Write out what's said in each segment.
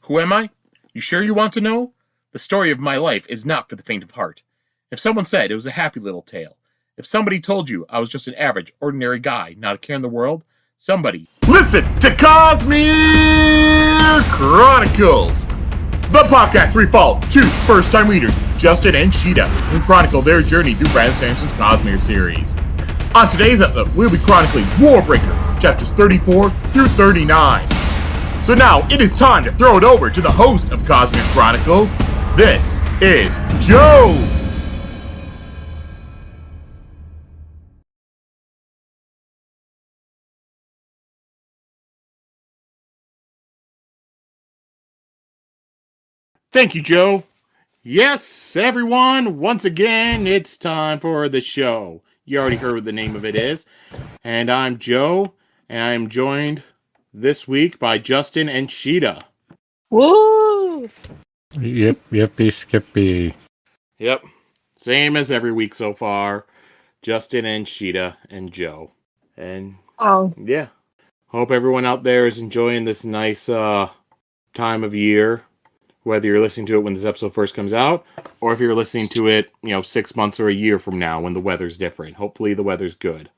Who am I? You sure you want to know? The story of my life is not for the faint of heart. If someone said it was a happy little tale, if somebody told you I was just an average, ordinary guy, not a care in the world, somebody... Listen to Cosmere Chronicles! The podcast where we follow two first-time readers, Justin and Sheta, who chronicle their journey through Brandon Sanderson's Cosmere series. On today's episode, we'll be chronicling Warbreaker Chapters 34 through 39. So now, it is time to throw it over to the host of Cosmere Chronicles. This is Joe! Thank you, Joe. Yes, everyone, once again, it's time for the show. You already heard what the name of it is. And I'm Joe, and I'm joined this week by Justin and Sheta. Woo! Yippee skippy. Yep, same as every week so far. Justin and Sheta and Joe. And yeah, hope everyone out there is enjoying this nice time of year. Whether you're listening to it when this episode first comes out, or if you're listening to it, 6 months or a year from now when the weather's different. Hopefully the weather's good.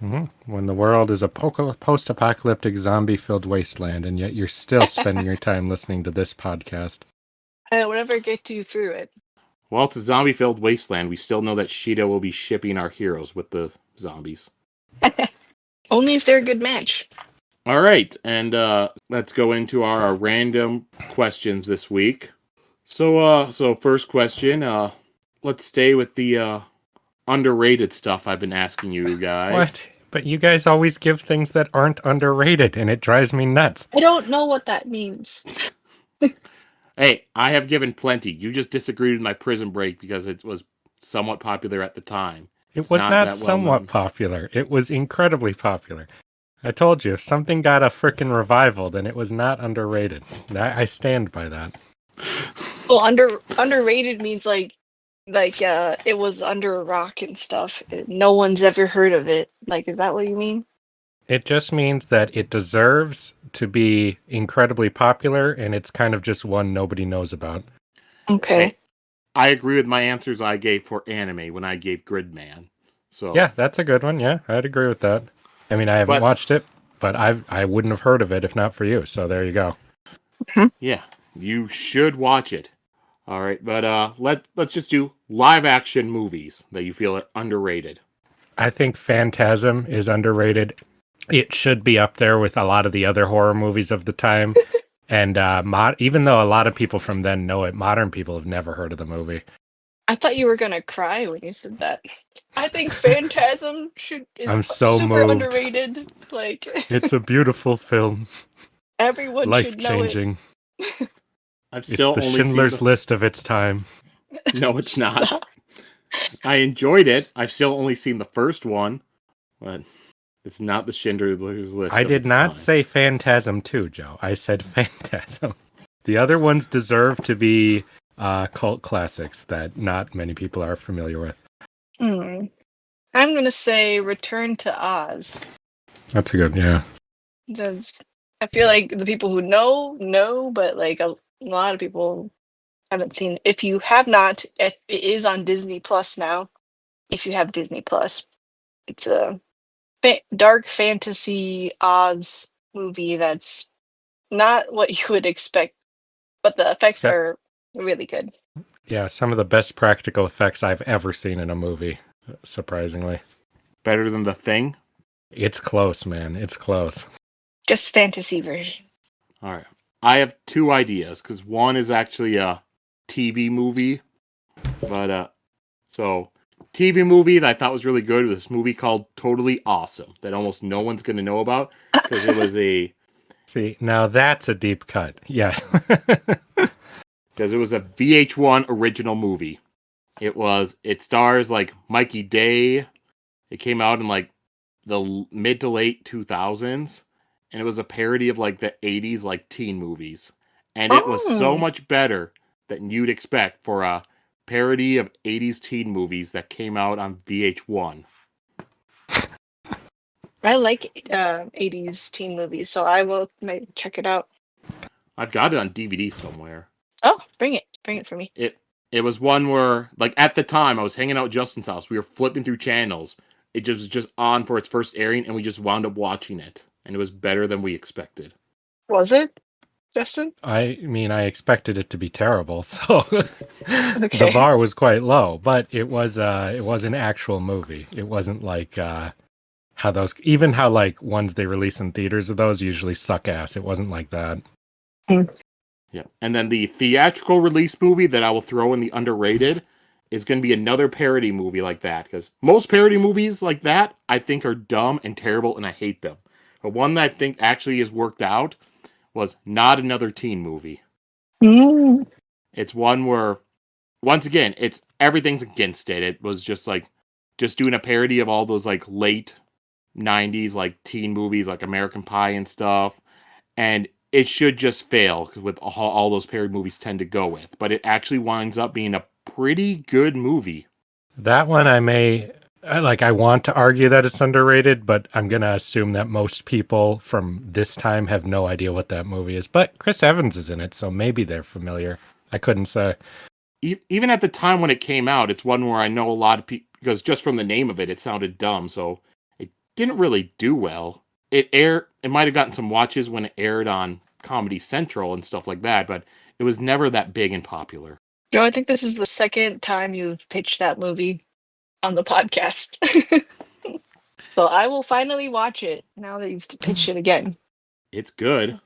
Mm-hmm. When the world is a post-apocalyptic zombie-filled wasteland, and yet you're still spending your time listening to this podcast. Whatever gets you through it. Well, it's a zombie-filled wasteland. We still know that Sheta will be shipping our heroes with the zombies. Only if they're a good match. All right, and let's go into our random questions this week. So first question, let's stay with the underrated stuff I've been asking you guys. What? But you guys always give things that aren't underrated, and it drives me nuts. I don't know what that means. Hey, I have given plenty. You just disagreed with my Prison Break because it was somewhat popular at the time. It was not somewhat popular. It was incredibly popular. I told you, if something got a frickin' revival, then it was not underrated. I stand by that. Well, underrated means like it was under a rock and stuff. No one's ever heard of it. Like, is that what you mean? It just means that it deserves to be incredibly popular, and it's kind of just one nobody knows about. Okay. Hey, I agree with my answers I gave for anime when I gave Gridman. So yeah, that's a good one. Yeah, I'd agree with that. I mean, I haven't watched it, but I wouldn't have heard of it if not for you. So there you go. Yeah, you should watch it. All right, but let's just do live action movies that you feel are underrated. I think Phantasm is underrated. It should be up there with a lot of the other horror movies of the time. And even though a lot of people from then know it, modern people have never heard of the movie. I thought you were gonna cry when you said that. I think Phantasm is so super moved. Underrated. Like, it's a beautiful film. Everyone should know it. Life-changing. I've still it's the only Schindler's seen List of its time. No, it's not. I enjoyed it. I've still only seen the first one, but it's not the Schindler's List. I did not say Phantasm 2, Joe. I said Phantasm. The other ones deserve to be cult classics that not many people are familiar with. I'm gonna say Return to Oz. That's a good, yeah. I feel like the people who know, but like a lot of people haven't seen. If you have not, it is on Disney Plus now. If you have Disney Plus, it's a dark fantasy Oz movie that's not what you would expect, but the effects are really good. Yeah, some of the best practical effects I've ever seen in a movie, surprisingly. Better than The Thing? It's close, man. It's close. Just fantasy version. All right. I have two ideas, because one is actually a TV movie. But, so, TV movie that I thought was really good was this movie called Totally Awesome, that almost no one's going to know about, because it was a... See, now that's a deep cut. Yeah. Because it was a VH1 original movie. It stars like Mikey Day. It came out in like the mid to late 2000s. And it was a parody of like the 80s like teen movies. And it was so much better than you'd expect for a parody of 80s teen movies that came out on VH1. I like 80s teen movies, so I will maybe check it out. I've got it on DVD somewhere. Oh, bring it for me. It was one where, like, at the time I was hanging out at Justin's house. We were flipping through channels. It just was just on for its first airing, and we just wound up watching it, and it was better than we expected. Was it, Justin? I mean, I expected it to be terrible, so the Okay. bar was quite low. But it was an actual movie. It wasn't like how like ones they release in theaters of those usually suck ass. It wasn't like that. Yeah. And then the theatrical release movie that I will throw in the underrated is going to be another parody movie like that. Because most parody movies like that, I think, are dumb and terrible, and I hate them. But one that I think actually has worked out was Not Another Teen Movie. Mm. It's one where, once again, it's everything's against it. It was just doing a parody of all those like late 90s like teen movies like American Pie and stuff. And it should just fail with all those parody movies tend to go with. But it actually winds up being a pretty good movie. That one I want to argue that it's underrated, but I'm going to assume that most people from this time have no idea what that movie is. But Chris Evans is in it, so maybe they're familiar. I couldn't say. Even at the time when it came out, it's one where I know a lot of people, because just from the name of it, it sounded dumb, so it didn't really do well. It might have gotten some watches when it aired on Comedy Central and stuff like that, but it was never that big and popular. Joe, I think this is the second time you've pitched that movie on the podcast. So I will finally watch it now that you've pitched it again. It's good.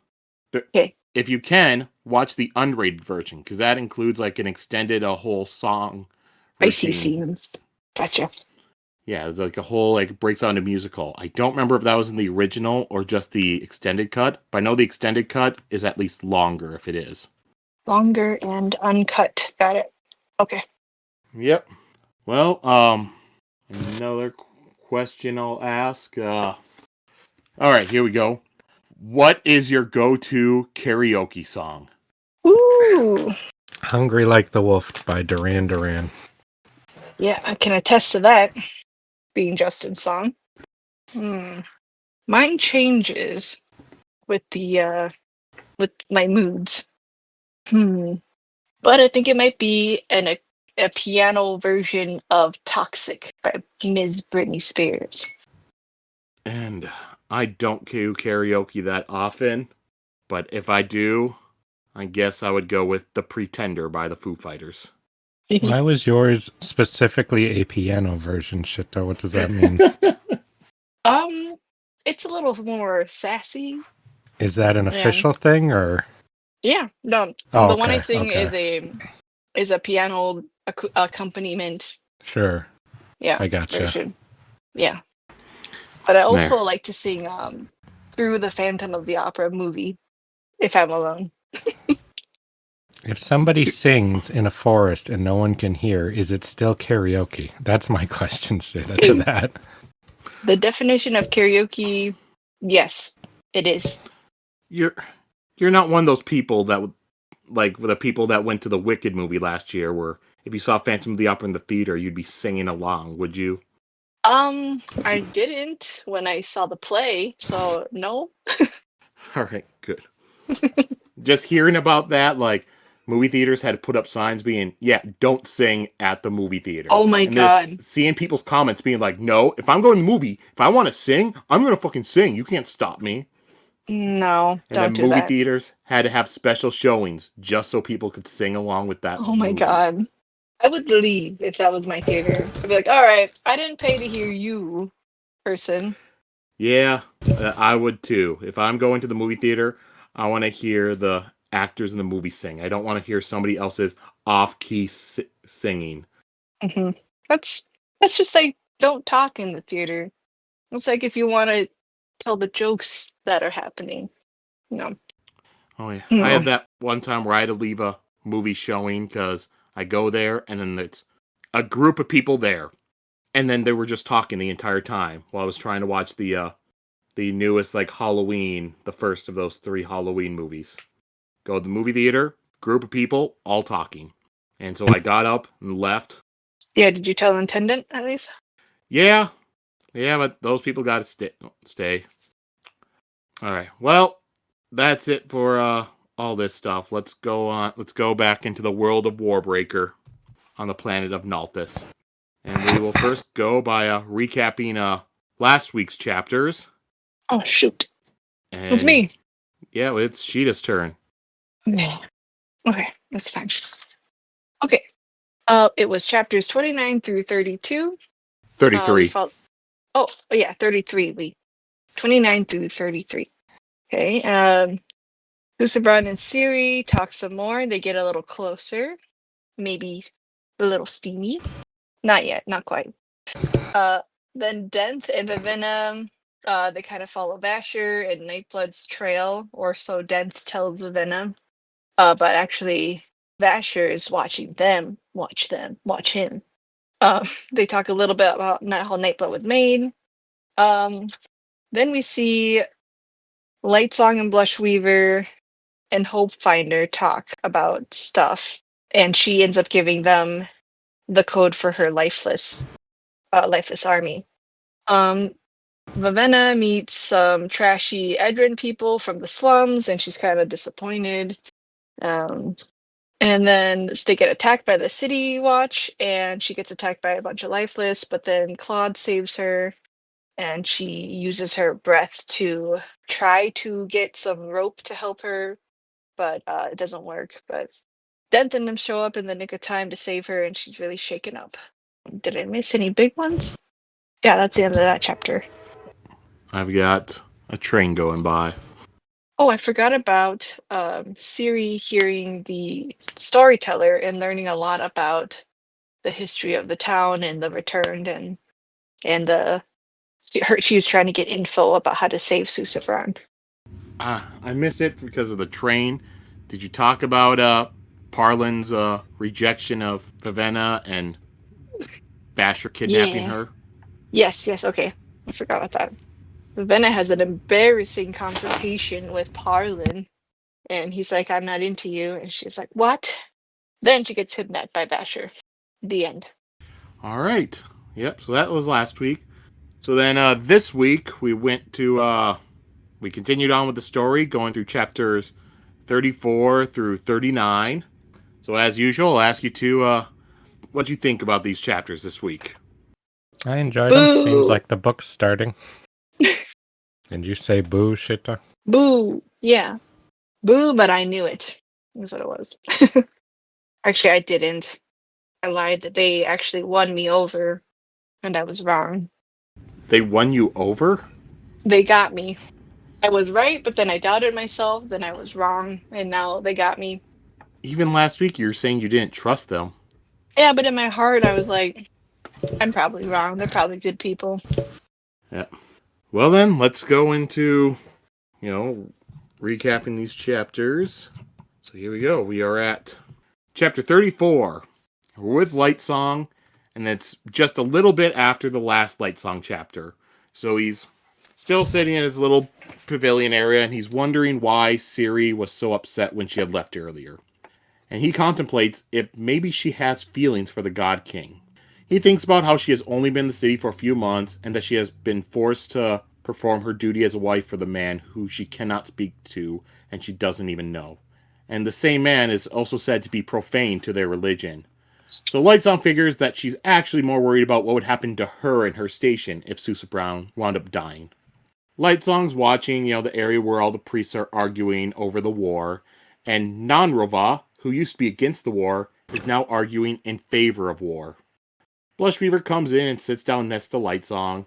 Okay. If you can, watch the unrated version, because that includes like an extended, a whole song. I see routine. scenes. Gotcha. Yeah, it's like a whole, like, breaks out into musical. I don't remember if that was in the original or just the extended cut, but I know the extended cut is at least longer if it is. Longer and uncut. Got it. Okay. Yep. Well, another question I'll ask. All right, here we go. What is your go-to karaoke song? Ooh. Hungry Like the Wolf by Duran Duran. Yeah, I can attest to that being Justin's song. Mine changes with the with my moods. But I think it might be a piano version of Toxic by Ms. Britney Spears. And I don't do karaoke that often, but if I do, I guess I would go with The Pretender by the Foo Fighters. Why was yours specifically a piano version, Sheta? What does that mean? It's a little more sassy. Is that an official thing, or? Yeah, no. Oh, the one I okay, sing is a piano accompaniment. Sure. Yeah, I gotcha. version. Yeah, but I also like to sing through the Phantom of the Opera movie if I'm alone. If somebody sings in a forest and no one can hear, is it still karaoke? That's my question, Sheta, to that. The definition of karaoke, yes, it is. You're not one of those people that would, like the people that went to the Wicked movie last year, where if you saw Phantom of the Opera in the theater, you'd be singing along, would you? I didn't when I saw the play, so no. All right, good. Just hearing about that, like, movie theaters had to put up signs being, yeah, don't sing at the movie theater. Oh my God. Seeing people's comments being like, no, if I'm going to the movie, if I want to sing, I'm going to fucking sing. You can't stop me. No, And don't then do movie that. theaters had to have special showings just so people could sing along with that. Oh my movie. God. I would leave if that was my theater. I'd be like, all right, I didn't pay to hear you, person. Yeah, I would too. If I'm going to the movie theater, I want to hear the actors in the movie sing. I don't want to hear somebody else's off-key singing. Mm-hmm. That's just like, don't talk in the theater. It's like if you want to tell the jokes that are happening. No. Oh yeah, No. I had that one time where I had to leave a movie showing because I go there and then it's a group of people there, and then they were just talking the entire time while I was trying to watch the newest like Halloween, the first of those 3 Halloween movies. Go to the movie theater, group of people, all talking, and so I got up and left. Yeah, did you tell the attendant at least? Yeah, but those people got to stay. All right, well, that's it for all this stuff, let's go back into the world of Warbreaker on the planet of Nalthis. And we will first go by recapping last week's chapters. Oh, shoot. And It's me. Yeah, it's Sheta's turn. Okay, that's fine. Okay. It was chapters 29 through 32. 33. Oh, yeah, 33. 29 through 33. Okay. Susebron and Siri talk some more. They get a little closer. Maybe a little steamy. Not yet, not quite. Then Denth and Vivenna, they kind of follow Vasher and Nightblood's trail, or so Denth tells Vivenna. But actually, Vasher is watching them, watch him. They talk a little bit about how Nightblood was made. Then we see Lightsong and Blushweaver and Hopefinder talk about stuff, and she ends up giving them the code for her lifeless army. Vivenna meets some trashy Edrin people from the slums, and she's kind of disappointed. And then they get attacked by the City Watch, and she gets attacked by a bunch of lifeless, but then Claude saves her, and she uses her breath to try to get some rope to help her, but it doesn't work. But Dent and them show up in the nick of time to save her, and she's really shaken up. Did I miss any big ones? Yeah, that's the end of that chapter. I've got a train going by. Oh, I forgot about Siri hearing the storyteller and learning a lot about the history of the town and the returned, and she was trying to get info about how to save Susebron. I missed it because of the train. Did you talk about Parlin's rejection of Vivenna and Vasher kidnapping her? Yes, okay. I forgot about that. Vivenna has an embarrassing confrontation with Parlin, and he's like, I'm not into you. And she's like, what? Then she gets kidnapped by Vasher. The end. All right. Yep, so that was last week. So then this week we we continued on with the story, going through chapters 34 through 39. So as usual, I'll ask you what do you think about these chapters this week? I enjoyed them. Seems like the book's starting. Did you say boo, Sheta? Boo. Yeah. Boo, but I knew it. That's what it was. Actually, I didn't. I lied that they actually won me over, and I was wrong. They won you over? They got me. I was right, but then I doubted myself, then I was wrong, and now they got me. Even last week you were saying you didn't trust them. Yeah, but in my heart I was like, I'm probably wrong. They're probably good people. Yeah. Well then, let's go into, recapping these chapters. So here we go. We are at chapter 34. We're with Lightsong, and it's just a little bit after the last Lightsong chapter. So he's still sitting in his little pavilion area, and he's wondering why Siri was so upset when she had left earlier. And he contemplates if maybe she has feelings for the God King. He thinks about how she has only been in the city for a few months, and that she has been forced to perform her duty as a wife for the man who she cannot speak to, and she doesn't even know. And the same man is also said to be profane to their religion. So Lightsong figures that she's actually more worried about what would happen to her and her station if Susebron wound up dying. Lightsong's watching, the area where all the priests are arguing over the war, and Nanrova, who used to be against the war, is now arguing in favor of war. Blushweaver comes in and sits down next to Lightsong,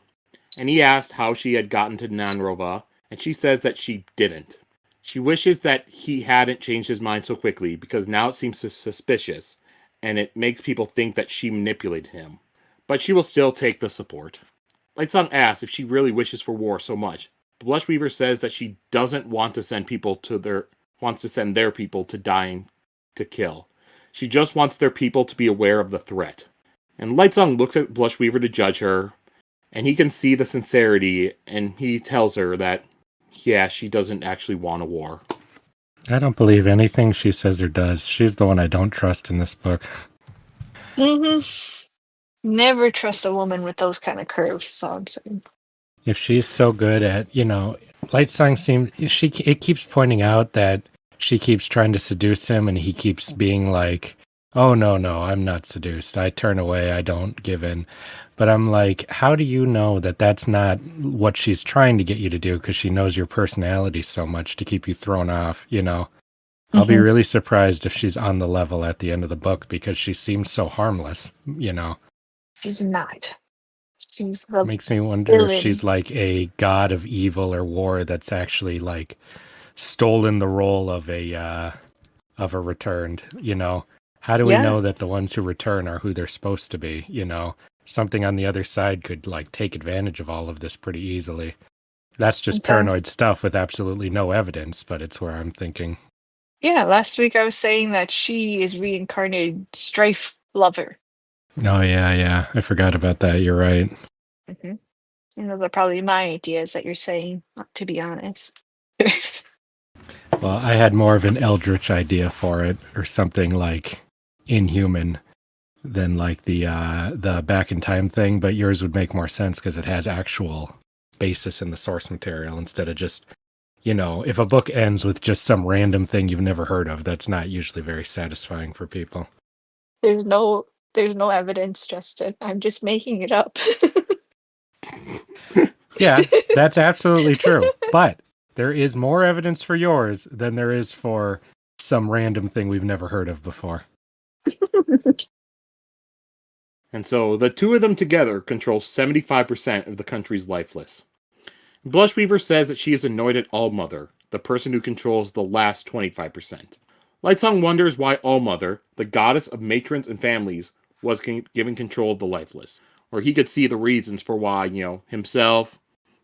and he asked how she had gotten to Nanrova, and she says that she didn't. She wishes that he hadn't changed his mind so quickly, because now it seems suspicious, and it makes people think that she manipulated him. But she will still take the support. Lightsong asks if she really wishes for war so much. Blushweaver says that she doesn't want to send their people to die and to kill. She just wants their people to be aware of the threat. And Lightsong looks at Blushweaver to judge her, and he can see the sincerity, and he tells her that, yeah, she doesn't actually want a war. I don't believe anything she says or does. She's the one I don't trust in this book. Never trust a woman with those kind of curves, so I'm saying. If she's so good at, Lightsong it keeps pointing out that she keeps trying to seduce him, and he keeps being like, "Oh no, I'm not seduced. I turn away. I don't give in." But I'm like, how do you know that that's not what she's trying to get you to do? Because she knows your personality so much to keep you thrown off. I'll be really surprised if she's on the level at the end of the book because she seems so harmless. She's not. She's the Makes me wonder if villain. she's like a god of evil or war that's actually like stolen the role of a returned. How do we know that the ones who return are who they're supposed to be? Something on the other side could like take advantage of all of this pretty easily. That's just paranoid stuff with absolutely no evidence, but it's where I'm thinking. Yeah, last week I was saying that she is reincarnated Strife Lover. Oh yeah, I forgot about that. You're right. And those are probably my ideas that you're saying, to be honest. Well, I had more of an eldritch idea for it, or something like inhuman than like the back in time thing, but yours would make more sense because it has actual basis in the source material instead of just, if a book ends with just some random thing you've never heard of, that's not usually very satisfying for people. There's no evidence, Justin. I'm just making it up. Yeah, that's absolutely true. But there is more evidence for yours than there is for some random thing we've never heard of before. And so the two of them together control 75% of the country's lifeless. Blushweaver says that she is annoyed at Allmother, the person who controls the last 25%. Lightsong wonders why Allmother, the goddess of matrons and families, was given control of the lifeless. Or he could see the reasons for why, himself,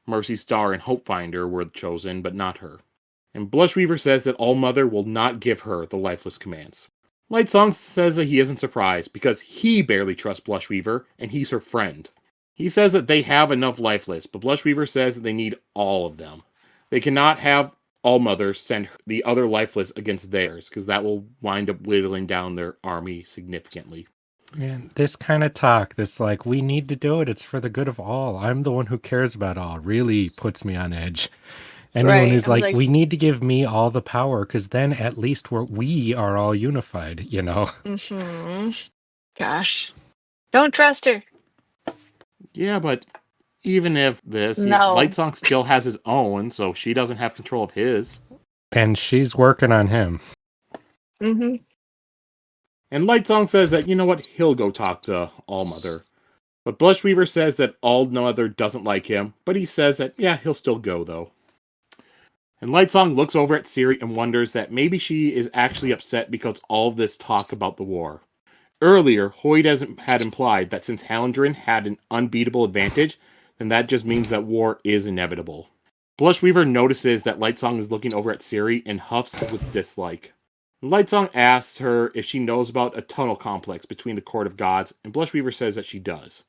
Mercy Star, and Hopefinder were chosen, but not her. And Blushweaver says that Allmother will not give her the lifeless commands. Lightsong says that he isn't surprised, because he barely trusts Blushweaver, and he's her friend. He says that they have enough lifeless, but Blushweaver says that they need all of them. They cannot have Allmother send the other lifeless against theirs, because that will wind up whittling down their army significantly. Man, this kind of talk, this like, we need to do it, it's for the good of all, I'm the one who cares about all, really puts me on edge. Anyone who's like, we need to give me all the power, because then at least we are all unified, Gosh. Don't trust her. Yeah, but even if Lightsong still has his own, so she doesn't have control of his. And she's working on him. And Lightsong says that, he'll go talk to Allmother. But Blushweaver says that Allmother doesn't like him, but he says that, he'll still go, though. And Lightsong looks over at Siri and wonders that maybe she is actually upset because all of this talk about the war. Earlier, Hoyt had implied that since Hallandrin had an unbeatable advantage, then that just means that war is inevitable. Blushweaver notices that Lightsong is looking over at Siri and huffs with dislike. Lightsong asks her if she knows about a tunnel complex between the Court of Gods, and Blushweaver says that she does.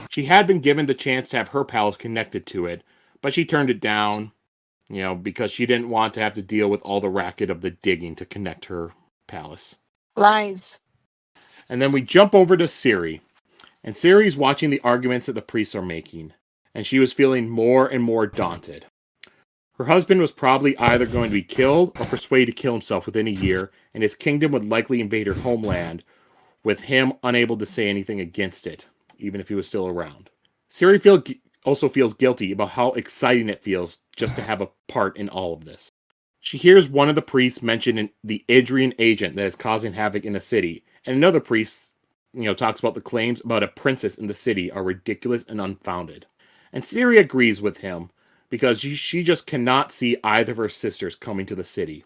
She had been given the chance to have her palace connected to it, but she turned it down, because she didn't want to have to deal with all the racket of the digging to connect her palace. Lies. And then we jump over to Siri. And Siri's watching the arguments that the priests are making. And she was feeling more and more daunted. Her husband was probably either going to be killed or persuaded to kill himself within a year. And his kingdom would likely invade her homeland, with him unable to say anything against it, even if he was still around. Siri also feels guilty about how exciting it feels just to have a part in all of this. She hears one of the priests mention the Idrian agent that is causing havoc in the city. And another priest, talks about the claims about a princess in the city are ridiculous and unfounded. And Siri agrees with him because she just cannot see either of her sisters coming to the city.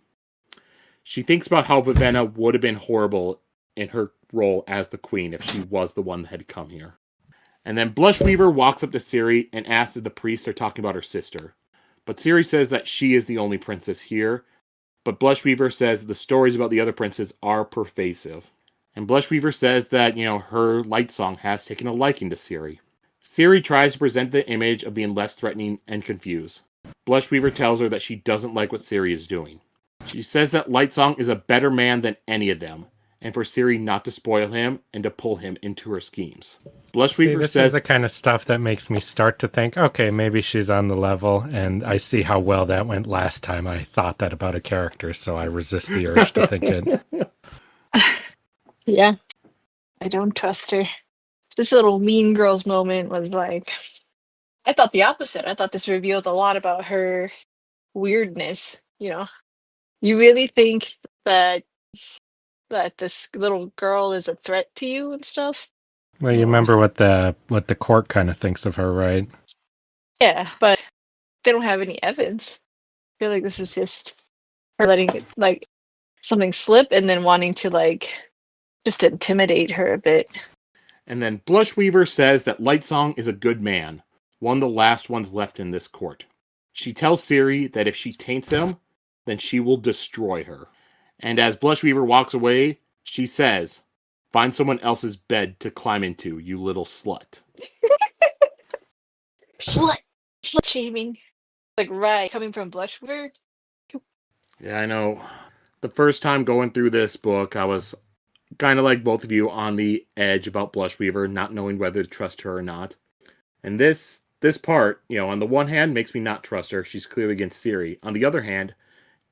She thinks about how Vivenna would have been horrible in her role as the queen if she was the one that had come here. And then Blushweaver walks up to Siri and asks if the priests are talking about her sister. But Siri says that she is the only princess here. But Blushweaver says the stories about the other princes are pervasive. And Blushweaver says that, her Lightsong has taken a liking to Siri. Siri tries to present the image of being less threatening and confused. Blushweaver tells her that she doesn't like what Siri is doing. She says that Lightsong is a better man than any of them, and for Siri not to spoil him and to pull him into her schemes. See, Blushweaver this says is the kind of stuff that makes me start to think, okay, maybe she's on the level, and I see how well that went last time I thought that about a character, so I resist the urge to think it. Yeah. I don't trust her. This little Mean Girls moment was like, I thought the opposite. I thought this revealed a lot about her weirdness. You really think that this little girl is a threat to you and stuff? Well, you remember what the court kind of thinks of her, right? Yeah, but they don't have any evidence. I feel like this is just her letting it, like, something slip and then wanting to, like, just intimidate her a bit. And then Blushweaver says that Lightsong is a good man, one of the last ones left in this court. She tells Siri that if she taints him, then she will destroy her. And as Blushweaver walks away, she says, "Find someone else's bed to climb into, you little slut." Slut shaming. Like, right, coming from Blushweaver. Yeah, I know. The first time going through this book, I was kind of like both of you on the edge about Blushweaver, not knowing whether to trust her or not. And this part, on the one hand, makes me not trust her. She's clearly against Siri. On the other hand,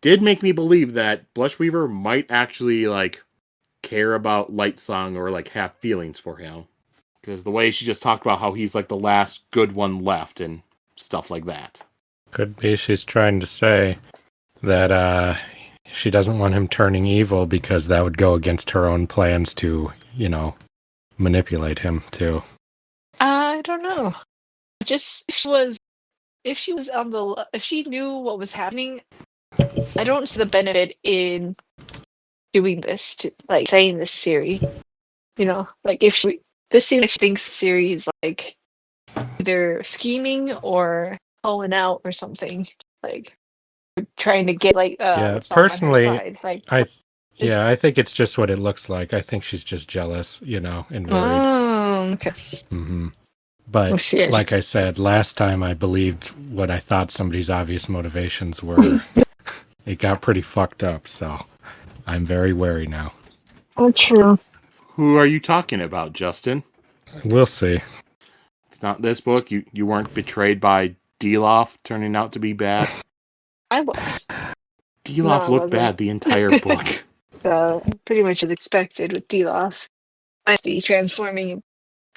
did make me believe that Blushweaver might actually, care about Lightsong or, have feelings for him. Because the way she just talked about how he's, the last good one left and stuff like that. Could be she's trying to say that she doesn't want him turning evil because that would go against her own plans to, manipulate him too. I don't know. Just if she knew what was happening, I don't see the benefit in doing this to saying this Siri. If this seems like she thinks Siri is either scheming or calling out or something, trying to get what's on her personally, side. I think it's just what it looks like. I think she's just jealous, and worried. Oh, okay. Mm-hmm. But like I said, last time I believed what I thought somebody's obvious motivations were. It got pretty fucked up, so I'm very wary now. That's true. Who are you talking about, Justin? We'll see. It's not this book. You weren't betrayed by Deloff turning out to be bad. I was. Deloff looked bad the entire book. Pretty much as expected with Deloff. I see transforming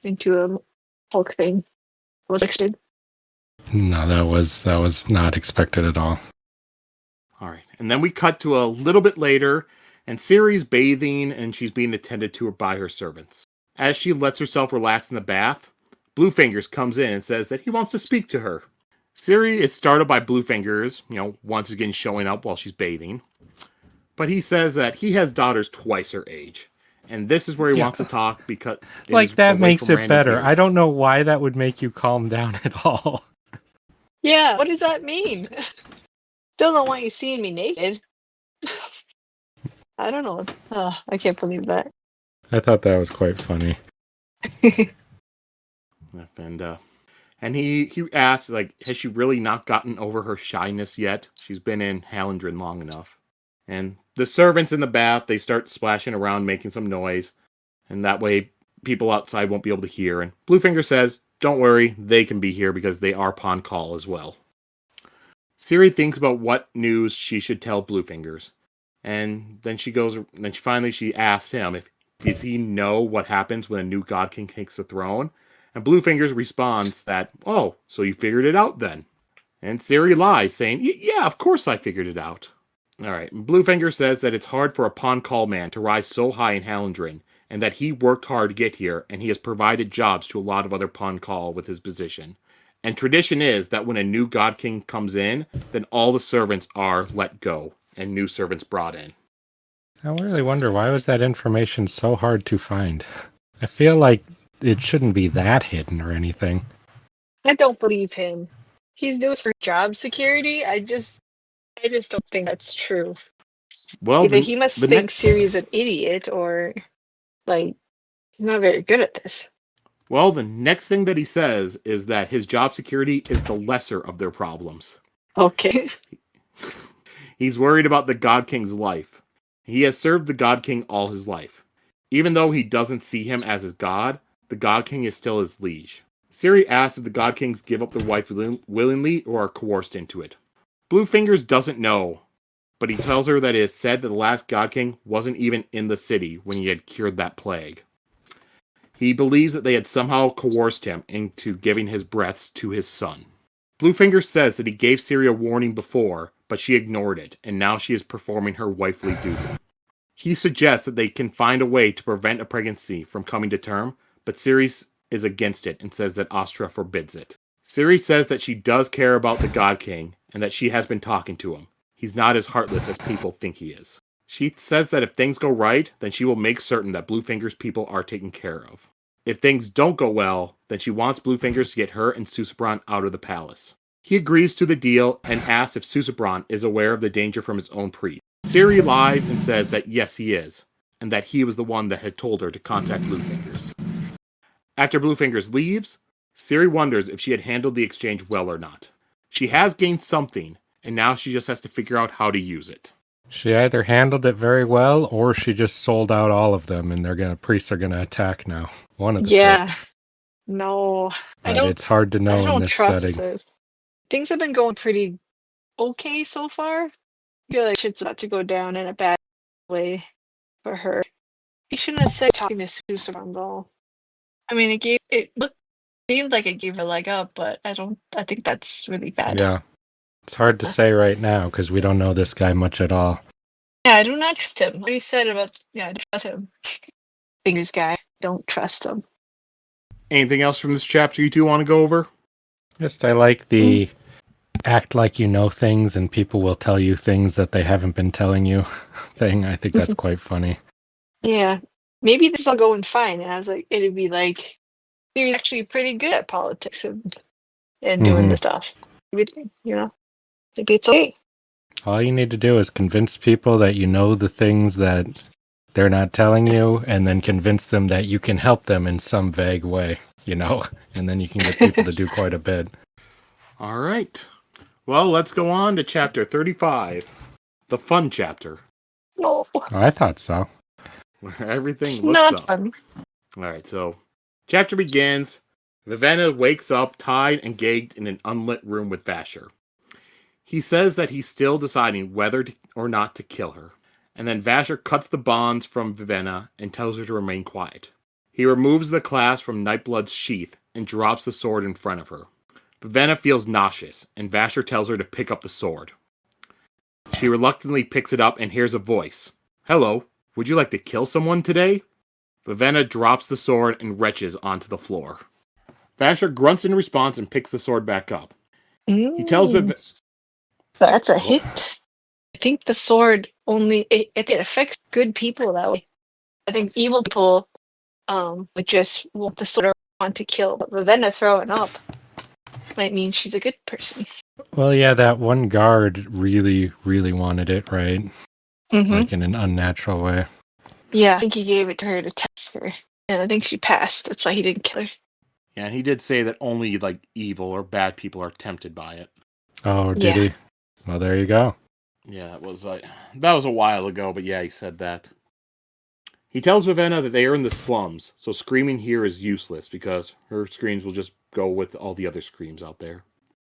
into a Hulk thing. Was expected. No, that was not expected at all. All right, and then we cut to a little bit later, and Siri's bathing, and she's being attended to by her servants. As she lets herself relax in the bath, Bluefingers comes in and says that he wants to speak to her. Siri is startled by Bluefingers, once again showing up while she's bathing. But he says that he has daughters twice her age. And this is where he wants to talk because that makes it better. I don't know why that would make you calm down at all. Yeah, what does that mean? Still don't want you seeing me naked. I don't know. I can't believe that. I thought that was quite funny. And he asked, has she really not gotten over her shyness yet? She's been in Hallandren long enough. And the servants in the bath, they start splashing around, making some noise. And that way, people outside won't be able to hear. And Bluefinger says, don't worry, they can be here because they are upon call as well. Siri thinks about what news she should tell Bluefingers. And then she asks him does he know what happens when a new God King takes the throne? And Bluefingers responds that, oh, so you figured it out then. And Siri lies, saying, yeah, of course I figured it out. All right, Bluefinger says that it's hard for a pawn call man to rise so high in Hallandren, and that he worked hard to get here, and he has provided jobs to a lot of other pawn call with his position. And tradition is that when a new God King comes in, then all the servants are let go, and new servants brought in. I really wonder, why was that information so hard to find? I feel like it shouldn't be that hidden or anything. I don't believe him. He's doing this for job security. I just don't think that's true. Well, either he must think Siri is an idiot, or he's not very good at this. Well, the next thing that he says is that his job security is the lesser of their problems. Okay. He's worried about the God King's life. He has served the God King all his life. Even though he doesn't see him as his god, the God King is still his liege. Siri asks if the God Kings give up their wife willingly or are coerced into it. Bluefingers doesn't know, but he tells her that it is said that the last God King wasn't even in the city when he had cured that plague. He believes that they had somehow coerced him into giving his breaths to his son. Bluefinger says that he gave Siri a warning before, but she ignored it, and now she is performing her wifely duty. He suggests that they can find a way to prevent a pregnancy from coming to term, but Siri is against it and says that Astra forbids it. Siri says that she does care about the God King, and that she has been talking to him. He's not as heartless as people think he is. She says that if things go right, then she will make certain that Bluefinger's people are taken care of. If things don't go well, then she wants Bluefingers to get her and Susebron out of the palace. He agrees to the deal and asks if Susebron is aware of the danger from his own priest. Siri lies and says that yes, he is, and that he was the one that had told her to contact Bluefingers. After Bluefingers leaves, Siri wonders if she had handled the exchange well or not. She has gained something, and now she just has to figure out how to use it. She either handled it very well, or she just sold out all of them, and priests are gonna attack now. One of the two. No, But it's hard to I know in don't this trust setting. this. Things have been going pretty okay so far. I feel like shit's about to go down in a bad way for her. You shouldn't have said talking to Susebron though. I mean, seemed like it gave her a leg up, but I think that's really bad. Yeah. It's hard to say right now because we don't know this guy much at all. Yeah, I do not trust him. What he said about I don't trust him. Fingers guy, don't trust him. Anything else from this chapter you two want to go over? Just I like the act like you know things and people will tell you things that they haven't been telling you thing. I think that's quite funny. Yeah, maybe this is all going fine, and I was like, it'd be like he's actually pretty good at politics and doing the stuff. Maybe, maybe it's okay. All you need to do is convince people that you know the things that they're not telling you, and then convince them that you can help them in some vague way, and then you can get people to do quite a bit. All right. Well, let's go on to chapter 35, the fun chapter. No. Oh, I thought so. Where everything It's looks not up. fun. All right, so chapter begins. Vivenna wakes up tied and gagged in an unlit room with Vasher. He says that he's still deciding whether or not to kill her, and then Vasher cuts the bonds from Vivenna and tells her to remain quiet. He removes the clasp from Nightblood's sheath and drops the sword in front of her. Vivenna feels nauseous, and Vasher tells her to pick up the sword. She reluctantly picks it up and hears a voice. "Hello, would you like to kill someone today?" Vivenna drops the sword and retches onto the floor. Vasher grunts in response and picks the sword back up. He tells Vivenna... That's a hit. I think the sword it affects good people that way. I think evil people would just want the sword or want to kill, but Vivenna throwing up might mean she's a good person. Well, yeah, that one guard really, really wanted it, right? Like in an unnatural way. Yeah, I think he gave it to her to test her, and I think she passed. That's why he didn't kill her. Yeah, and he did say that only evil or bad people are tempted by it. Oh, did he? Well, there you go. Yeah, that was a while ago, but yeah, he said that. He tells Vivenna that they are in the slums, so screaming here is useless because her screams will just go with all the other screams out there.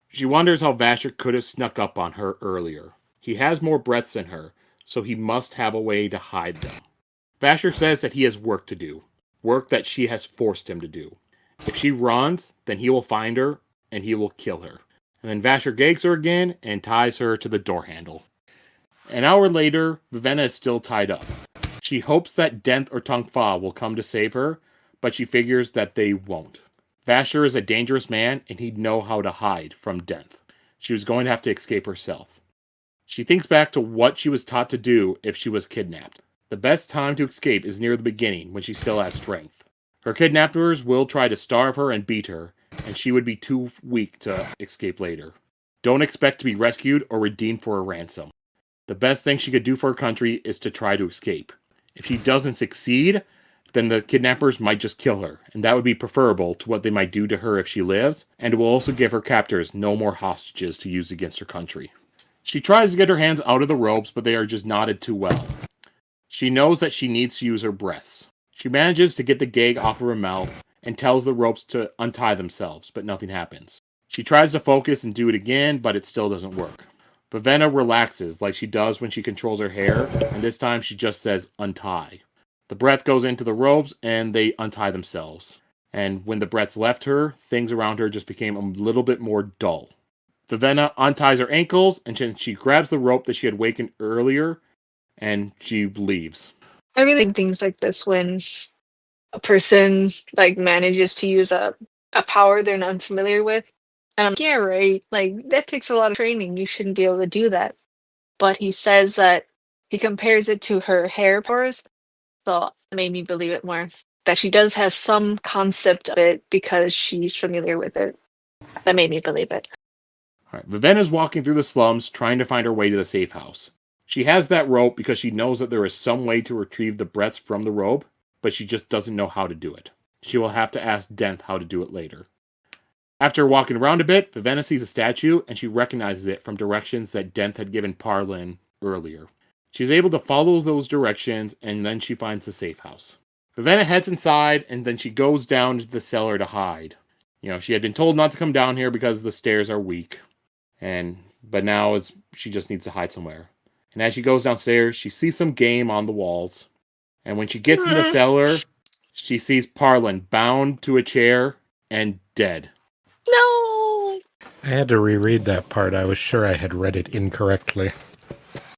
She wonders how Vasher could have snuck up on her earlier. He has more breaths than her, so he must have a way to hide them. Vasher says that he has work to do, work that she has forced him to do. If she runs, then he will find her, and he will kill her. And then Vasher gags her again and ties her to the door handle. An hour later, Vivenna is still tied up. She hopes that Denth or Tongfa will come to save her, but she figures that they won't. Vasher is a dangerous man, and he'd know how to hide from Denth. She was going to have to escape herself. She thinks back to what she was taught to do if she was kidnapped. The best time to escape is near the beginning, when she still has strength. Her kidnappers will try to starve her and beat her, and she would be too weak to escape later. Don't expect to be rescued or redeemed for a ransom. The best thing she could do for her country is to try to escape. If she doesn't succeed, then the kidnappers might just kill her, and that would be preferable to what they might do to her if she lives, and it will also give her captors no more hostages to use against her country. She tries to get her hands out of the ropes, but they are just knotted too well. She knows that she needs to use her breaths. She manages to get the gag off of her mouth and tells the ropes to untie themselves, but nothing happens. She tries to focus and do it again, but it still doesn't work. Vivenna relaxes like she does when she controls her hair, and this time she just says untie. The breath goes into the ropes and they untie themselves. And when the breaths left her, things around her just became a little bit more dull. Vivenna unties her ankles and she grabs the rope that she had wakened earlier and she leaves. I really like things like this when a person like manages to use a power they're not familiar with. And I'm like, yeah, right. Like that takes a lot of training. You shouldn't be able to do that. But he says that he compares it to her hair powers. So it made me believe it more. That she does have some concept of it because she's familiar with it. That made me believe it. All right, Vivenna's walking through the slums trying to find her way to the safe house. She has that rope because she knows that there is some way to retrieve the breaths from the rope, but she just doesn't know how to do it. She will have to ask Denth how to do it later. After walking around a bit, Vivenna sees a statue and she recognizes it from directions that Denth had given Parlin earlier. She's able to follow those directions and then she finds the safe house. Vivenna heads inside and then she goes down to the cellar to hide. She had been told not to come down here because the stairs are weak. But now she just needs to hide somewhere. And as she goes downstairs, she sees some game on the walls. And when she gets in the cellar, she sees Parlin bound to a chair and dead. No! I had to reread that part. I was sure I had read it incorrectly.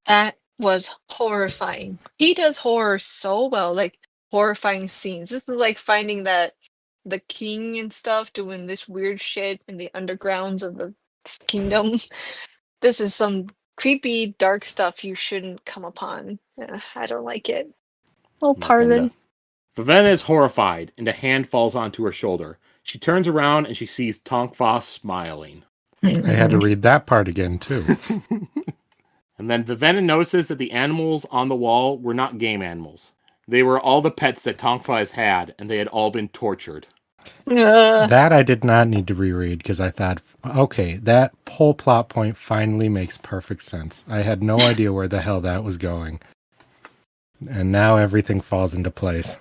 That was horrifying. He does horror so well, like horrifying scenes. This is like finding that the king and stuff doing this weird shit in the undergrounds of the kingdom. This is some creepy, dark stuff you shouldn't come upon. I don't like it. Oh, pardon. Vivenna is horrified, and a hand falls onto her shoulder. She turns around and she sees Tongfa smiling. I had to read that part again, too. And then Vivenna notices that the animals on the wall were not game animals. They were all the pets that Tongfa has had, and they had all been tortured. That I did not need to reread because I thought, okay, that whole plot point finally makes perfect sense. I had no idea where the hell that was going. And now everything falls into place.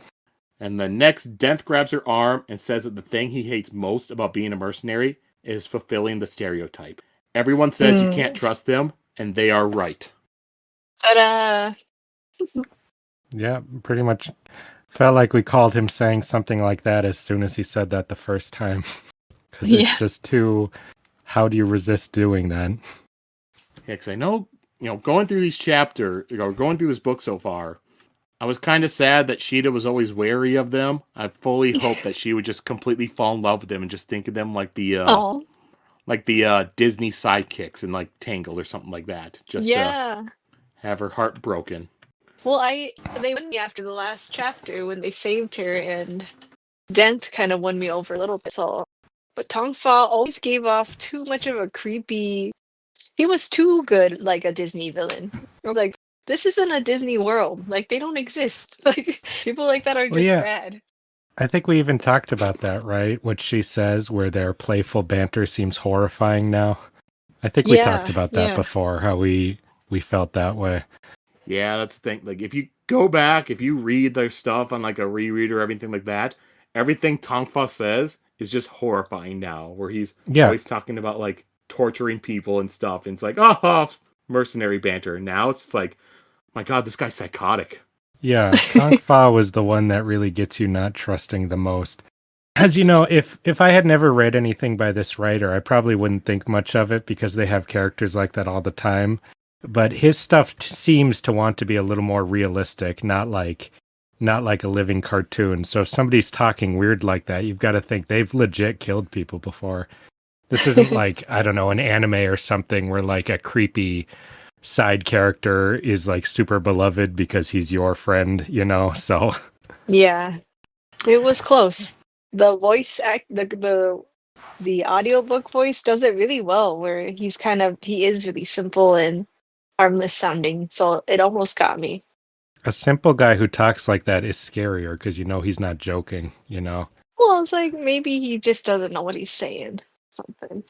And the next, Denth grabs her arm and says that the thing he hates most about being a mercenary is fulfilling the stereotype. Everyone says you can't trust them, and they are right. Ta-da! Yeah, pretty much felt like we called him saying something like that as soon as he said that the first time. Because it's just too, how do you resist doing that? Yeah, because I know, going through these chapters, going through this book so far, I was kind of sad that Sheta was always wary of them. I fully hoped that she would just completely fall in love with them and just think of them like the Disney sidekicks in like Tangled or something like that. Just to have her heart broken. Well, they won me after the last chapter when they saved her, and Denth kind of won me over a little bit. So, but Tongfa always gave off too much of a creepy. He was too good, like a Disney villain. I was like, this isn't a Disney world. Like they don't exist. Like people like that are just bad. I think we even talked about that, right? What she says, where their playful banter seems horrifying now. I think we talked about that before, how we felt that way. Yeah, that's the thing. Like, if you go back, if you read their stuff on like a reread or everything like that, everything Tongfa says is just horrifying now. Where he's always talking about like torturing people and stuff, and it's like, mercenary banter. Now it's just like, my God, this guy's psychotic. Yeah, Tongfa was the one that really gets you not trusting the most. As you know, if I had never read anything by this writer, I probably wouldn't think much of it because they have characters like that all the time. But his stuff seems to want to be a little more realistic, not like a living cartoon. So if somebody's talking weird like that, you've got to think they've legit killed people before. This isn't like, I don't know, an anime or something where like a creepy side character is like super beloved because he's your friend, so. Yeah. It was close. The voice act, the audiobook voice does it really well, where he is really simple and harmless sounding, so it almost got me. A simple guy who talks like that is scarier because he's not joking, Well, it's like maybe he just doesn't know what he's saying. Something.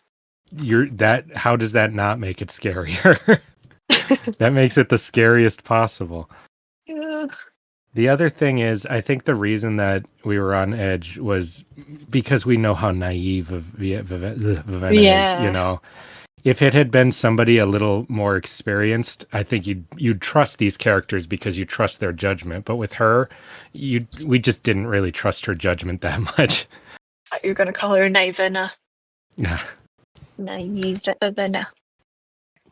How does that not make it scarier? That makes it the scariest possible. Yeah. The other thing is, I think the reason that we were on edge was because we know how naive Vivenna is. You Yeah. know, if it had been somebody a little more experienced, I think you'd trust these characters because you trust their judgment. But with her, we just didn't really trust her judgment that much. You're gonna call her Vivenna. Yeah. Vivenna.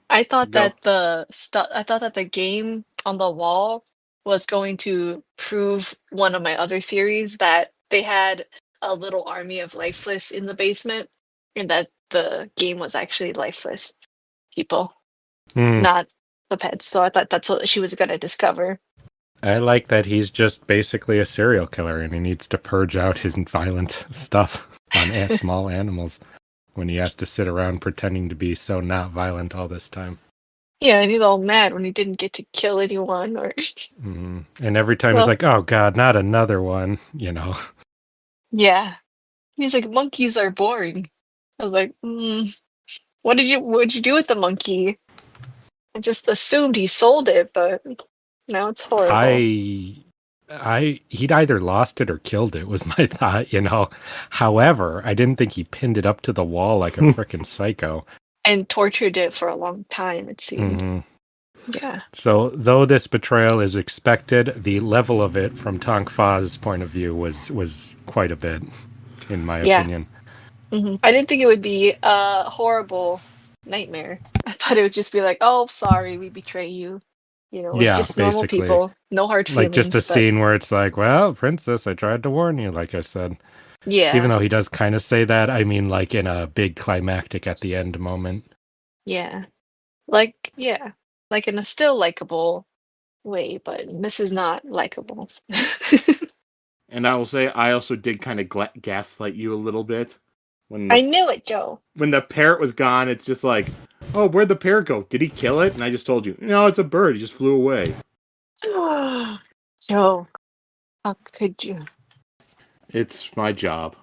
I thought Go. that I thought that the game on the wall was going to prove one of my other theories that they had a little army of lifeless in the basement, and that the game was actually lifeless people, Hmm. not the pets. So I thought that's what she was going to discover. I like that he's just basically a serial killer and he needs to purge out his violent stuff on small animals when he has to sit around pretending to be so not violent all this time. Yeah, and he's all mad when he didn't get to kill anyone or. And every time he's Well- like, oh God, not another one, you know. Yeah, he's like, monkeys are boring. I was like, what did you do with the monkey? I just assumed he sold it, but now it's horrible. He'd either lost it or killed it was my thought, you know. However, I didn't think he pinned it up to the wall like a frickin' psycho. And tortured it for a long time, it seemed. Mhm. Yeah. So, though this betrayal is expected, the level of it from Tonk Fa's point of view was quite a bit, in my Yeah. opinion. I didn't think it would be a horrible nightmare. I thought it would just be like, oh, sorry, we betray you. You know, it's Yeah, just normal basically. people. No hard feelings. Like just a but- scene where it's like, well, princess, I tried to warn you, like I said. Yeah. Even though he does kind of say that, I mean, like in a big climactic at the end moment. Yeah. Like in a still likable way, but this is not likable. And I will say, I also did kind of gaslight you a little bit. I knew it, Joe. When the parrot was gone, it's just like, oh, where'd the parrot go? Did he kill it? And I just told you, no, it's a bird. He just flew away. Joe, how could you? It's my job.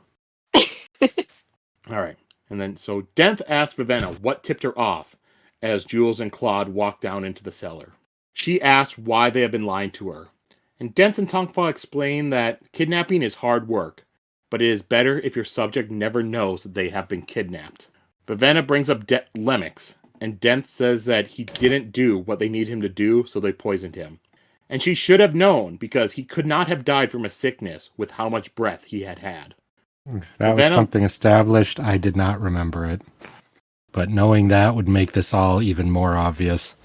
All right. And then, so Denth asked Vivenna what tipped her off as Jules and Claude walked down into the cellar. She asked why they had been lying to her. And Denth and Tonkfa explain that kidnapping is hard work, but it is better if your subject never knows that they have been kidnapped. Vivenna brings up Lemix, and Denth says that he didn't do what they need him to do, so they poisoned him. And she should have known, because he could not have died from a sickness with how much breath he had had. That was Vivenna- something established. I did not remember it. But knowing that would make this all even more obvious.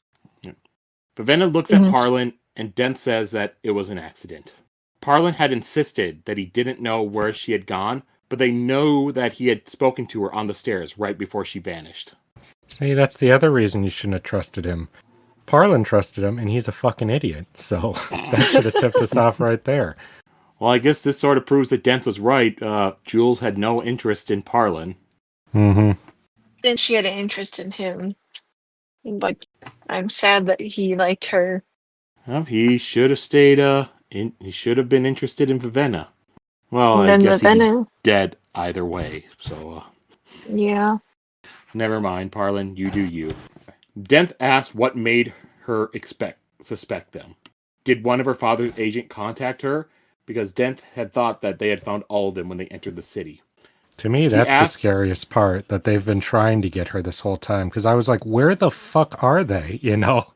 Vivenna looks at Parlin, and Denth says that it was an accident. Parlin had insisted that he didn't know where she had gone, but they know that he had spoken to her on the stairs right before she vanished. See, that's the other reason you shouldn't have trusted him. Parlin trusted him, and he's a fucking idiot. So that should have tipped us off right there. Well, I guess this sort of proves that Denth was right. Jules had no interest in Parlin. Mm-hmm. Then she had an interest in him. But I'm sad that he liked her. Well, he should have stayed, he should have been interested in Vivenna. Well, And I then guess he'd be Vivenna. dead either way, so, Yeah. never mind, Parlin, you do you. Denth asked what made her suspect them. Did one of her father's agent contact her? Because Denth had thought that they had found Alden when they entered the city. To me, that's the scariest part, that they've been trying to get her this whole time. Because I was like, where the fuck are they? You know?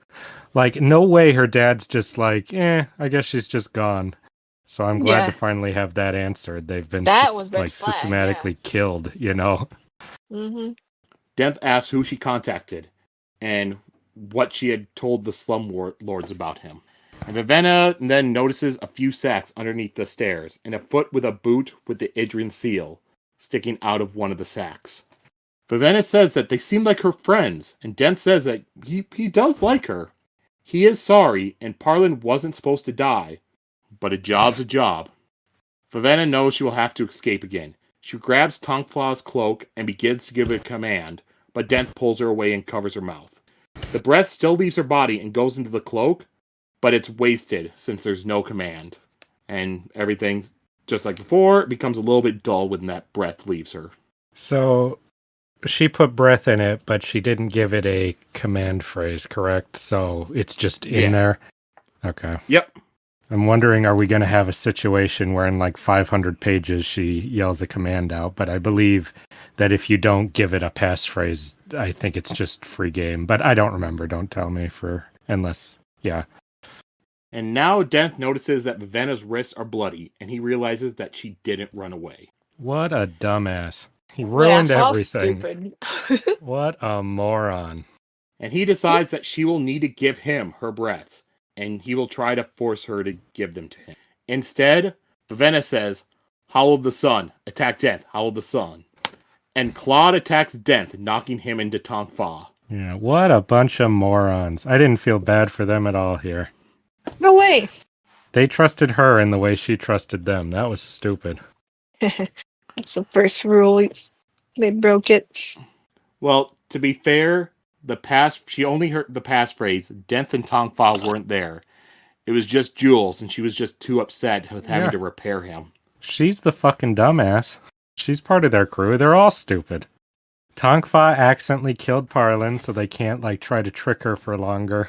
Like, no way her dad's just like, I guess she's just gone. So I'm glad to finally have that answered. They've been systematically killed, you know? Mm-hmm. Denth asked who she contacted and what she had told the slum lords about him. And Vivenna then notices a few sacks underneath the stairs and a foot with a boot with the Idrian seal sticking out of one of the sacks. Vivenna says that they seem like her friends, and Denth says that he does like her. He is sorry, and Parlin wasn't supposed to die, but a job's a job. Vivenna knows she will have to escape again. She grabs Tonkfla's cloak and begins to give it a command, but Denth pulls her away and covers her mouth. The breath still leaves her body and goes into the cloak, but it's wasted since there's no command. And everything, just like before, becomes a little bit dull when that breath leaves her. So she put breath in it, but she didn't give it a command phrase, correct? So it's just in there? Okay. Yep. I'm wondering, are we going to have a situation where in like 500 pages she yells a command out? But I believe that if you don't give it a passphrase, I think it's just free game. But I don't remember. Don't tell me yeah. And now Denth notices that Vivenna's wrists are bloody, and he realizes that she didn't run away. What a dumbass. He ruined how everything. stupid. What a moron. And he decides that she will need to give him her breaths, and he will try to force her to give them to him. Instead, Vivenna says, "Howl of the sun, attack Denth, howl of the sun." And Claude attacks Denth, knocking him into Tong Fa. Yeah, what a bunch of morons. I didn't feel bad for them at all here. No way. They trusted her in the way she trusted them. That was stupid. That's the first rule. They broke it. Well, to be fair, she only heard the passphrase. Denth and Tong Fa weren't there. It was just Jules, and she was just too upset with having to repair him. She's the fucking dumbass. She's part of their crew. They're all stupid. Tong Fa accidentally killed Parlin, so they can't try to trick her for longer.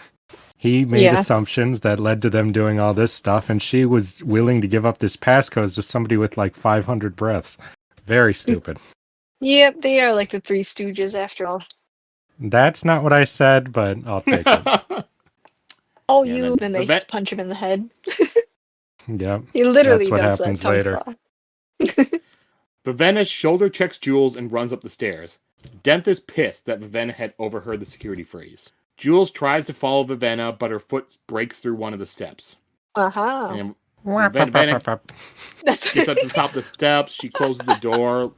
He made assumptions that led to them doing all this stuff, and she was willing to give up this passcode to somebody with 500 breaths. Very stupid. Yep, they are like the Three Stooges after all. That's not what I said, but I'll take it. Then they punch him in the head. Yep. He literally That's what does happens that. later. Vivenna shoulder checks Jules and runs up the stairs. Denth is pissed that Vivenna had overheard the security phrase. Jules tries to follow Vivenna, but her foot breaks through one of the steps. And Vivenna gets up to the top of the steps. She closes the door,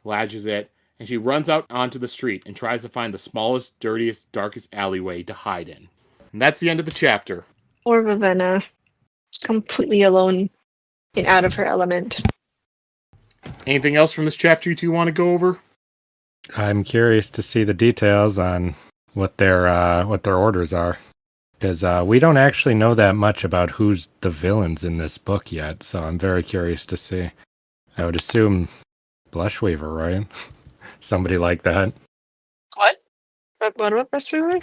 latches it, and she runs out onto the street and tries to find the smallest, dirtiest, darkest alleyway to hide in. And that's the end of the chapter. Poor Vivenna. Completely alone and out of her element. Anything else from this chapter you two want to go over? I'm curious to see the details on what their orders are, because we don't actually know that much about who's the villains in this book yet. So I'm very curious to see. I would assume Blushweaver, right? Somebody like that. What? What about Blushweaver?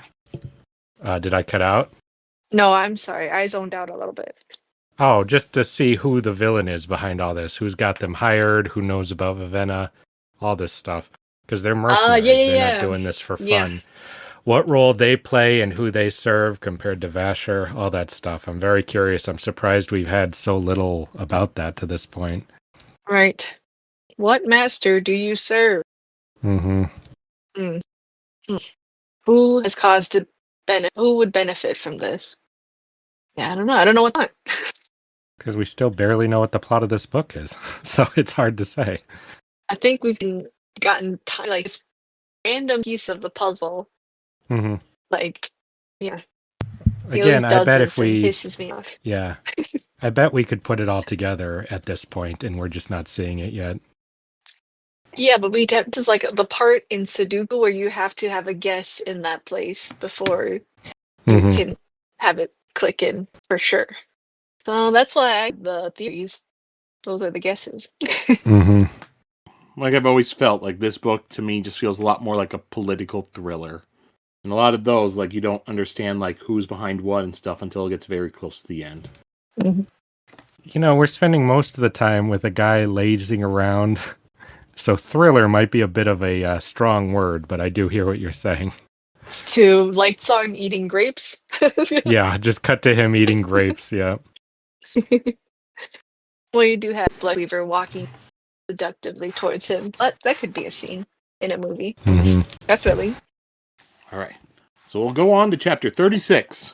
Did I cut out? No, I'm sorry. I zoned out a little bit. Oh, just to see who the villain is behind all this. Who's got them hired? Who knows about Vivenna? All this stuff. Because they're mercenaries. They're not doing this for fun. Yeah. What role they play and who they serve compared to Vasher. All that stuff. I'm very curious. I'm surprised we've had so little about that to this point. Right. What master do you serve? Mm-hmm. Who has caused to benefit? Who would benefit from this? Yeah, I don't know. I don't know what that. Because we still barely know what the plot of this book is, so it's hard to say. I think we've gotten this random piece of the puzzle. Mm-hmm. Again, I bet if we pisses me off. Yeah, I bet we could put it all together at this point, and we're just not seeing it yet. Yeah, but we'd have just the part in Sudoku where you have to have a guess in that place before you can have it click in for sure. So that's why the theories, those are the guesses. Like I've always felt, this book to me just feels a lot more like a political thriller. And a lot of those, you don't understand who's behind what and stuff until it gets very close to the end. We're spending most of the time with a guy lazing around. So thriller might be a bit of a strong word, but I do hear what you're saying. To song eating grapes? Yeah, just cut to him eating grapes, yeah. Well, you do have Bloodweaver walking seductively towards him. That could be a scene in a movie. Definitely. All right. So we'll go on to chapter 36.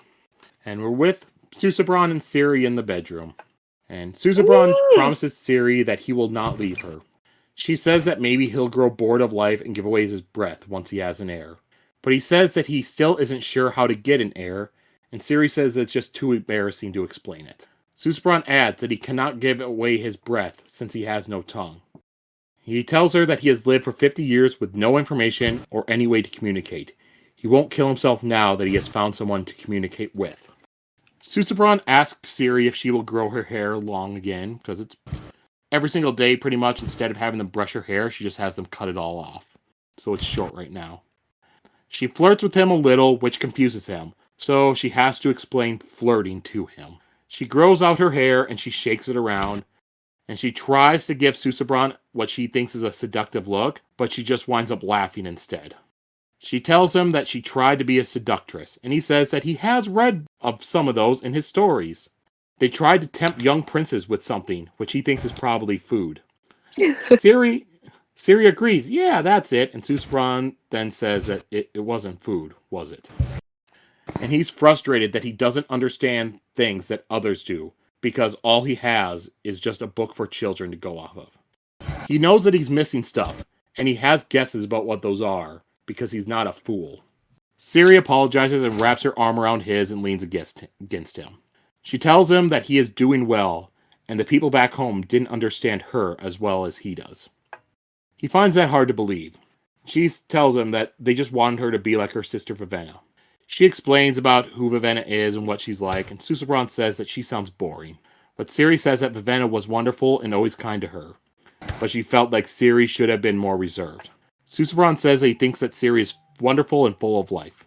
And we're with Susebron and Siri in the bedroom. And Susebron promises Siri that he will not leave her. She says that maybe he'll grow bored of life and give away his breath once he has an heir. But he says that he still isn't sure how to get an heir, and Siri says it's just too embarrassing to explain it. Susebron adds that he cannot give away his breath since he has no tongue. He tells her that he has lived for 50 years with no information or any way to communicate. He won't kill himself now that he has found someone to communicate with. Susebron asks Siri if she will grow her hair long again, because it's every single day pretty much. Instead of having them brush her hair, she just has them cut it all off. So it's short right now. She flirts with him a little, which confuses him, so she has to explain flirting to him. She grows out her hair and she shakes it around. And she tries to give Susebron what she thinks is a seductive look, but she just winds up laughing instead. She tells him that she tried to be a seductress, and he says that he has read of some of those in his stories. They tried to tempt young princes with something, which he thinks is probably food. Siri agrees, yeah, that's it, and Susebron then says that it wasn't food, was it? And he's frustrated that he doesn't understand things that others do, because all he has is just a book for children to go off of. He knows that he's missing stuff, and he has guesses about what those are, because he's not a fool. Siri apologizes and wraps her arm around his and leans against him. She tells him that he is doing well, and the people back home didn't understand her as well as he does. He finds that hard to believe. She tells him that they just wanted her to be like her sister Vivenna. She explains about who Vivenna is and what she's like, and Susebron says that she sounds boring. But Siri says that Vivenna was wonderful and always kind to her, but she felt like Siri should have been more reserved. Susebron says that he thinks that Siri is wonderful and full of life.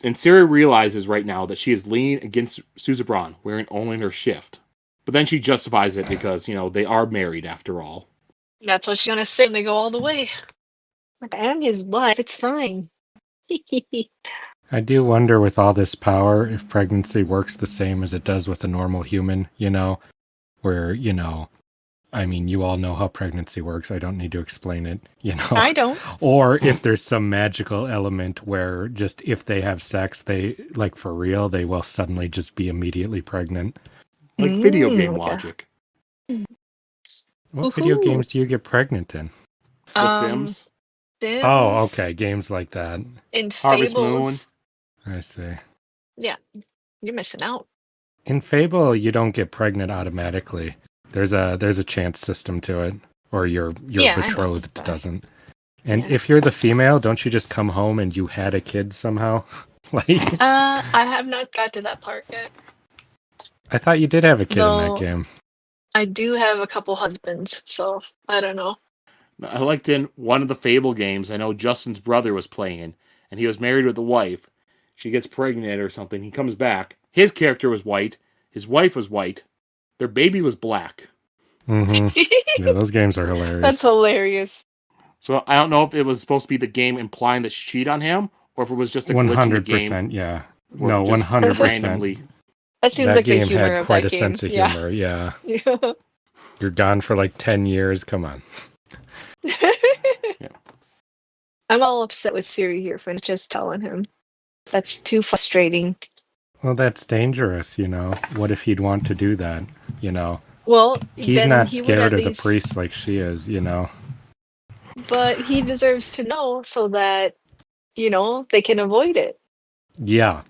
And Siri realizes right now that she is leaning against Susebron, wearing only her shift. But then she justifies it because, they are married after all. That's what she's gonna say when they go all the way. Like, I am his wife, it's fine. I do wonder with all this power if pregnancy works the same as it does with a normal human, where, I mean, you all know how pregnancy works. I don't need to explain it, I don't. Or if there's some magical element where just if they have sex, they, like for real, they will suddenly just be immediately pregnant. Like video game okay. logic. What video games do you get pregnant in? The Sims. Sims. Oh, okay. Games like that. In Harvest Fables. I see. Yeah, you're missing out. In Fable, you don't get pregnant automatically. There's a chance system to it, or your betrothed doesn't. And if you're the female, don't you just come home and you had a kid somehow? I have not got to that part yet. I thought you did have a kid in that game. I do have a couple husbands, so I don't know. I liked in one of the Fable games, I know Justin's brother was playing, and he was married with a wife. She gets pregnant or something. He comes back. His character was white. His wife was white. Their baby was black. Mm-hmm. Yeah, those games are hilarious. That's hilarious. So I don't know if it was supposed to be the game implying that she cheated on him, or if it was just a glitch in the game. 100%, yeah. No, 100%. Randomly. That seems that like game the humor had of quite that a game. sense of humor, yeah. You're gone for like 10 years, come on. Yeah. I'm all upset with Siri here for just telling him. That's too frustrating. Well, that's dangerous, What if he'd want to do that, Well, he's not scared of the priest like she is, But he deserves to know so that, they can avoid it. Yeah,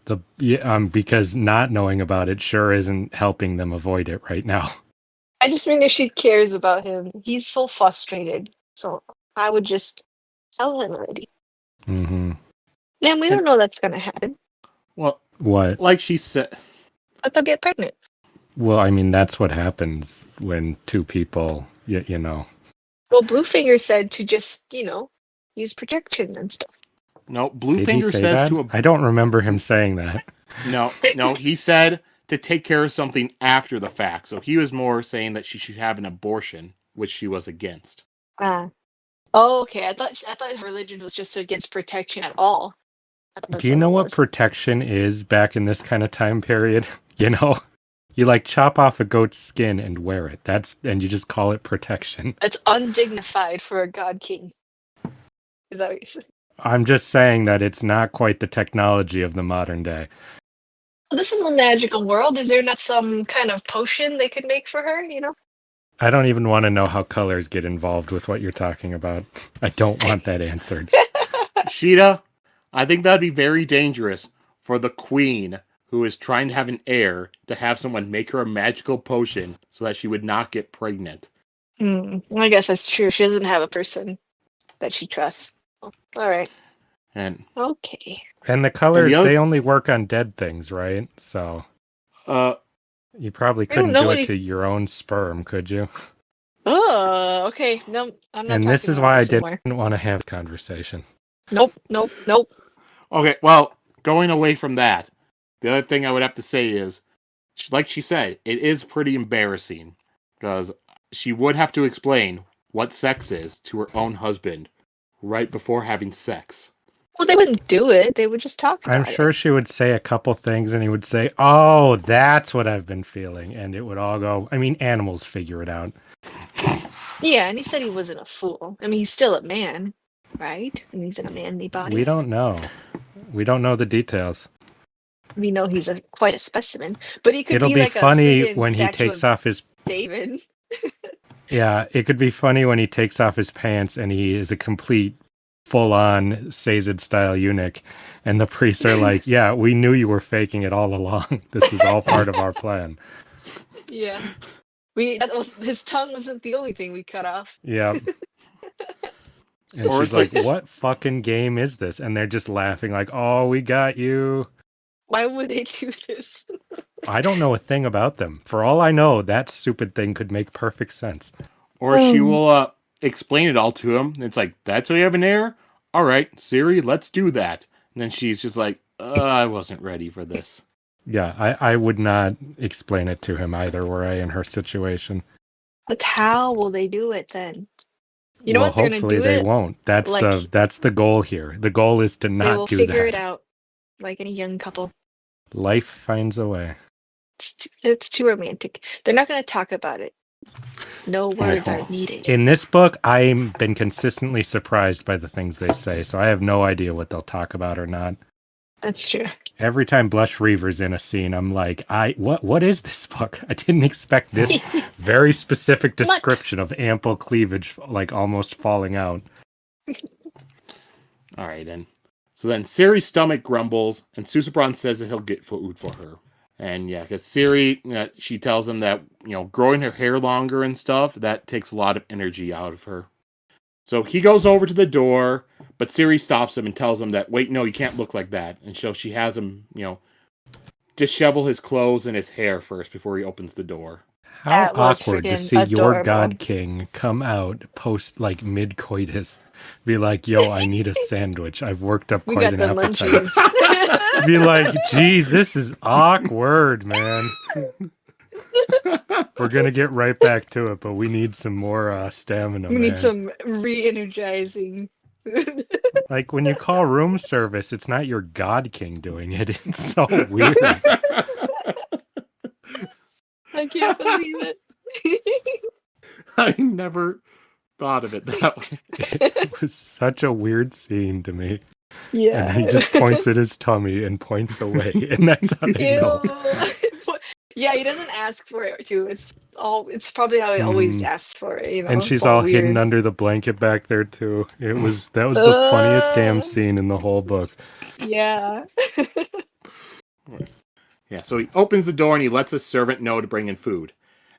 because not knowing about it sure isn't helping them avoid it right now. I just mean if she cares about him. He's so frustrated. So I would just tell him already. Mm-hmm. Man, we don't know that's going to happen. Well, what? Like she said. But they'll get pregnant. Well, I mean, that's what happens when two people, Well, Bluefinger said to just, use protection and stuff. No, Bluefinger says to I don't remember him saying that. No, he said to take care of something after the fact. So he was more saying that she should have an abortion, which she was against. Oh, okay. I thought religion was just against protection at all. Do you know what protection is back in this kind of time period? You like chop off a goat's skin and wear it. And you just call it protection. It's undignified for a god king. Is that what you're saying? I'm just saying that it's not quite the technology of the modern day. This is a magical world. Is there not some kind of potion they could make for her, I don't even want to know how colors get involved with what you're talking about. I don't want that answered. Sheta, I think that'd be very dangerous for the queen who is trying to have an heir to have someone make her a magical potion so that she would not get pregnant. I guess that's true. She doesn't have a person that she trusts. All right. And okay. And the colors, they only work on dead things, right? So you probably couldn't do it to your own sperm, could you? Oh, okay. No, I'm not. And this is why I didn't want to have this conversation. Nope. Okay, well, going away from that, the other thing I would have to say is like she said, it is pretty embarrassing because she would have to explain what sex is to her own husband right before having sex. Well, they wouldn't do it. They would just talk I'm about sure it. she would say a couple things and he would say, "Oh, that's what I've been feeling." And it would all go, I mean, animals figure it out. Yeah, and he said he wasn't a fool. I mean, he's still a man, right? And he's in a manly body. We don't know. We don't know the details. We know he's quite a specimen, but he could It'll be be like funny a friggin' when he statue takes of off his David. Yeah, it could be funny when he takes off his pants and he is a complete full-on Sazed style eunuch, and the priests are like, "Yeah, we knew you were faking it all along. This is all part of our plan." Yeah, his tongue wasn't the only thing we cut off. Yeah. And Or she's like, "What fucking game is this?" And they're just laughing like, "Oh, we got you." Why would they do this? I don't know a thing about them. For all I know, that stupid thing could make perfect sense. Or she will explain it all to him. It's like, that's why you have an heir? All right, Siri, let's do that. And then she's just like, I wasn't ready for this. Yeah, I would not explain it to him either, were I in her situation. Like, how will they do it then? You know Well, what they're gonna hopefully do they it? won't. That's Like, that's the goal here. The goal is to they not will do figure that. it out, like any young couple. Life finds a way. It's too romantic. They're not gonna talk about it. No words are needed. In this book, I've been consistently surprised by the things they say, so I have no idea what they'll talk about or not. That's true. Every time Blush Reaver's in a scene, I'm like, what is this book? I didn't expect this very specific description of ample cleavage, like almost falling out. All right, then. So then Siri's stomach grumbles, and Susebron says that he'll get food for her. And yeah, because Siri, she tells him that, growing her hair longer and stuff, that takes a lot of energy out of her. So he goes over to the door, but Siri stops him and tells him that, wait, no, you can't look like that. And so she has him, dishevel his clothes and his hair first before he opens the door. How That was awkward to friggin' see your adorable. God King come out post, like, mid-coitus. Be like, yo, I need a sandwich. I've worked up We quite got an the appetite. munchies. Be like, geez, this is awkward, man. We're gonna get right back to it, but we need some more stamina, We man. need some re-energizing. Like, when you call room service, it's not your God King doing it. It's so weird. I can't believe it. I never thought of it that way. It was such a weird scene to me. Yeah. And he just points at his tummy and points away, and that's how I know. Yeah, he doesn't ask for it too. It's probably how he always asks for it, And she's It's all weird. hidden under the blanket back there too. That was the funniest damn scene in the whole book. Yeah. Yeah, so he opens the door and he lets his servant know to bring in food.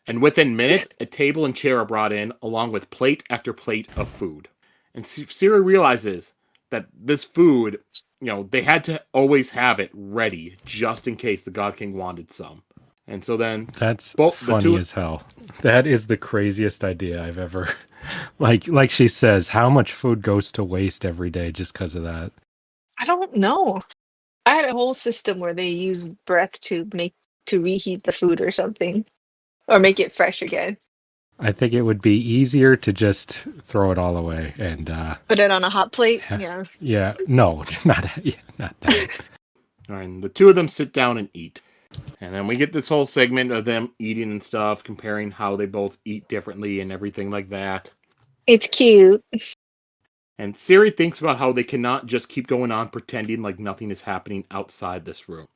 And within minutes, a table and chair are brought in, along with plate after plate of food. And Siri realizes that this food, they had to always have it ready, just in case the God King wanted some. And so then... That's funny as hell. That is the craziest idea I've ever... Like she says, how much food goes to waste every day just because of that? I don't know. I had a whole system where they use breath to reheat the food or something. Or make it fresh again. I think it would be easier to just throw it all away and... put it on a hot plate? Yeah. Yeah, no, not that. All right, and the two of them sit down and eat. And then we get this whole segment of them eating and stuff, comparing how they both eat differently and everything like that. It's cute. And Siri thinks about how they cannot just keep going on pretending like nothing is happening outside this room.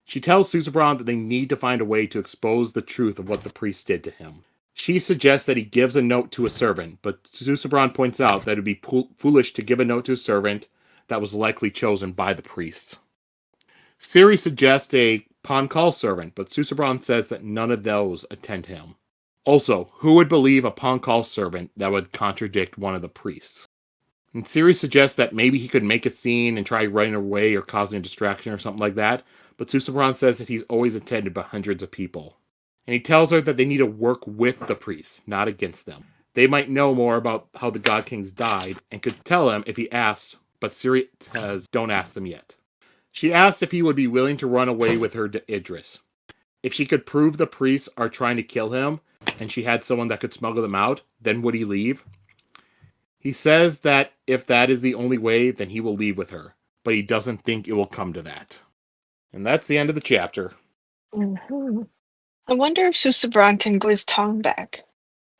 She tells Susebron that they need to find a way to expose the truth of what the priest did to him. She suggests that he gives a note to a servant, but Susebron points out that it would be foolish to give a note to a servant that was likely chosen by the priests. Siri suggests a pawn call servant, but Susebron says that none of those attend him. Also, who would believe a pawn call servant that would contradict one of the priests? And Siri suggests that maybe he could make a scene and try running away or causing a distraction or something like that, but Susebron says that he's always attended by hundreds of people. And he tells her that they need to work with the priests, not against them. They might know more about how the God Kings died and could tell him if he asked, but Siri says don't ask them yet. She asks if he would be willing to run away with her to Idris. if she could prove the priests are trying to kill him and she had someone that could smuggle them out, then would he leave? He says that if that is the only way, then he will leave with her, but he doesn't think it will come to that. And that's the end of the chapter. Mhm. I wonder if Susebron can grow his tongue back.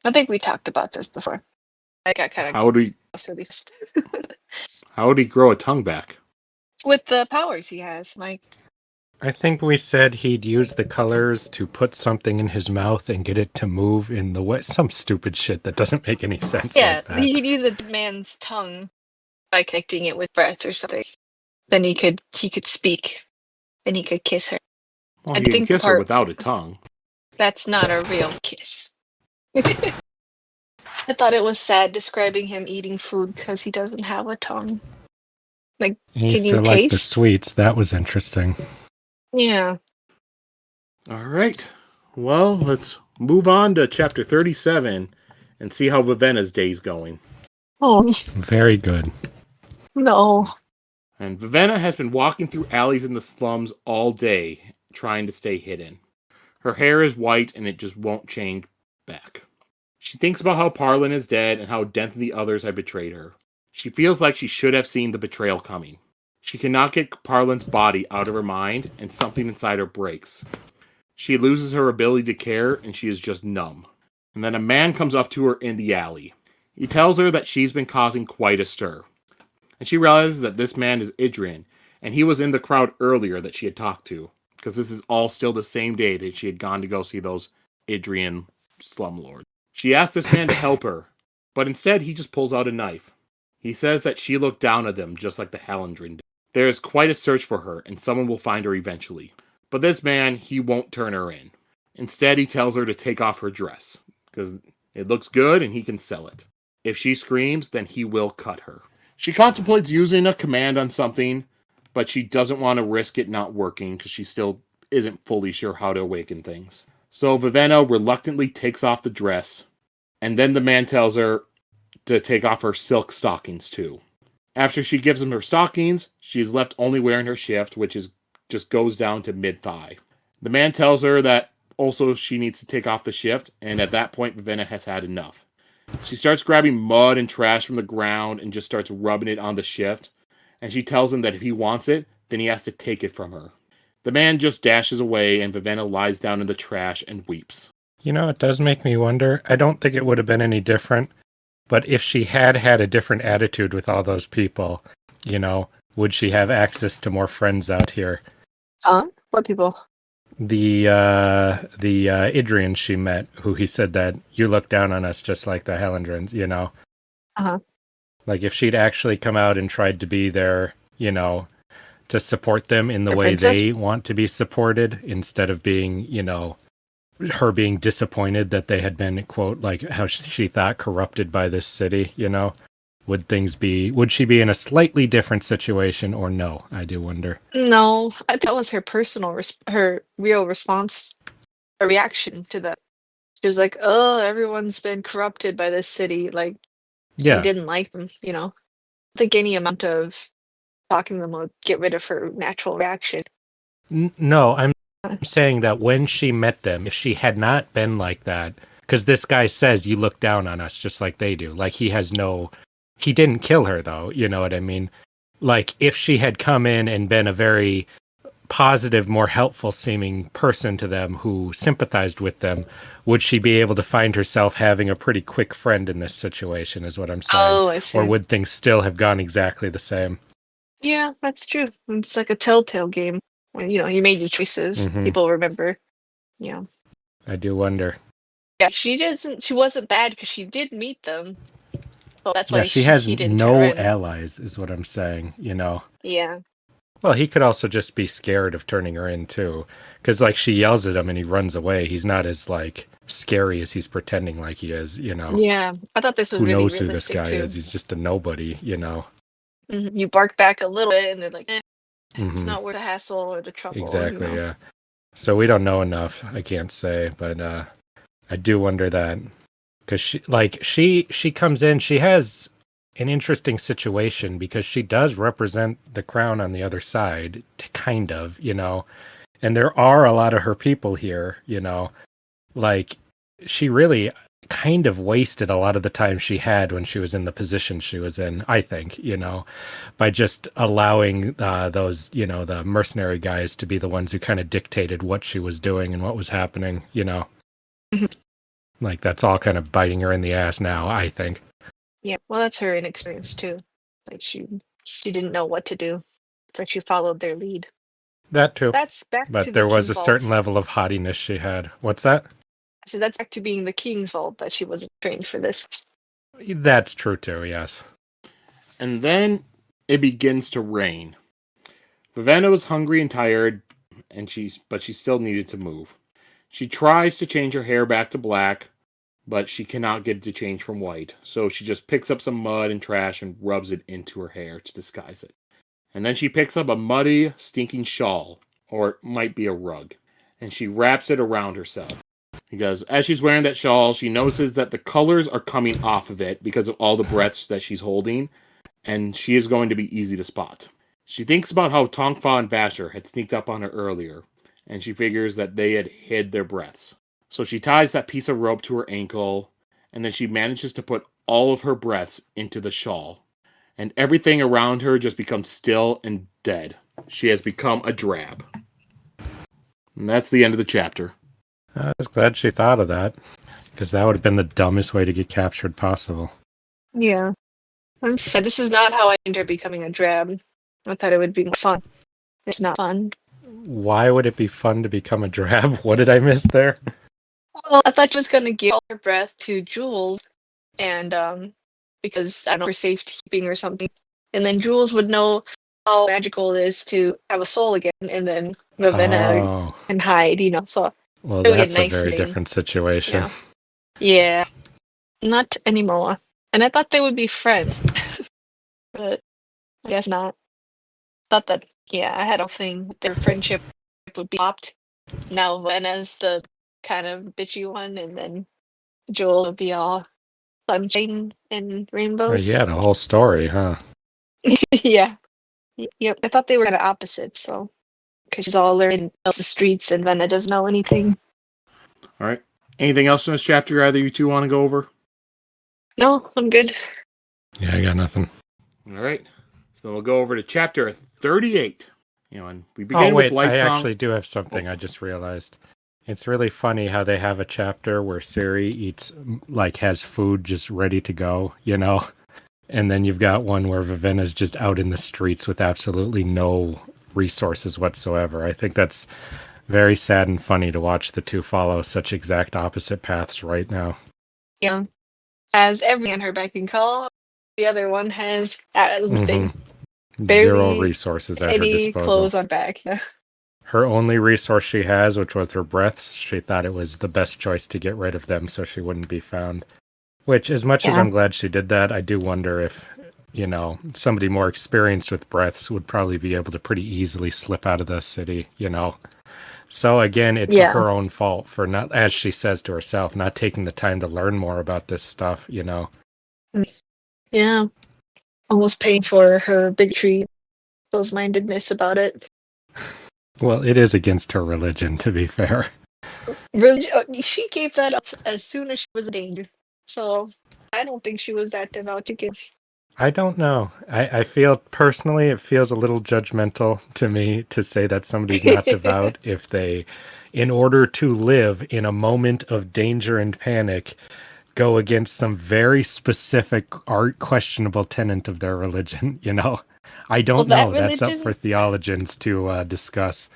I think we talked about this before. I got kind of How released would he grow a tongue back? with the powers he has. Like, I think we said he'd use the colors to put something in his mouth and get it to move in the way. Some stupid shit that doesn't make any sense yeah, like that. he'd use a man's tongue by connecting it with breath or something. Then he could speak. Then he could kiss her. Well, I he can think the kiss her part without a tongue. that's not a real kiss. I thought it was sad describing him eating food because he doesn't have a tongue. Like, He can used you to like the taste? sweets. That was interesting. Yeah. All right. Well, let's move on to chapter 37 and see how Vivenna's day's going. Oh, Very good. no. And Vivenna has been walking through alleys in the slums all day, trying to stay hidden. Her hair is white and it just won't change back. She thinks about how Parlin is dead and how Dent and the others have betrayed her. She feels like she should have seen the betrayal coming. She cannot get Parlin's body out of her mind, and something inside her breaks. She loses her ability to care, and she is just numb. And then a man comes up to her in the alley. He tells her that she's been causing quite a stir. And she realizes that this man is Idrian, and he was in the crowd earlier that she had talked to, because this is all still the same day that she had gone to go see those Idrian slumlords. She asks this man to help her, but instead he just pulls out a knife. He says that she looked down at them just like the Hallandrin did. There is quite a search for her, and someone will find her eventually. But this man, he won't turn her in. Instead, he tells her to take off her dress, because it looks good and he can sell it. If she screams, then he will cut her. She contemplates using a command on something, but she doesn't want to risk it not working because she still isn't fully sure how to awaken things. So Vivenna reluctantly takes off the dress, and then the man tells her to take off her silk stockings too. After she gives him her stockings, she is left only wearing her shift, which is just goes down to mid-thigh. The man tells her that also she needs to take off the shift, and at that point Vivenna has had enough. She starts grabbing mud and trash from the ground and just starts rubbing it on the shift, and she tells him that if he wants it, then he has to take it from her. The man just dashes away, and Vivenna lies down in the trash and weeps. You know, it does make me wonder. I don't think it would have been any different, but if she had had a different attitude with all those people, you know, would she have access to more friends out here? What people? The Idrian she met, who he said that you look down on us just like the Hallandrins, you know? Uh-huh. Like if she'd actually come out and tried to be there, you know, to support them in the Their way princess? they want to be supported instead of being, you know, her being disappointed that they had been, quote, like how she thought corrupted by this city, you know? Would she be in a slightly different situation or no? I do wonder. No, that was her personal, her real response, a reaction to that. She was like, "Oh, everyone's been corrupted by this city." Like, she Yeah. didn't like them. You know, I think any amount of talking to them will get rid of her natural reaction. No, I'm saying that when she met them, if she had not been like that, because this guy says you look down on us just like they do. Like he didn't kill her though, you know what I mean? Like if she had come in and been a very positive, more helpful seeming person to them who sympathized with them, would she be able to find herself having a pretty quick friend in this situation is what I'm saying. Oh, I see. Or would things still have gone exactly the same? Yeah, that's true. It's like a telltale game. When you made your choices, Mhm. people remember. Yeah. I do wonder. Yeah, she wasn't bad because she did meet them. Well, that's Yeah, why she has he didn't no turn her in. allies, is what I'm saying, you know? Yeah. Well, he could also just be scared of turning her in, too. Because, like, she yells at him and he runs away. He's not as, like, scary as he's pretending like he is, you know? Yeah. I thought this was Who really knows who this realistic, guy too. is? He's just a nobody, you know? Mhm. You bark back a little bit, and they're like, it's Mhm. not worth the hassle or the trouble. Exactly, yeah. So we don't know enough, I can't say, but I do wonder that. Because she comes in, she has an interesting situation because she does represent the crown on the other side, kind of, you know. And there are a lot of her people here, like she really kind of wasted a lot of the time she had when she was in the position she was in, I think, by just allowing those, the mercenary guys to be the ones who kind of dictated what she was doing and what was happening, Like that's all kind of biting her in the ass now, I think. Yeah, well, that's her inexperience too. Like she didn't know what to do. It's like she followed their lead. That too. That's back to But the there was king's a certain fault. level of haughtiness she had. What's that? So that's back to being the king's fault that she wasn't trained for this. That's true too, yes. And then it begins to rain. Vivenna was hungry and tired, but she still needed to move. She tries to change her hair back to black, but she cannot get it to change from white. So she just picks up some mud and trash and rubs it into her hair to disguise it. And then she picks up a muddy, stinking shawl, or it might be a rug, and she wraps it around herself. Because as she's wearing that shawl, she notices that the colors are coming off of it because of all the breaths that she's holding, and she is going to be easy to spot. She thinks about how Tongfa and Vasher had sneaked up on her earlier, and she figures that they had hid their breaths. So she ties that piece of rope to her ankle, and then she manages to put all of her breaths into the shawl. And everything around her just becomes still and dead. She has become a drab. And that's the end of the chapter. I was glad she thought of that, because that would have been the dumbest way to get captured possible. Yeah. I'm sad. This is not how I enjoy becoming a drab. I thought it would be more fun. It's not fun. Why would it be fun to become a drab? What did I miss there? Well, I thought she was going to give all her breath to Jules, and because, I don't know, for safekeeping or something. And then Jules would know how magical it is to have a soul again, and then Vivenna can hide, So Well, it would get that's a nice very thing. different situation. Yeah. Not anymore. And I thought they would be friends, but I guess not. Thought that, I had a thing their friendship would be stopped. Now Venna's the kind of bitchy one, and then Joel would be all sunshine and Oh, rainbows. you had a whole story, huh? Yeah. Yep. I thought they were kind of opposites, so because she's all learning else the streets, and Venna doesn't know anything. All right. Anything else in this chapter either you two want to go over? No, I'm good. Yeah, I got nothing. All right. So we'll go over to chapter 38. And we Oh, begin with wait, Light I Song. actually do have something I just realized. It's really funny how they have a chapter where Siri has food just ready to go, And then you've got one where Vivenna's just out in the streets with absolutely no resources whatsoever. I think that's very sad and funny to watch the two follow such exact opposite paths right now. Yeah. As everything on her beck and call, the other one has nothing. Zero resources at her Any disposal. clothes on back. Her only resource she has, which was her breaths, she thought it was the best choice to get rid of them so she wouldn't be found. Which, as much as I'm glad she did that, I do wonder if, somebody more experienced with breaths would probably be able to pretty easily slip out of the city, So again, it's her own fault for not, as she says to herself, not taking the time to learn more about this stuff, Yeah. Almost paying for her bigotry, close-mindedness about it. Well, it is against her religion, to be fair. She gave that up as soon as she was in danger. So I don't think she was that devout to give. I don't know. I feel personally it feels a little judgmental to me to say that somebody's not devout if they, in order to live in a moment of danger and panic, go against some very specific questionable tenet of their religion, I don't know. That's up for theologians to discuss.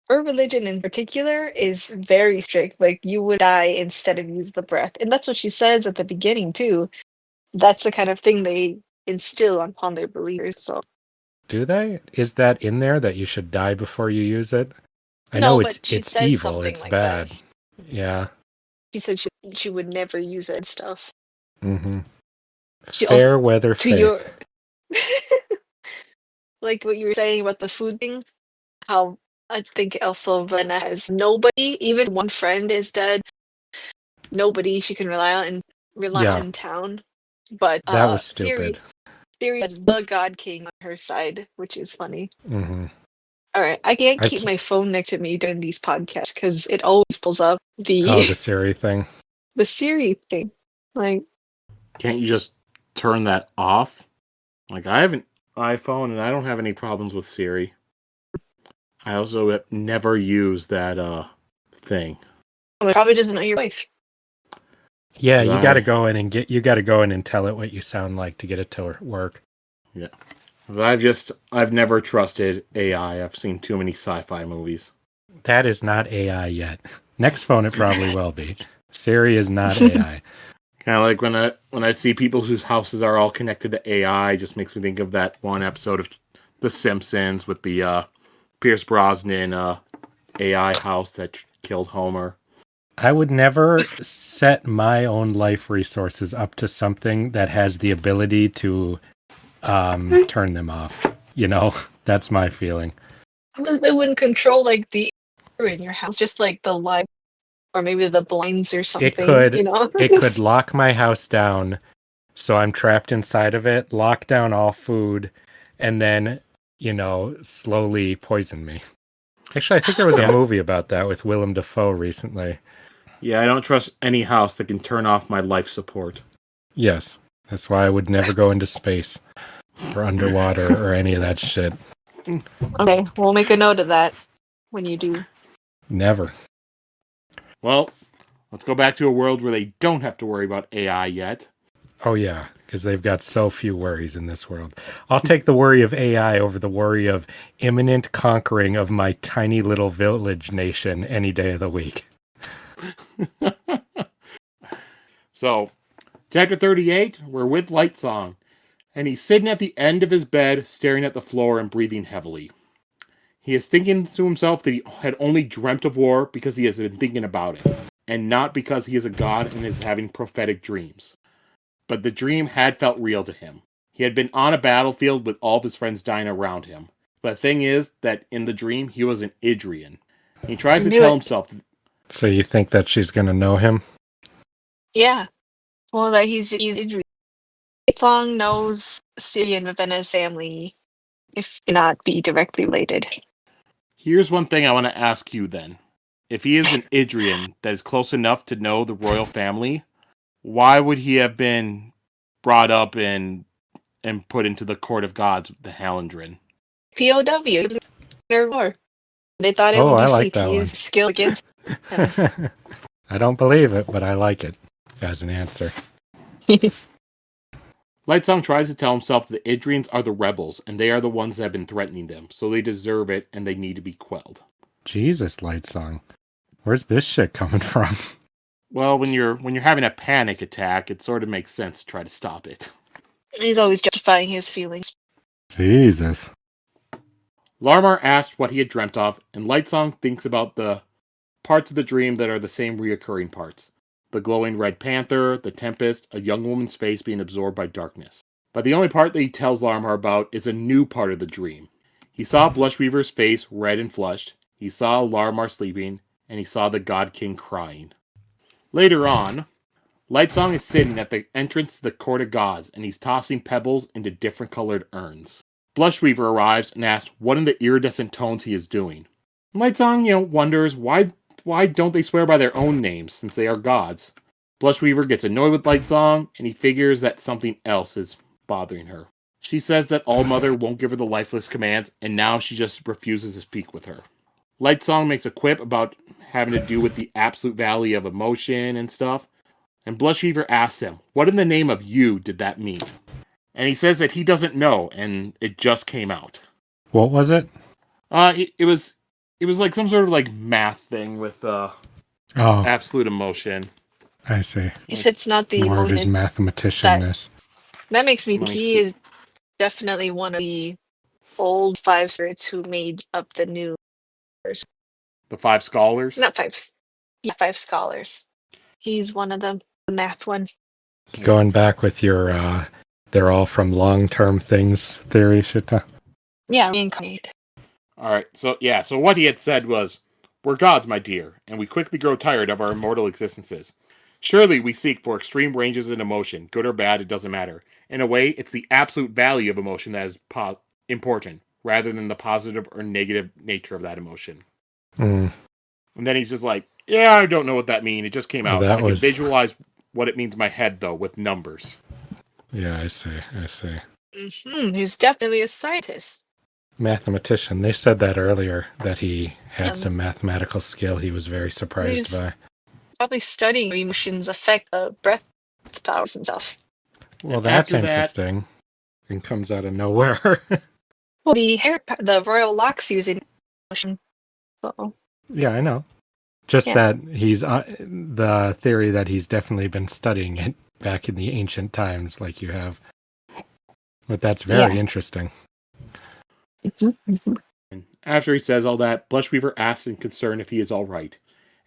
Her religion in particular is very strict. Like, you would die instead of use the breath. And that's what she says at the beginning, too. That's the kind of thing they instill upon their believers. So, do they? Is that in there that you should die before you use it? I no, know but it's evil. It's like bad. That. Yeah. She said she would never use it and stuff. Mm-hmm. Fair weather faith. Like what you were saying about the food thing, how I think also Vivenna has nobody, even one friend is dead. Nobody she can rely on in town. But that was stupid. Siri has the God King on her side, which is funny. Mm-hmm. All right, I can't I keep my phone next to me during these podcasts because it always pulls up Oh, the Siri thing. the Siri thing. Like, Can't you just turn that off? Like, I have an iPhone and I don't have any problems with Siri. I also have never used that thing. it probably doesn't know your voice. Yeah, 'Cause you got to go in and tell it what you sound like to get it to work. Yeah. 'Cause I've never trusted AI. I've seen too many sci-fi movies. That is not AI yet. Next phone, it probably will be. Siri is not AI. Kind of like when I see people whose houses are all connected to AI, it just makes me think of that one episode of The Simpsons with the Pierce Brosnan AI house that killed Homer. I would never set my own life resources up to something that has the ability to turn them off. You know, that's my feeling. It wouldn't control like the air in your house, just like the light or maybe the blinds or something. It could lock my house down, so I'm trapped inside of it, lock down all food, and then, slowly poison me. Actually, I think there was a movie about that with Willem Dafoe recently. Yeah, I don't trust any house that can turn off my life support. Yes, that's why I would never go into space or underwater or any of that shit. Okay, we'll make a note of that when you do. Never. Well, let's go back to a world where they don't have to worry about AI yet. Oh yeah, because they've got so few worries in this world. I'll take the worry of AI over the worry of imminent conquering of my tiny little village nation any day of the week. So, chapter 38, we're with Lightsong, and he's sitting at the end of his bed, staring at the floor and breathing heavily. He is thinking to himself that he had only dreamt of war because he has been thinking about it, and not because he is a god and is having prophetic dreams. But the dream had felt real to him. He had been on a battlefield with all of his friends dying around him. But the thing is that in the dream, he was an Idrian. He tries to tell himself... So you think that she's going to know him? Yeah. Well, that he's Idris. Song knows Siri and Vivenna's family, if not be directly related. Here's one thing I want to ask you then. If he is an Idrian that is close enough to know the royal family, why would he have been brought up and put into the court of gods, the Hallandren? POW. Their war. They thought it would be like to use skill against them. I don't believe it, but I like it as an answer. Lightsong tries to tell himself that the Idrians are the rebels, and they are the ones that have been threatening them, so they deserve it, and they need to be quelled. Jesus, Lightsong. Where's this shit coming from? Well, when you're having a panic attack, it sort of makes sense to try to stop it. He's always justifying his feelings. Jesus. Larmar asked what he had dreamt of, and Lightsong thinks about the parts of the dream that are the same reoccurring parts. The glowing red panther, the tempest, a young woman's face being absorbed by darkness. But the only part that he tells Larmar about is a new part of the dream. He saw Blushweaver's face red and flushed, he saw Larmar sleeping, and he saw the God King crying. Later on, Lightsong is sitting at the entrance to the Court of Gods, and he's tossing pebbles into different colored urns. Blushweaver arrives and asks what in the iridescent tones he is doing. Lightsong, wonders why don't they swear by their own names since they are gods. Blushweaver gets annoyed with Lightsong, and he figures that something else is bothering her. She says that Allmother won't give her the lifeless commands, and now she just refuses to speak with her. Lightsong makes a quip about having to do with the absolute value of emotion and stuff, and Blushweaver asks him, what in the name of you did that mean? And he says that he doesn't know, and it just came out. What was it? It was like some sort of like math thing with absolute emotion. I see. It's not the More of his emotion. mathematician-ness. That makes me think he is definitely one of the old five spirits who made up the new. The five scholars? Not five. Yeah, five scholars. He's one of them. The math one. Going back with your they're all from long-term things theory, Sheta. Yeah, reincarnated. Alright, so what he had said was, we're gods, my dear, and we quickly grow tired of our immortal existences. Surely we seek for extreme ranges in emotion, good or bad, it doesn't matter. In a way, it's the absolute value of emotion that is important. rather than the positive or negative nature of that emotion. Mm. And then he's just like, yeah, I don't know what that means. It just came out. That I can visualize what it means in my head, though, with numbers. Yeah, I see. He's definitely a scientist. Mathematician. They said that earlier, that he had some mathematical skill he was very surprised by. Probably studying emotions affect breath powers and stuff. Well, And that's after that- interesting. And comes out of nowhere. Well, the royal locks using emotion. So Yeah, I know. Just Yeah. that he's the theory that he's definitely been studying it back in the ancient times, like you have. But that's very interesting. And after he says all that, Blushweaver asks in concern if he is all right,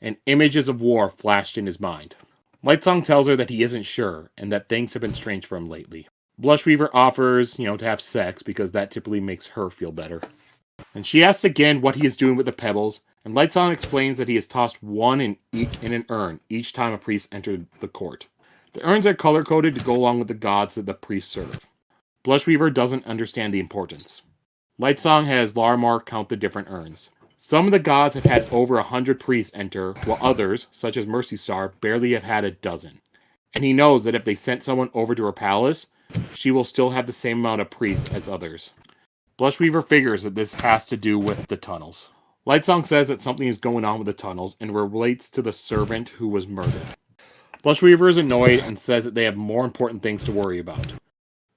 and images of war flashed in his mind. Lightsong tells her that he isn't sure, and that things have been strange for him lately. Blushweaver offers, to have sex, because that typically makes her feel better. And she asks again what he is doing with the pebbles, and Lightsong explains that he has tossed one in an urn each time a priest entered the court. The urns are color-coded to go along with the gods that the priests serve. Blushweaver doesn't understand the importance. Lightsong has Larimar count the different urns. Some of the gods have had over 100 priests enter, while others, such as Mercy Star, barely have had a dozen. And he knows that if they sent someone over to her palace, she will still have the same amount of priests as others. Blushweaver figures that this has to do with the tunnels. Lightsong says that something is going on with the tunnels and relates to the servant who was murdered. Blushweaver is annoyed and says that they have more important things to worry about.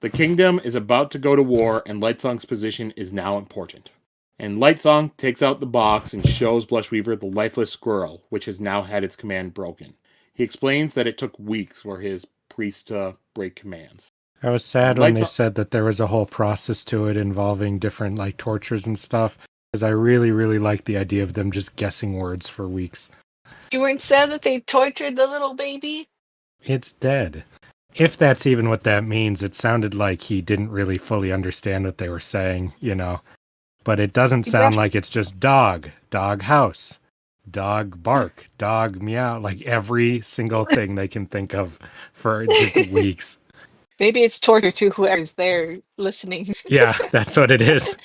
The kingdom is about to go to war, and Lightsong's position is now important. And Lightsong takes out the box and shows Blushweaver the lifeless squirrel, which has now had its command broken. He explains that it took weeks for his priest to break commands. I was sad when they said that there was a whole process to it involving different tortures and stuff, because I really, really liked the idea of them just guessing words for weeks. You weren't sad that they tortured the little baby? It's dead. If that's even what that means, it sounded like he didn't really fully understand what they were saying, But it doesn't sound like it's just dog house, dog bark, dog meow, like every single thing they can think of for just weeks. Maybe it's torture to whoever's there listening. Yeah, that's what it is.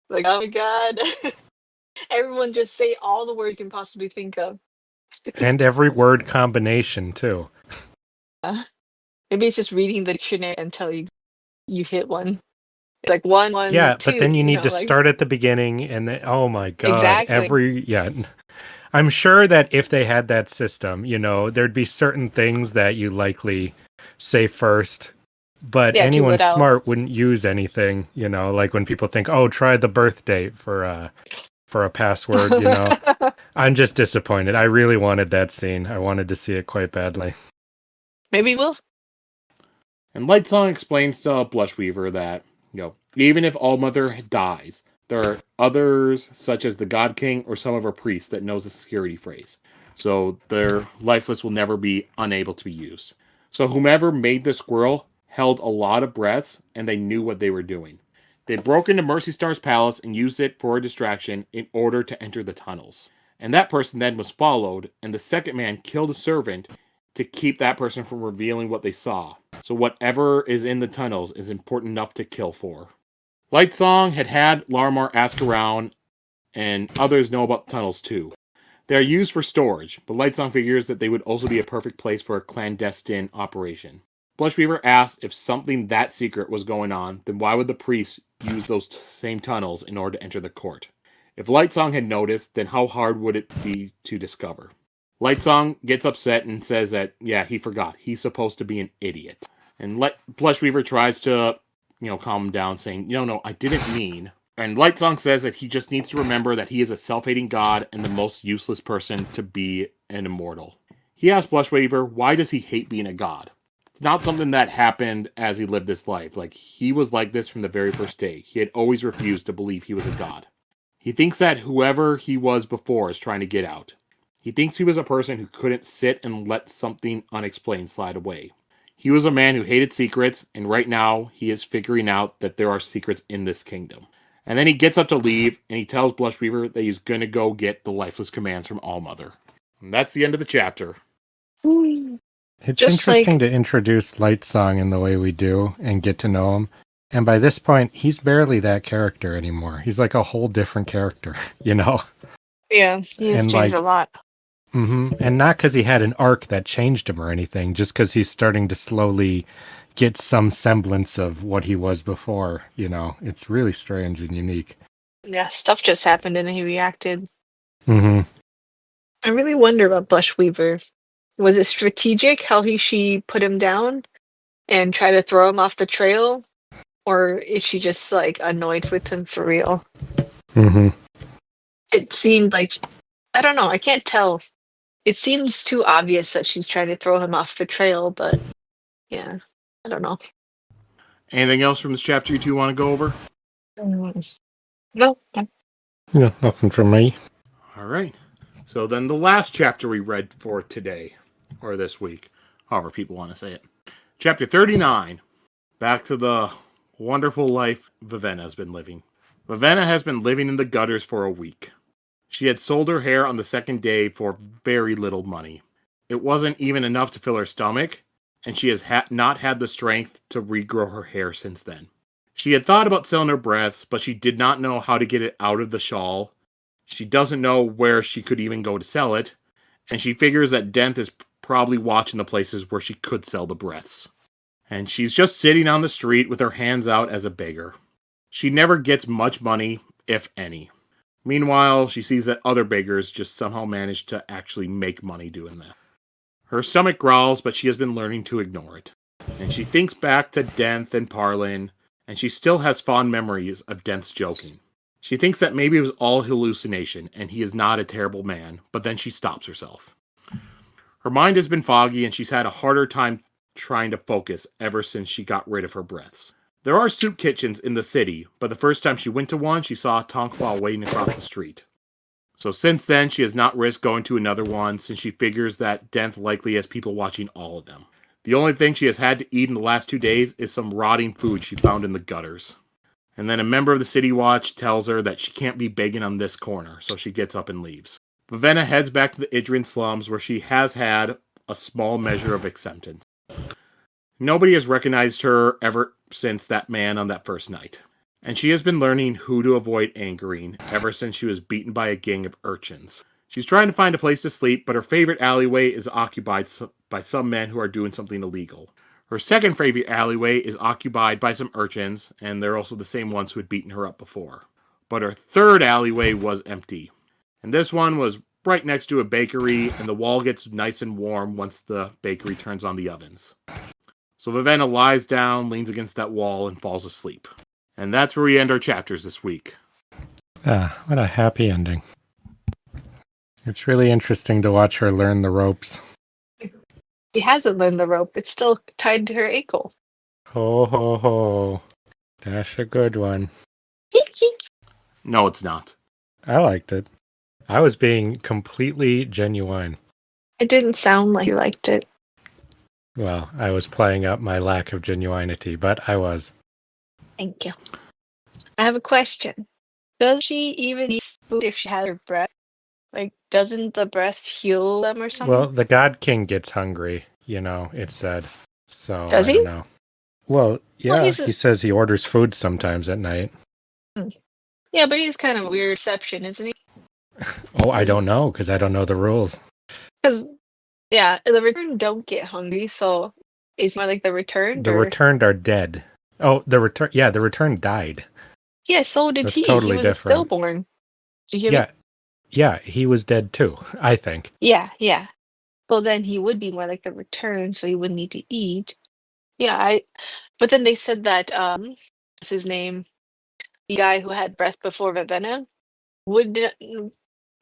Like, oh my god. Everyone just say all the words you can possibly think of. And every word combination, too. Maybe it's just reading the dictionary until you hit one. It's like one, Yeah, two, but then you need to start at the beginning and then, oh my god. Exactly. I'm sure that if they had that system, there'd be certain things that you likely say first, but anyone smart wouldn't use anything, like when people think, oh, try the birth date for a password, I'm just disappointed. I really wanted that scene. I wanted to see it quite badly. Maybe we'll. And Lightsong explains to Blushweaver that, even if Allmother dies, there are others, such as the God King or some of her priests, that knows the security phrase. So their lifeless will never be unable to be used. So whomever made the squirrel held a lot of breaths, and they knew what they were doing. They broke into Mercy Star's palace and used it for a distraction in order to enter the tunnels. And that person then was followed, and the second man killed a servant to keep that person from revealing what they saw. So whatever is in the tunnels is important enough to kill for. Lightsong had Larimar ask around, and others know about the tunnels too. They are used for storage, but Lightsong figures that they would also be a perfect place for a clandestine operation. Blushweaver asks if something that secret was going on, then why would the priests use those same tunnels in order to enter the court? If Lightsong had noticed, then how hard would it be to discover? Lightsong gets upset and says that, he forgot. He's supposed to be an idiot. And Blushweaver tries to, calm him down, saying, no, I didn't mean. And Lightsong says that he just needs to remember that he is a self-hating god and the most useless person to be an immortal. He asks Blushweaver, why does he hate being a god? It's not something that happened as he lived this life. He was like this from the very first day. He had always refused to believe he was a god. He thinks that whoever he was before is trying to get out. He thinks he was a person who couldn't sit and let something unexplained slide away. He was a man who hated secrets, and right now he is figuring out that there are secrets in this kingdom. And then he gets up to leave, and he tells Blushweaver that he's going to go get the lifeless commands from Allmother. And that's the end of the chapter. It's just interesting to introduce Lightsong in the way we do and get to know him. And by this point, he's barely that character anymore. He's like a whole different character, you know? Yeah, he's And changed a lot. And not because he had an arc that changed him or anything, just because he's starting to slowly get some semblance of what he was before, you know? It's really strange and unique. Yeah, stuff just happened and he reacted. Mm-hmm. I really wonder about Bushweaver. Was it strategic how she put him down and tried to throw him off the trail? Or is she just like annoyed with him for real? Mm-hmm. It seemed like, I don't know, I can't tell. It seems too obvious that she's trying to throw him off the trail, but yeah, I don't know. Anything else from this chapter you two want to go over? No. Yeah, nothing from me. All right. So then the last chapter we read for today, or this week, however people want to say it. Chapter 39. Back to the wonderful life Vivenna has been living. Vivenna has been living in the gutters for a week. She had sold her hair on the second day for very little money. It wasn't even enough to fill her stomach, and she has not had the strength to regrow her hair since then. She had thought about selling her breath, but she did not know how to get it out of the shawl. She doesn't know where she could even go to sell it, and she figures that Dent is probably watching the places where she could sell the breaths. And she's just sitting on the street with her hands out as a beggar. She never gets much money, if any. Meanwhile, she sees that other beggars just somehow manage to actually make money doing that. Her stomach growls, but she has been learning to ignore it. And she thinks back to Denth and Parlin, and she still has fond memories of Denth's joking. She thinks that maybe it was all hallucination, and he is not a terrible man, but then she stops herself. Her mind has been foggy, and she's had a harder time trying to focus ever since she got rid of her breaths. There are soup kitchens in the city, but the first time she went to one, she saw Tonkwall waiting across the street. So since then, she has not risked going to another one, since she figures that Denth likely has people watching all of them. The only thing she has had to eat in the last 2 days is some rotting food she found in the gutters. And then a member of the City Watch tells her that she can't be begging on this corner, so she gets up and leaves. Vivenna heads back to the Idrian slums, where she has had a small measure of acceptance. Nobody has recognized her ever since that man on that first night. And she has been learning who to avoid angering ever since she was beaten by a gang of urchins. She's trying to find a place to sleep, but her favorite alleyway is occupied by some men who are doing something illegal. Her second favorite alleyway is occupied by some urchins, and they're also the same ones who had beaten her up before. But her third alleyway was empty. And this one was right next to a bakery, and the wall gets nice and warm once the bakery turns on the ovens. So Vivenna lies down, leans against that wall, and falls asleep. And that's where we end our chapters this week. Ah, what a happy ending. It's really interesting to watch her learn the ropes. She hasn't learned the rope. It's still tied to her ankle. Ho, ho, ho. That's a good one. No, it's not. I liked it. I was being completely genuine. It didn't sound like you liked it. Well, I was playing up my lack of genuinity, but I was. Thank you. I have a question. Does she even eat food if she has her breath? Like, doesn't the breath heal them or something? Well, the God King gets hungry, you know, it said. So, Does I he? don't know. Well, yeah, Well, he says he orders food sometimes at night. Yeah, but he's kind of a weird exception, isn't he? Oh, I don't know, because I don't know the rules. Because, yeah, the returned don't get hungry, so is he more like the returned? The returned are dead. Oh, the returned died. Yeah, so did That's he. totally He was a different. stillborn. Did you hear me? Yeah, he was dead too, I think. Yeah. Well, then he would be more like the return, so he wouldn't need to eat. Yeah, but then they said that, what's his name? The guy who had breath before Vivenna would,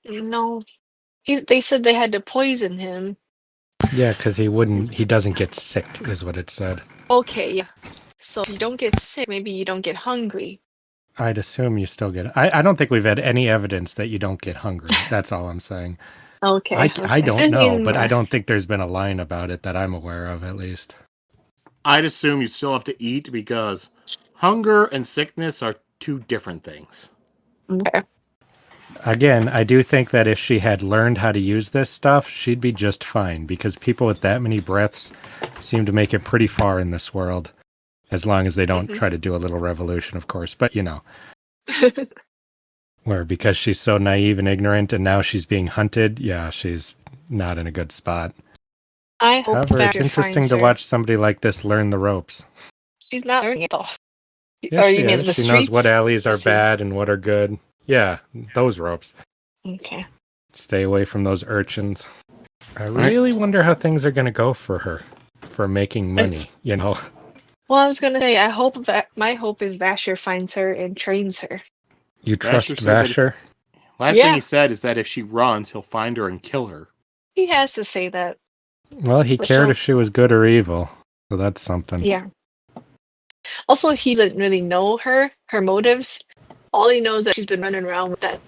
no. They said they had to poison him. Yeah, because he doesn't get sick, is what it said. Okay, yeah. So if you don't get sick, maybe you don't get hungry. I'd assume you still get it. I don't think we've had any evidence that you don't get hungry. That's all I'm saying. Okay. I don't Just know, needing but I more. don't think there's been a line about it that I'm aware of, at least. I'd assume you still have to eat because hunger and sickness are two different things. Okay. Again, I do think that if she had learned how to use this stuff, she'd be just fine, because people with that many breaths seem to make it pretty far in this world. As long as they don't Mhm. try to do a little revolution, of course. But, where because she's so naive and ignorant and now she's being hunted, yeah, she's not in a good spot. I hope However, it's Thatcher interesting finds to her. watch somebody like this learn the ropes. She's not learning it though. Yes, Or she you mean is. the She knows what streets? alleys are I see. bad and what are good. Yeah, those ropes. Okay. Stay away from those urchins. I right. really wonder how things are going to go for her for making money, Well, I was gonna say, my hope is Vasher finds her and trains her. You trust said that Vasher? last Yeah. thing he said is that if she runs, he'll find her and kill her. He has to say that. Well, he But cared she'll- if she was good or evil. So that's something. Yeah. Also, he doesn't really know her motives. All he knows is that she's been running around with that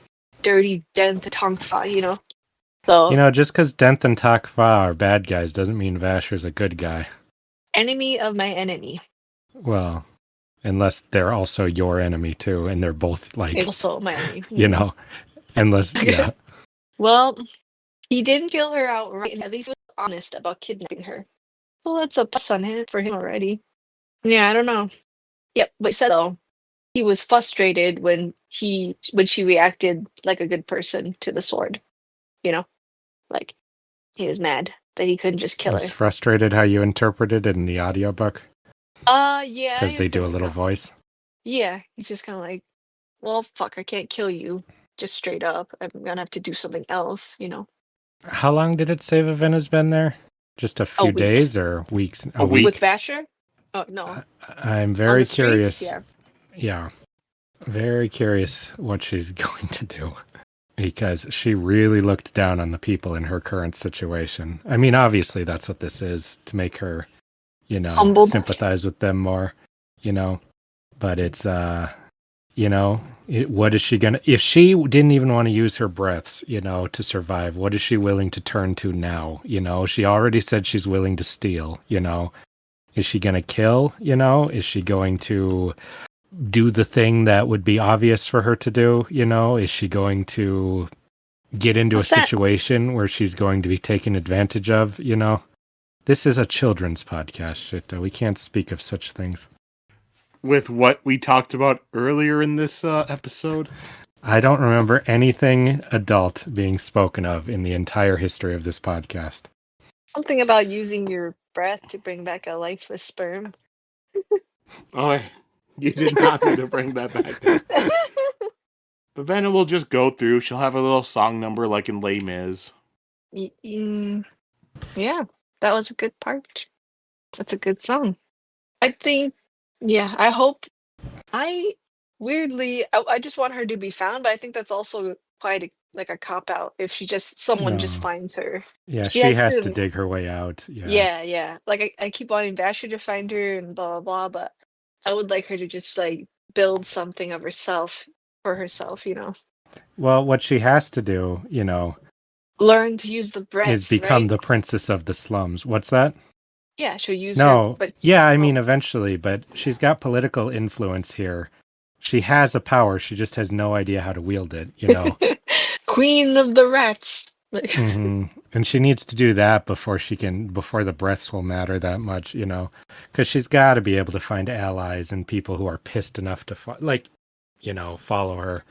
dirty Denth Tongfa, So, Just because Denth and Takva are bad guys doesn't mean Vasher's a good guy. enemy of my enemy. Well, unless they're also your enemy too, and they're both like, Also my enemy. unless, yeah. Well, he didn't kill her outright, and at least he was honest about kidnapping her. So that's a plus on him for him already. Yeah, I don't know. Yep, but he said though, he was frustrated when she reacted like a good person to the sword. Like he was mad that he couldn't just I kill was her. frustrated how you interpreted it in the audiobook. Yeah. Because he they was do a kinda little like, voice. yeah, he's just kind of like, well, fuck, I can't kill you just straight up. I'm gonna have to do something else. How long did it say Vivenna's been there? Just a few week. days or weeks? A week. With Vasher? Oh no, I'm on very the streets, curious. yeah. Yeah. Very curious what she's going to do. Because she really looked down on the people in her current situation. I mean, obviously that's what this is, to make her, Humbled. sympathize with them more, But it's, what is she gonna, if she didn't even want to use her breaths, to survive, what is she willing to turn to now? She already said she's willing to steal, Is she gonna kill, Is she going to do the thing that would be obvious for her to do? Is she going to get into What's a that? situation where she's going to be taken advantage of? This is a children's podcast, Sheta. We can't speak of such things. With what we talked about earlier in this episode? I don't remember anything adult being spoken of in the entire history of this podcast. Something about using your breath to bring back a lifeless sperm. Oh, you did not need to bring that back down. But Vivenna will just go through. She'll have a little song number like in Les Mis. Yeah, that was a good part. That's a good song. I think, yeah, I hope. I just want her to be found, but I think that's also quite like a cop out if someone just No. finds her. Yeah, She she has has to to. dig her way out. Yeah. Yeah. Like I keep wanting Vasher to find her and blah blah blah, but I would like her to just like build something of herself for herself. Well, what she has to do, Learn to use the is breaths, become right? the princess of the slums. What's that? Yeah, she'll use her. No. But Yeah, I mean, eventually, but she's got political influence here. She has a power. She just has no idea how to wield it, Queen of the Rats. Like, And she needs to do that before the breaths will matter that much, because she's got to be able to find allies and people who are pissed enough to follow her.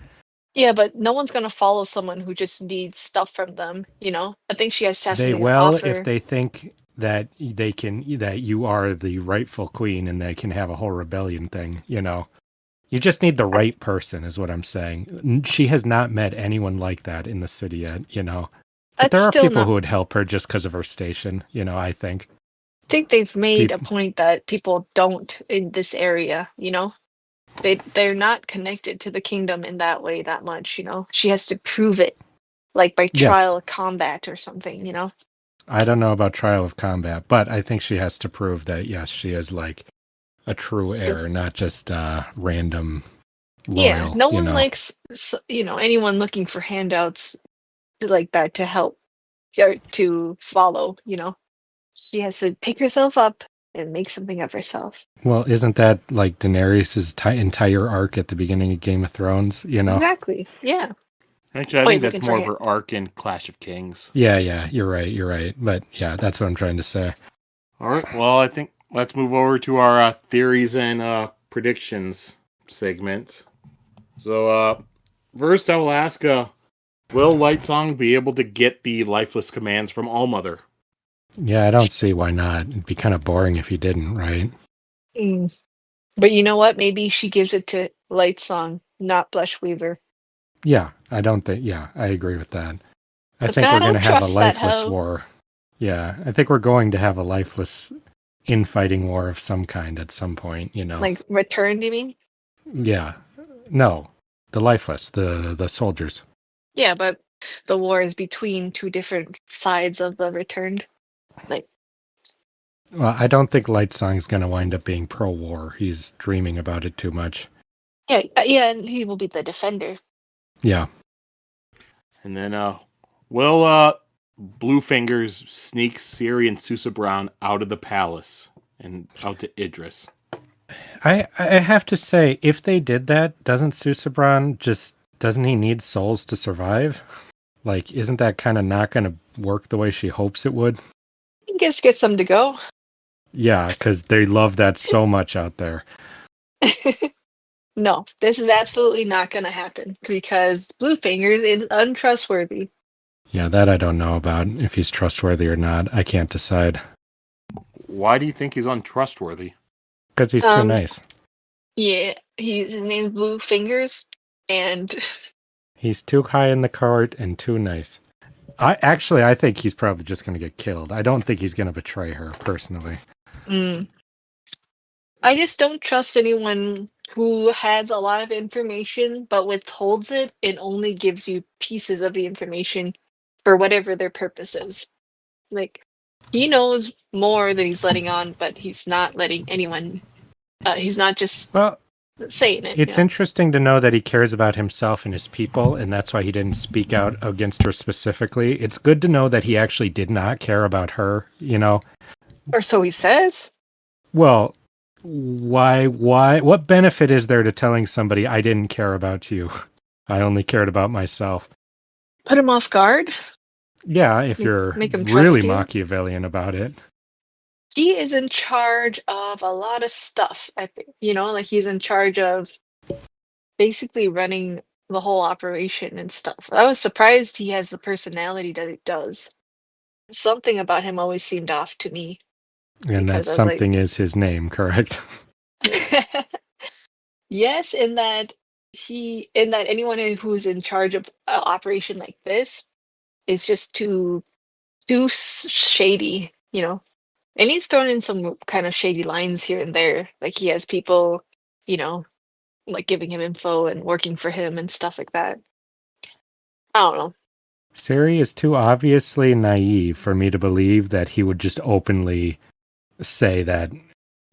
yeah, but no one's gonna follow someone who just needs stuff from them. I think she has to have They something to will offer. if they think that that you are the rightful queen and they can have a whole rebellion thing, You just need the right person, is what I'm saying. She has not met anyone like that in the city yet, But That's there are still people not. who would help her just because of her station, I think. I think they've made a point that people don't in this area. They're not connected to the kingdom in that way that much. She has to prove it, like by trial of combat or something. I don't know about trial of combat, but I think she has to prove that yes, she is like a true heir, not just random loyal. Yeah, no one likes anyone looking for handouts like that to help or to follow. She has to pick herself up and make something of herself. Well, isn't that like Daenerys' entire arc at the beginning of Game of Thrones? Exactly. Yeah. Actually, I think that's more of her arc in Clash of Kings. Yeah, you're right. But yeah, that's what I'm trying to say. All right. Well, I think let's move over to our theories and predictions segment. So, first I will ask, will Lightsong be able to get the lifeless commands from Allmother? Yeah, I don't see why not. It'd be kind of boring if he didn't, right? Mm. But you know what? Maybe she gives it to Lightsong, not Blushweaver. Yeah, I don't think. Yeah, I agree with that. I But think I we're going don't to have a trust that lifeless hoe. war. Yeah, I think we're going to have a lifeless infighting war of some kind at some point, you know. Like, returned, you mean? Yeah. No. The lifeless, the soldiers. Yeah, but the war is between two different sides of the returned. Like, Well, I don't think Lightsong's going to wind up being pro-war. He's dreaming about it too much. yeah, and he will be the defender. Yeah. And then, will Bluefingers sneak Siri and Susebron out of the palace and out to Idris? I have to say, if they did that, doesn't he need souls to survive? Like, isn't that kind of not going to work the way she hopes it would? I guess get some to go. Yeah, because they love that so much out there. No, this is absolutely not going to happen because Bluefingers is untrustworthy. Yeah, that I don't know about, if he's trustworthy or not. I can't decide. Why do you think he's untrustworthy? Because he's too nice. Yeah, his name's Bluefingers, and He's too high in the cart and too nice. I think he's probably just going to get killed. I don't think he's going to betray her, personally. I just don't trust anyone who has a lot of information but withholds it and only gives you pieces of the information for whatever their purpose is. Like, he knows more than he's letting on, but he's not letting anyone. He's not just Well, saying it. it's interesting to know that he cares about himself and his people, and that's why he didn't speak out against her specifically. It's good to know that he actually did not care about her, you know? Or so he says. Well, what benefit is there to telling somebody I didn't care about you? I only cared about myself. Put him off guard. Yeah, if you're Make him really trust you. Machiavellian about it. He is in charge of a lot of stuff, I think. Like he's in charge of basically running the whole operation and stuff. I was surprised he has the personality that he does. Something about him always seemed off to me. And that Because I was like, something is his name, correct? yes, in that anyone who's in charge of an operation like this is just too shady, And he's thrown in some kind of shady lines here and there. Like he has people, like giving him info and working for him and stuff like that. I don't know. Siri is too obviously naive for me to believe that he would just openly say that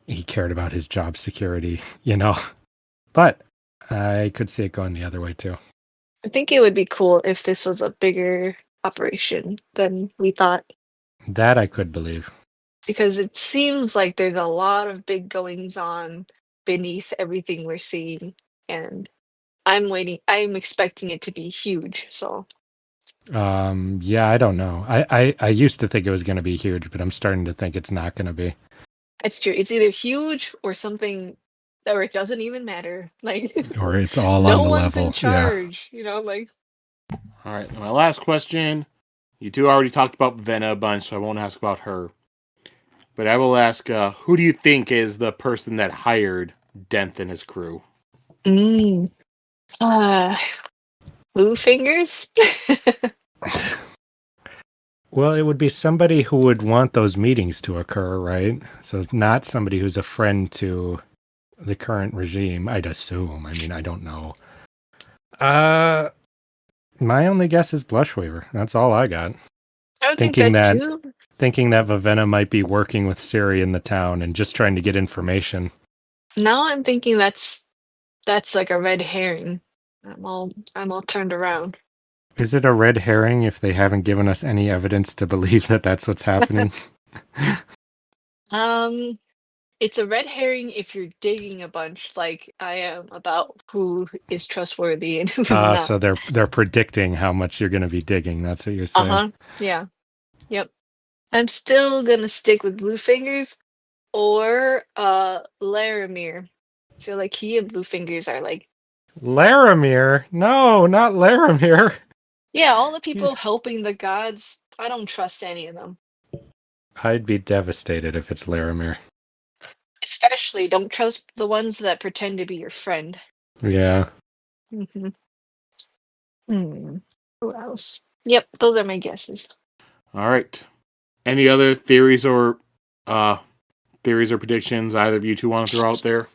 he cared about his job security, But I could see it going the other way too. I think it would be cool if this was a bigger operation than we thought. That I could believe. Because it seems like there's a lot of big goings on beneath everything we're seeing. And I'm expecting it to be huge. So Yeah, I don't know. I used to think it was going to be huge, but I'm starting to think it's not going to be. it's true. It's either huge or something, or it doesn't even matter. Like, Or it's all no on the one's level. in charge. Like. All right, my last question. You two already talked about Vivenna a bunch, so I won't ask about her. But I will ask, who do you think is the person that hired Denth and his crew? Blue fingers. Well, it would be somebody who would want those meetings to occur, right? So not somebody who's a friend to the current regime, I'd assume. I mean, I don't know. My only guess is Blushweaver. That's all I got. I would think that too. Thinking that Vivenna might be working with Siri in the town and just trying to get information. Now I'm thinking that's like a red herring. I'm all turned around. Is it a red herring if they haven't given us any evidence to believe that that's what's happening? It's a red herring if you're digging a bunch, like I am, about who is trustworthy and who's not. So they're predicting how much you're going to be digging. That's what you're saying. Yeah. Yep. I'm still gonna stick with Blue Fingers, Or Laramir. I feel like he and Bluefingers are like, Laramir? No, not Laramir. yeah, all the people helping the gods. I don't trust any of them. I'd be devastated if it's Laramir. Especially don't trust the ones that pretend to be your friend. Yeah. Mm-hmm. Who else? Yep, those are my guesses. All right. Any other theories or predictions either of you two want to throw out there?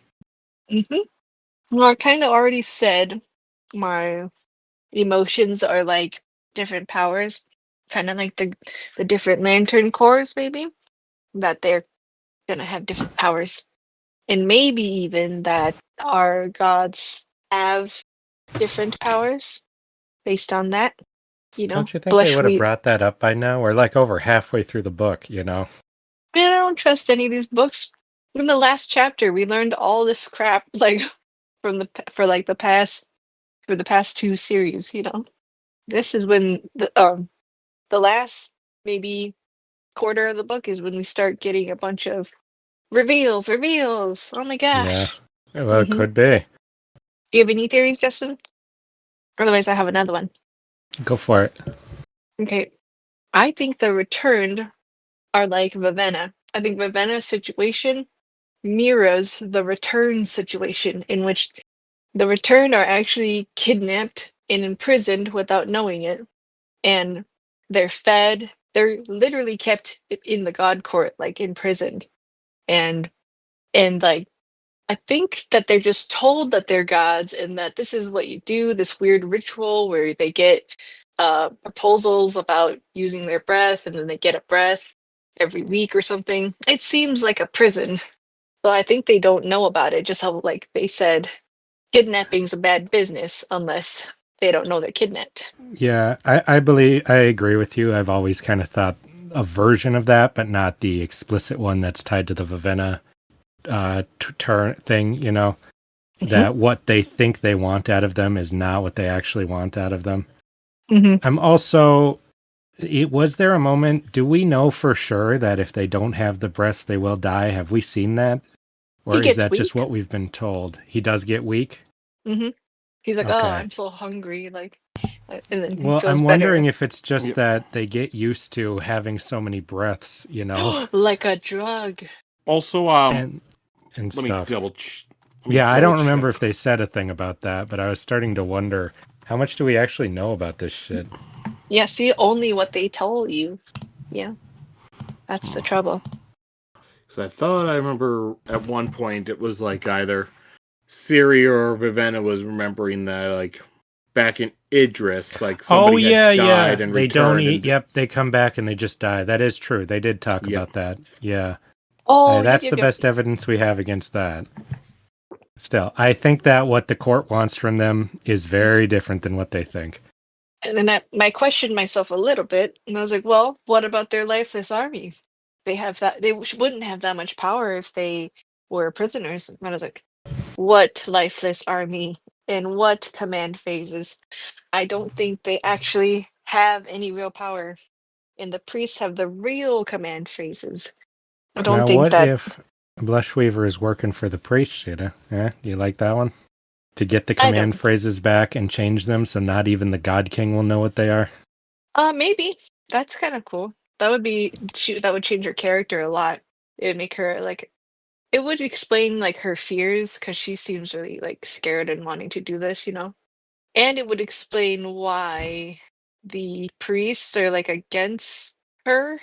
Well, I kind of already said my emotions are like different powers, kind of like the different lantern cores, maybe that they're gonna have different powers, and maybe even that our gods have different powers based on that. You know, Don't you think they blush would have we. brought that up by now? We're like over halfway through the book, you know? Man, I don't trust any of these books. In the last chapter, we learned all this crap, like from the past two series. You know, this is when the last maybe quarter of the book is when we start getting a bunch of reveals. Oh my Yeah. gosh. Well, it Do could be. you have any theories, Justin? Otherwise, I have another one. Go for it. Okay, I think the returned are like Vivenna. I think Vivenna's situation mirrors the return situation, in which the returned are actually kidnapped and imprisoned without knowing it, and they're fed. They're literally kept in the god court, like imprisoned, and like I think that they're just told that they're gods and that this is what you do, this weird ritual where they get proposals about using their breath and then they get a breath every week or something. It seems like a prison. So I think they don't know about it, just how like they said kidnapping's a bad business unless they don't know they're kidnapped. Yeah, I agree with you. I've always kind of thought a version of that, but not the explicit one that's tied to the Vivenna turn thing, you know, Hmm. that what they think they want out of them is not what they actually want out of them. Hmm. I'm also, was there a moment, do we know for sure that if they don't have the breath, they will die? Have we seen that? He Or is gets that just weak. what we've been told? He does get weak? Hmm. He's like, oh, Okay. I'm so hungry, like, and then he Well, feels I'm better. wondering if it's just Yep. that they get used to having so many breaths, you know, Like a drug. Also, and let me stuff. let me Yeah, I double don't remember check. if they said a thing about that, but I was starting to wonder how much do we actually know about this shit? Yeah, see only what they tell you. Yeah, that's the trouble. So I thought I remember at one point it was like either Siri or Vivenna was remembering that like back in Idris, like Oh somebody had yeah, died yeah. and They don't returned eat. and Yep, they come back and they just die. That is true. They did talk yep. about that. Yeah. Oh, yep, That's yep, the yep. best evidence we have against that. Still, I think that what the court wants from them is very different than what they think. And then I questioned myself a little bit, and I was like, well, what about their lifeless army? They have that. They wouldn't have that much power if they were prisoners. And I was like, what lifeless army and what command phases? I don't think they actually have any real power, and the priests have the real command phases. I don't Now, think what that. if Blushweaver is working for the priest, Sheta? Yeah, you like that one? To get the I command don't. phrases back and change them so not even the God King will know what they are? Maybe that's kind of cool. That would that would change her character a lot. It would make her like it would explain like her fears because she seems really like scared and wanting to do this, you know. And it would explain why the priests are like against her,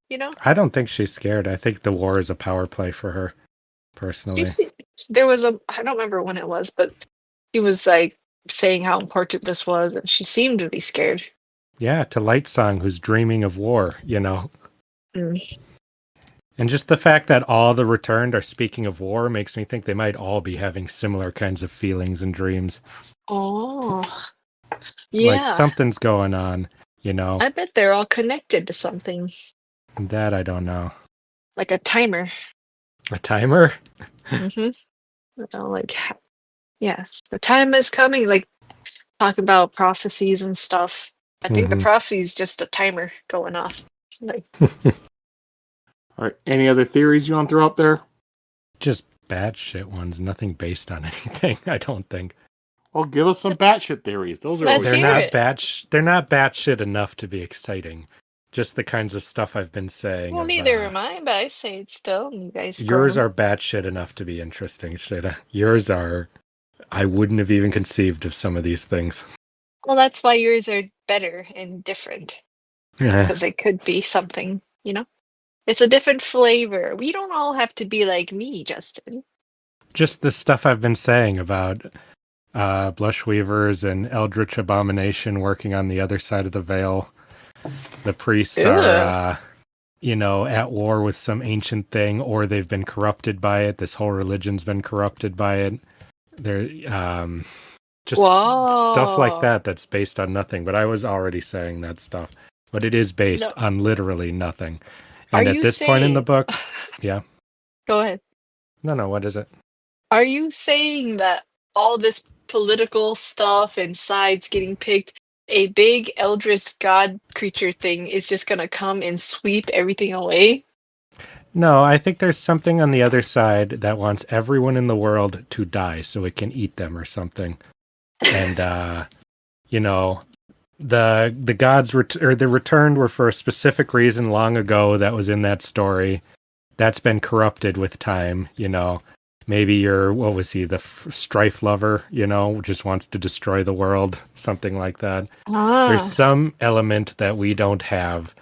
you know. I don't think she's scared. I think the war is a power play for her, She personally. se- there was a I don't remember when it was, but he was like saying how important this was, and she seemed to be scared. Yeah, to Light Song, who's dreaming of war, you know. Mm. And just the fact that all the returned are speaking of war makes me think they might all be having similar kinds of feelings and dreams. Oh, Like yeah. something's going on, you know. I bet they're all connected to something, That I don't know. like a timer. A timer? Mm-hmm. Yeah, the time is coming. Like talk about prophecies and stuff. I think the Hmm. prophecy is just a timer going off. Like, All right. Any other theories you want to throw out there? Just batshit ones, nothing based on anything, I don't think. Well, give us some batshit theories. Those are Let's always hear it. They're not batshit enough to be exciting. Just the kinds of stuff I've been saying. Well, neither am I, but I say it still. And you guys scorn Yours 'em. are batshit enough to be interesting, Sheta. Yours are. I wouldn't have even conceived of some of these things. Well, that's why yours are better and different. Yeah. Because it could be something, you know? It's a different flavor. We don't all have to be like me, Justin. Just the stuff I've been saying about Blush Weavers and Eldritch Abomination working on the other side of the veil. The priests are, at war with some ancient thing, or they've been corrupted by it. This whole religion's been corrupted by it. They're just stuff like that that's based on nothing. But I was already saying that stuff. But it is based on literally nothing. And at this point in the book, yeah. Go ahead. No, what is it? Are you saying that all this political stuff and sides getting picked, a big eldritch god creature thing is just going to come and sweep everything away? No, I think there's something on the other side that wants everyone in the world to die so it can eat them or something. And, the gods the returned were for a specific reason long ago that was in that story. That's been corrupted with time, Maybe what was he, the strife lover, just wants to destroy the world, something like that. There's some element that we don't have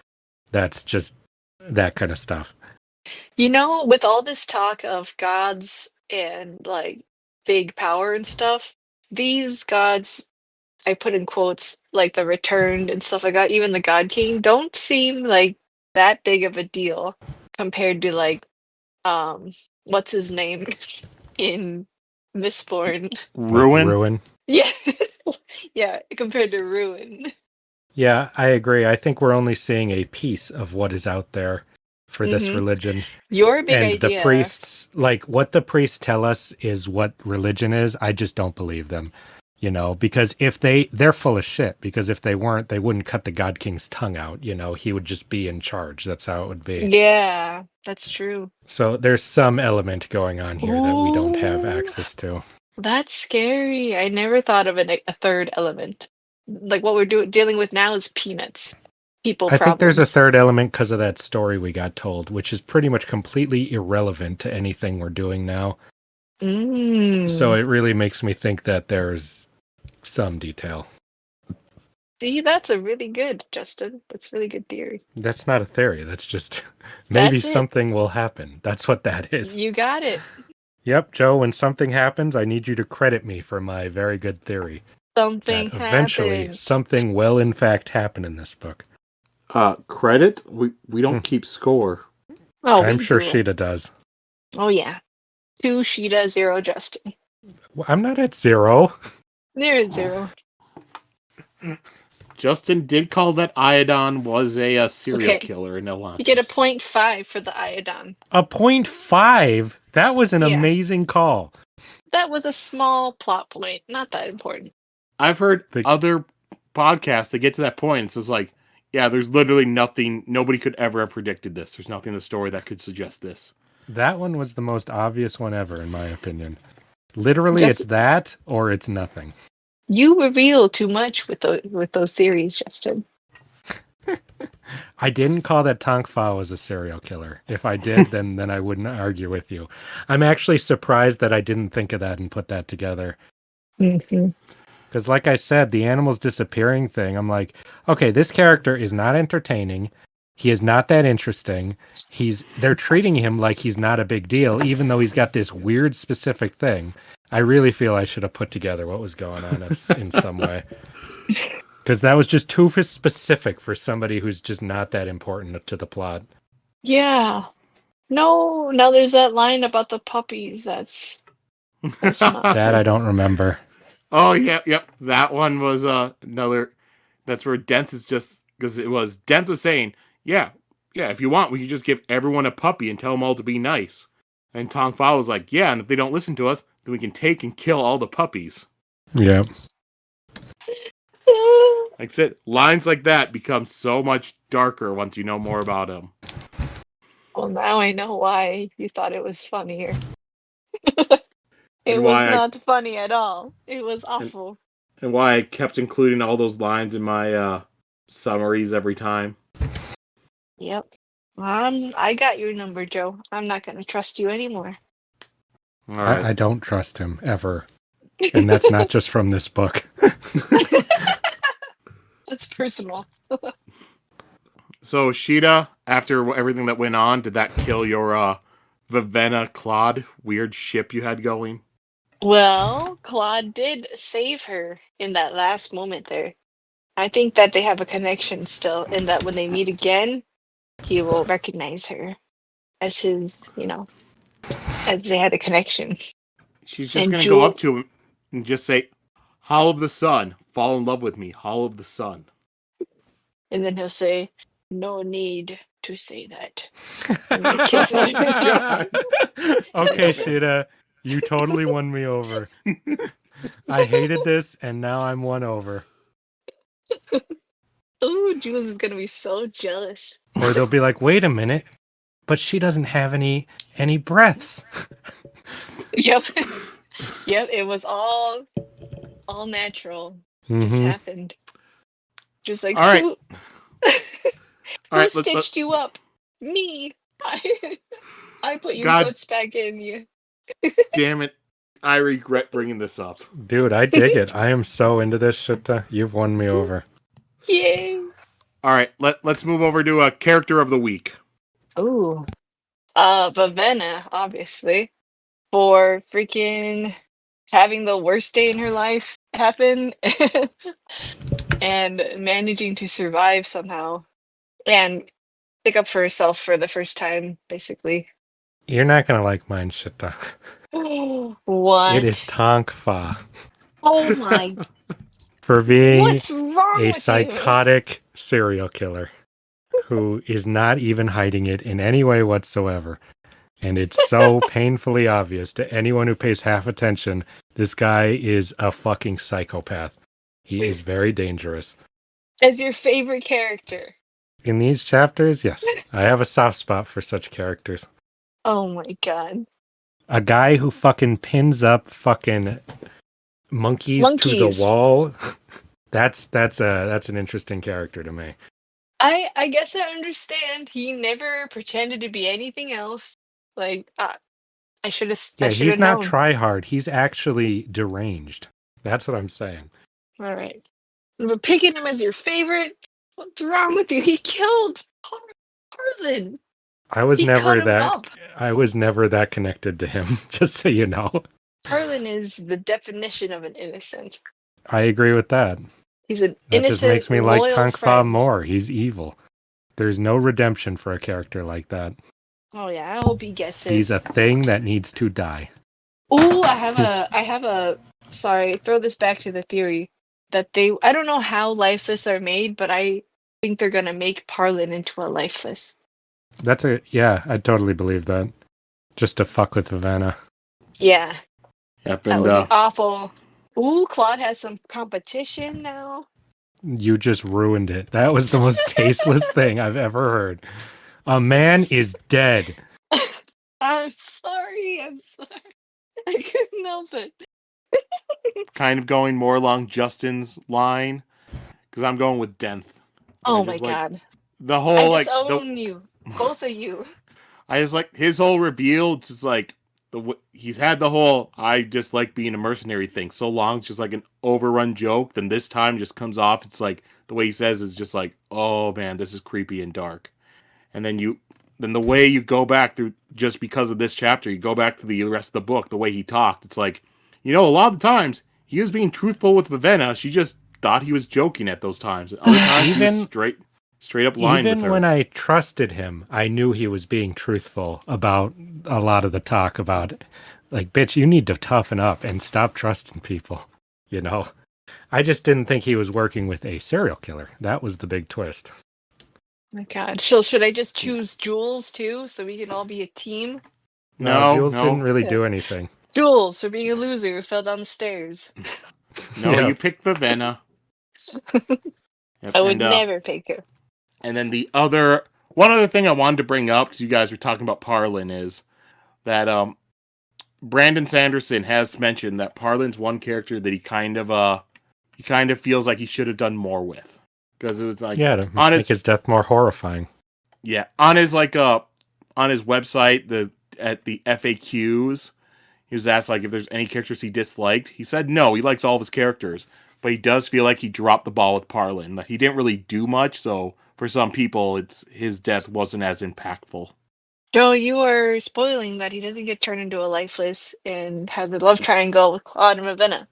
that's just that kind of stuff. With all this talk of gods and like big power and stuff, these gods, I put in quotes, like the returned and stuff like that, even the God King, don't seem like that big of a deal compared to like what's his name in Mistborn? Ruin. Yeah. Yeah, compared to Ruin. Yeah, I agree. I think we're only seeing a piece of what is out there for this religion. Your big and idea. The priests, like what the priests tell us is what religion is. I just don't believe them, because if they're full of shit, because if they weren't, they wouldn't cut the God King's tongue out. He would just be in charge. That's how it would be. Yeah, that's true. So there's some element going on here that we don't have access to. That's scary. I never thought of a third element. Like what we're dealing with now is peanuts. I think there's a third element because of that story we got told, which is pretty much completely irrelevant to anything we're doing now. So it really makes me think that there's some detail. See, that's a really good, Justin. That's a really good theory. That's not a theory. That's just maybe something will happen. That's what that is. You got it. Yep, Joe, when something happens, I need you to credit me for my very good theory. Eventually, something will in fact happen in this book. Credit? We don't keep score. Oh, I'm sure Sheta does. Oh, yeah. 2 Sheta, 0 Justin. Well, I'm not at 0. They're at 0. Justin did call that Iodon was a serial killer in Elon. You get a 0.5 for the Iodon. A 0.5? That was an amazing call. That was a small plot point. Not that important. I've heard other podcasts that get to that point. It's just like, yeah, there's literally nothing. Nobody could ever have predicted this. There's nothing in the story that could suggest this. That one was the most obvious one ever, in my opinion. Literally, it's that or it's nothing. You reveal too much with those theories, Justin. I didn't call that Tonk Fa was a serial killer. If I did, then I wouldn't argue with you. I'm actually surprised that I didn't think of that and put that together. Because like I said, the animals disappearing thing, I'm like, okay, this character is not entertaining. He is not that interesting. They're treating him like he's not a big deal, even though he's got this weird specific thing. I really feel I should have put together what was going on in some way. Because that was just too specific for somebody who's just not that important to the plot. Yeah. No, now there's that line about the puppies. That's not that I don't remember. Oh, yeah, yep. That one was another. That's where Dent is just. Because it was. Dent was saying, yeah, if you want, we can just give everyone a puppy and tell them all to be nice. And Tong Fa was like, yeah, and if they don't listen to us, then we can take and kill all the puppies. Yeah. Like I said, lines like that become so much darker once you know more about them. Well, now I know why you thought it was funnier. It And was why not funny at all. It was awful. and why I kept including all those lines in my summaries every time. Yep. I got your number, Joe. I'm not going to trust you anymore. All right. I don't trust him ever. And that's not just from this book. That's personal. So Sheta, after everything that went on, did that kill your Vivenna Claude weird ship you had going? Well, Claude did save her in that last moment there. I think that they have a connection still, and that when they meet again, he will recognize her as his, as they had a connection. She's just And gonna go Jewel, up to him and just say, "Hall of the Sun, fall in love with me, Hall of the Sun." and then he'll say, "No need to say that." And he kisses her. God. Okay, Sheta, you totally won me over. I hated this, and now I'm won over. Oh, Jules is gonna be so jealous. Or they'll be like, wait a minute, but she doesn't have any breaths. Yep. Yep, it was all natural. Just Mm-hmm. happened. Just like All right. who All who right, stitched you up? Me. I put your God. guts back in you. Damn it. I regret bringing this up. Dude, I dig it. I am so into this shit. You've won me over. Yay. All right, let's move over to a character of the week. Ooh. Vivenna, obviously. For freaking having the worst day in her life happen and managing to survive somehow and pick up for herself for the first time, basically. You're not going to like mine, Shita. What? It is Tonk Fa. Oh my. For being What's wrong a with psychotic serial killer who is not even hiding it in any way whatsoever. And it's so painfully obvious to anyone who pays half attention. This guy is a fucking psychopath. He is very dangerous. you? As your favorite character. In these chapters, yes, I have a soft spot for such characters. Oh my god. A guy who fucking pins up fucking monkeys to the wall. That's an interesting character to me. I guess I understand. He never pretended to be anything else. Like I should have Yeah, he's not known. try hard. He's actually deranged. That's what I'm saying. All right. But picking him as your favorite? What's wrong with you? He killed Harlan. I was He never cut him up. I was never that connected to him, just so you know. Harlan is the definition of an innocent. I agree with that. He's an That innocent, just makes me like loyal Tonk Fa friend. more. He's evil. There's no redemption for a character like that. Oh yeah, I hope he gets it. He's a thing that needs to die. Ooh, I have a sorry, throw this back to the theory that I don't know how lifeless are made, but I think they're gonna make Parlin into a lifeless. I totally believe that. Just to fuck with Vivenna. Yeah. Yep, That and would be awful. Ooh, Claude has some competition now. You just ruined it. That was the most tasteless thing I've ever heard. A man is dead. I'm sorry. I couldn't help it. kind of going more along Justin's line, because I'm going with Denth. Oh my god. The whole I own you. Both of you. I just like his whole reveal. It's just like he's had the whole I just like being a mercenary thing so long. It's just like an overrun joke. Then this time just comes off. It's like the way he says is just like, oh man, this is creepy and dark. And then the way you go back through just because of this chapter, you go back to the rest of the book. The way he talked, it's like, a lot of the times he was being truthful with Vivenna. She just thought he was joking at those times. Other times he was straight up lying with her. Even when I trusted him, I knew he was being truthful about a lot of the talk about, like, bitch, you need to toughen up and stop trusting people, I just didn't think he was working with a serial killer. That was the big twist. My god. So should I just choose Jules too, so we can all be a team? No, Jules didn't really do anything. Jules, for being a loser who fell down the stairs. No, you picked Vivenna. I would never pick her. And then the other One other thing I wanted to bring up, because you guys were talking about Parlin, is that Brandon Sanderson has mentioned that Parlin's one character that he kind of feels like he should have done more with, because it was like To on make his death more horrifying. on his on his website at the FAQs, he was asked like if there's any characters he disliked. He said no, he likes all of his characters, but he does feel like he dropped the ball with Parlin. Like he didn't really do much, so for some people, his death wasn't as impactful. Joe, you are spoiling that he doesn't get turned into a lifeless and has a love triangle with Claude and Vivenna.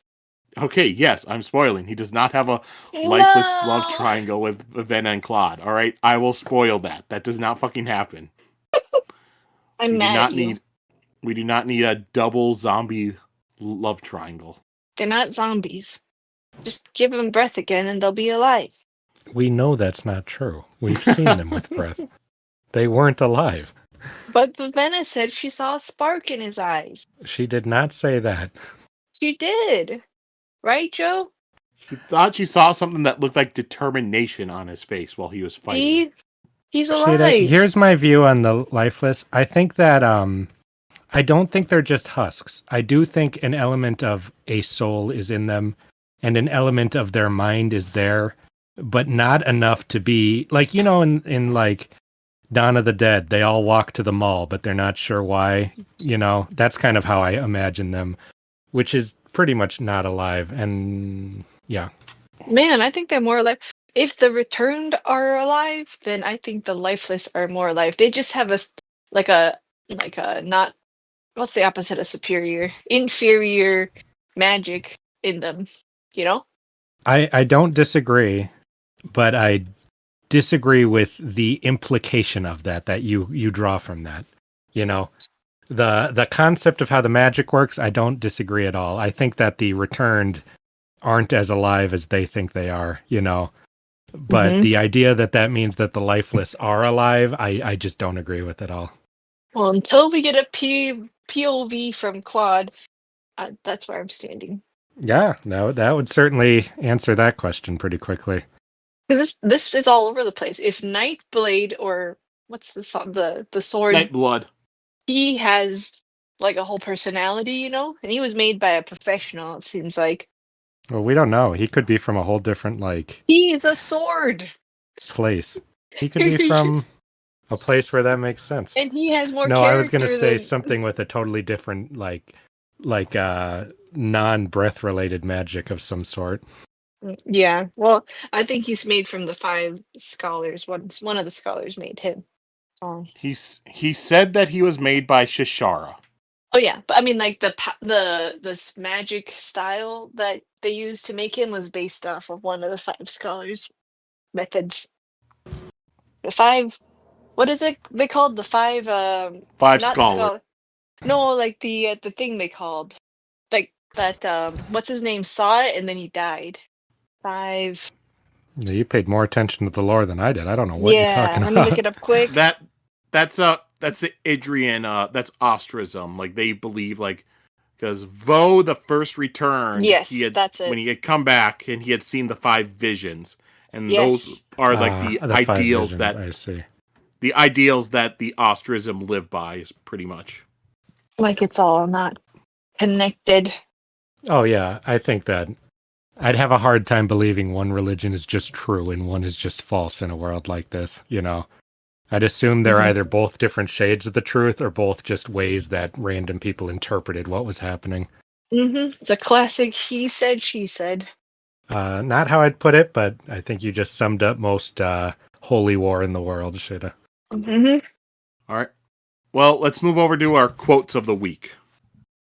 Okay, yes, I'm spoiling. He does not have a lifeless love triangle with Vivenna and Claude. All right, I will spoil that. That does not fucking happen. I'm mad at you. We do not need a double zombie love triangle. They're not zombies. Just give them breath again and they'll be alive. We know that's not true. We've seen them with breath. They weren't alive. But Vivenna said she saw a spark in his eyes. She did not say that. She did. Right, Joe? She thought she saw something that looked like determination on his face while he was fighting. He's alive. Here's my view on the lifeless. I think that I don't think they're just husks. I do think an element of a soul is in them and an element of their mind is there, but not enough to be like, in like Dawn of the Dead, they all walk to the mall, but they're not sure why. That's kind of how I imagine them, which is pretty much not alive. And yeah. Man, I think they're more alive. If the returned are alive, then I think the lifeless are more alive. They just have a not, what's the opposite of superior? Inferior magic in them, I don't disagree, but I disagree with the implication of that you draw from that. The concept of how the magic works, I don't disagree at all. I think that the returned aren't as alive as they think they are, But the idea that means that the lifeless are alive, I just don't agree with at all. Well, until we get a POV from Claude, that's where I'm standing. Yeah, no, that would certainly answer that question pretty quickly. This is all over the place. If Nightblade, or what's the sword? Nightblood. He has like a whole personality, and he was made by a professional, it seems like. Well, we don't know. He could be from a whole different, He is a sword place. He could be from a place where that makes sense. And he has more No, I was going to say than... something with a totally different, non-breath related magic of some sort. Yeah, well, I think he's made from the 5 scholars. One of the scholars made him. He said that he was made by Shishara. Oh yeah, but I mean, like this magic style that they used to make him was based off of one of the 5 scholars' methods. The 5, what is it? They called the 5. 5 scholars. No, like the thing they called, like that. What's his name saw it and then he died. 5. You paid more attention to the lore than I did. I don't know what you're talking about. Let me look it up quick. That's the Idrian, that's ostrism. Like they believe, like, because Vo the first return, that's it. When he had come back and he had seen the 5 visions, and those are like the ideals that I see. The ideals that the ostrism live by is pretty much like it's all not connected. Oh yeah, I think that I'd have a hard time believing one religion is just true and one is just false in a world like this, I'd assume they're either both different shades of the truth or both just ways that random people interpreted what was happening. It's a classic he said, she said. Not how I'd put it, but I think you just summed up most holy war in the world, Sheta. All right. Well, let's move over to our quotes of the week.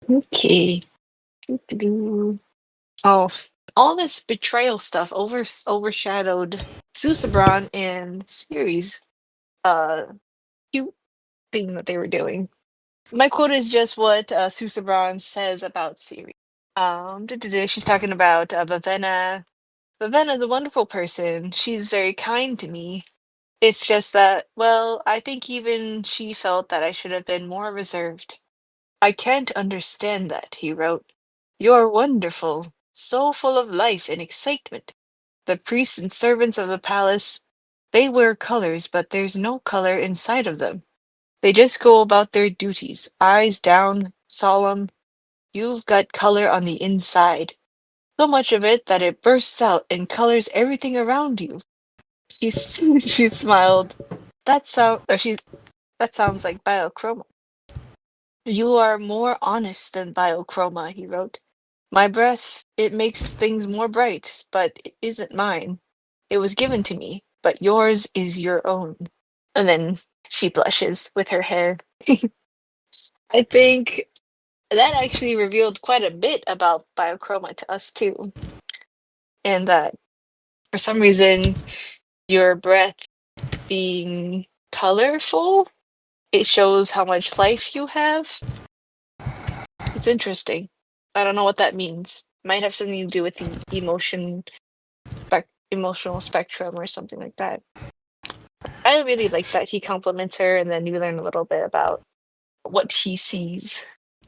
Okay. Oh, all this betrayal stuff overshadowed Susebron and Siri's cute thing that they were doing. My quote is just what Susebron says about Siri. She's talking about Vivenna. Vivenna's a wonderful person. She's very kind to me. It's just that, well, I think even she felt that I should have been more reserved. I can't understand that, he wrote. You're wonderful, so full of life and excitement. The priests and servants of the palace They wear colors, but there's no color inside of them. They just go about their duties, eyes down, solemn. You've got color on the inside. So much of it that it bursts out and colors everything around you. She she smiled. That sounds like biochroma. You are more honest than biochroma, he wrote. My breath, it makes things more bright, but it isn't mine. It was given to me, but yours is your own. And then she blushes with her hair. I think that actually revealed quite a bit about biochroma to us too. And that for some reason, your breath being colorful, it shows how much life you have. It's interesting. I don't know what that means. Might have something to do with the emotional spectrum or something like that. I really like that he compliments her, and then you learn a little bit about what he sees.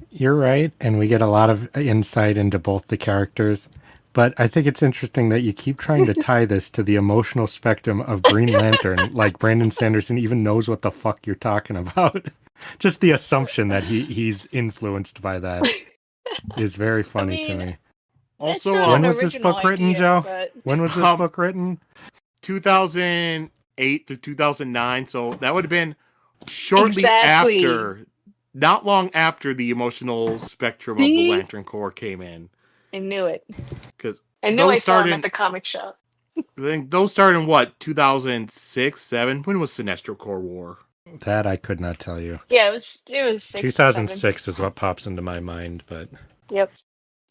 You're right, and we get a lot of insight into both the characters. But I think it's interesting that you keep trying to tie this to the emotional spectrum of Green Lantern, like Brandon Sanderson even knows what the fuck you're talking about. Just the assumption that he's influenced by that is very funny to me. Also, not When an was this original book written, idea, Joe? but- When was this book written? 2008 to 2009, so that would have been shortly Exactly. after, not long after the emotional spectrum of the See? Lantern Corps came in. I knew it. Because I knew I saw him at the comic shop. I think those started in what, 2006, 7? When was Sinestro Corps War? That I could not tell you. Yeah, it was 6 2006 is what pops into my mind, but Yep.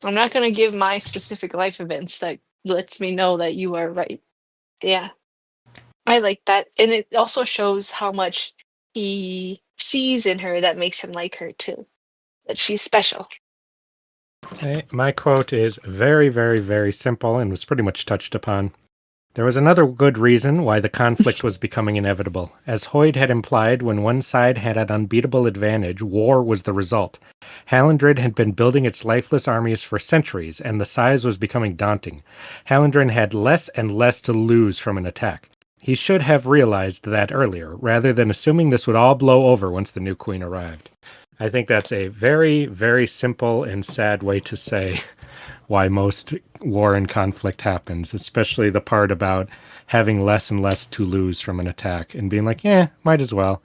I'm not going to give my specific life events that lets me know that you are right. Yeah. I like that. And it also shows how much he sees in her that makes him like her too. That she's special. my quote is very, very, very simple and was pretty much touched upon. There was another good reason why the conflict was becoming inevitable. As Hoyd had implied, when one side had an unbeatable advantage, war was the result. Hallandrin had been building its lifeless armies for centuries, and the size was becoming daunting. Hallandrin had less and less to lose from an attack. He should have realized that earlier, rather than assuming this would all blow over once the new queen arrived. I think that's a very, very simple and sad way to say why most war and conflict happens, especially the part about having less and less to lose from an attack and being like, might as well.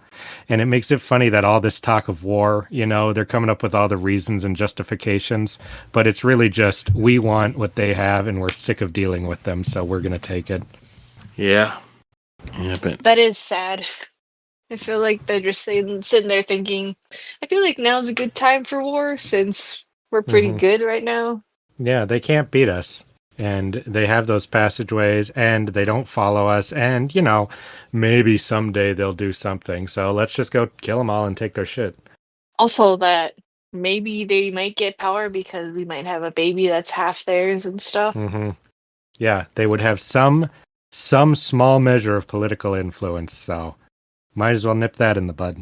And it makes it funny that all this talk of war, they're coming up with all the reasons and justifications, but it's really just, we want what they have and we're sick of dealing with them, so we're going to take it. Yeah. Yeah, but That is sad. I feel like they're just sitting there thinking, I feel like now's a good time for war since we're pretty good right now. Yeah, they can't beat us. And they have those passageways, and they don't follow us. And, maybe someday they'll do something. So let's just go kill them all and take their shit. Also, that maybe they might get power because we might have a baby that's half theirs and stuff. Mm-hmm. Yeah, they would have some small measure of political influence. So might as well nip that in the bud.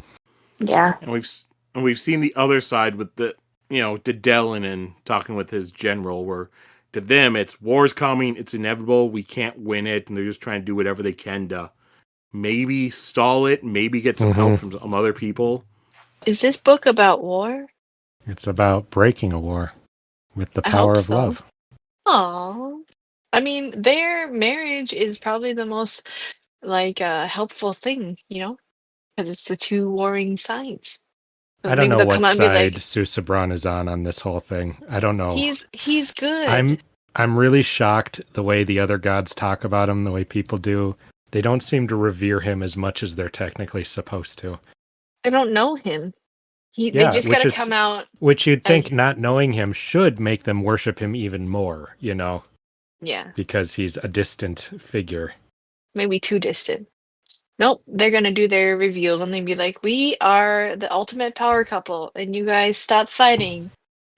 Yeah. And we've seen the other side with the, Delin and talking with his general, where to them it's war's coming, it's inevitable, we can't win it, and they're just trying to do whatever they can to maybe stall it, maybe get some help from some other people. Is this book about war? It's about breaking a war with the power of love. Aww. I mean, their marriage is probably the most helpful thing, because it's the two warring sides. So I don't know what side like, Susebron is on this whole thing. I don't know. He's good. I'm really shocked the way the other gods talk about him, the way people do. They don't seem to revere him as much as they're technically supposed to. They don't know him. They just gotta come out. Which you'd think not knowing him should make them worship him even more, Yeah. Because he's a distant figure. Maybe too distant. Nope, they're gonna do their reveal and they'd be like, we are the ultimate power couple, and you guys stop fighting.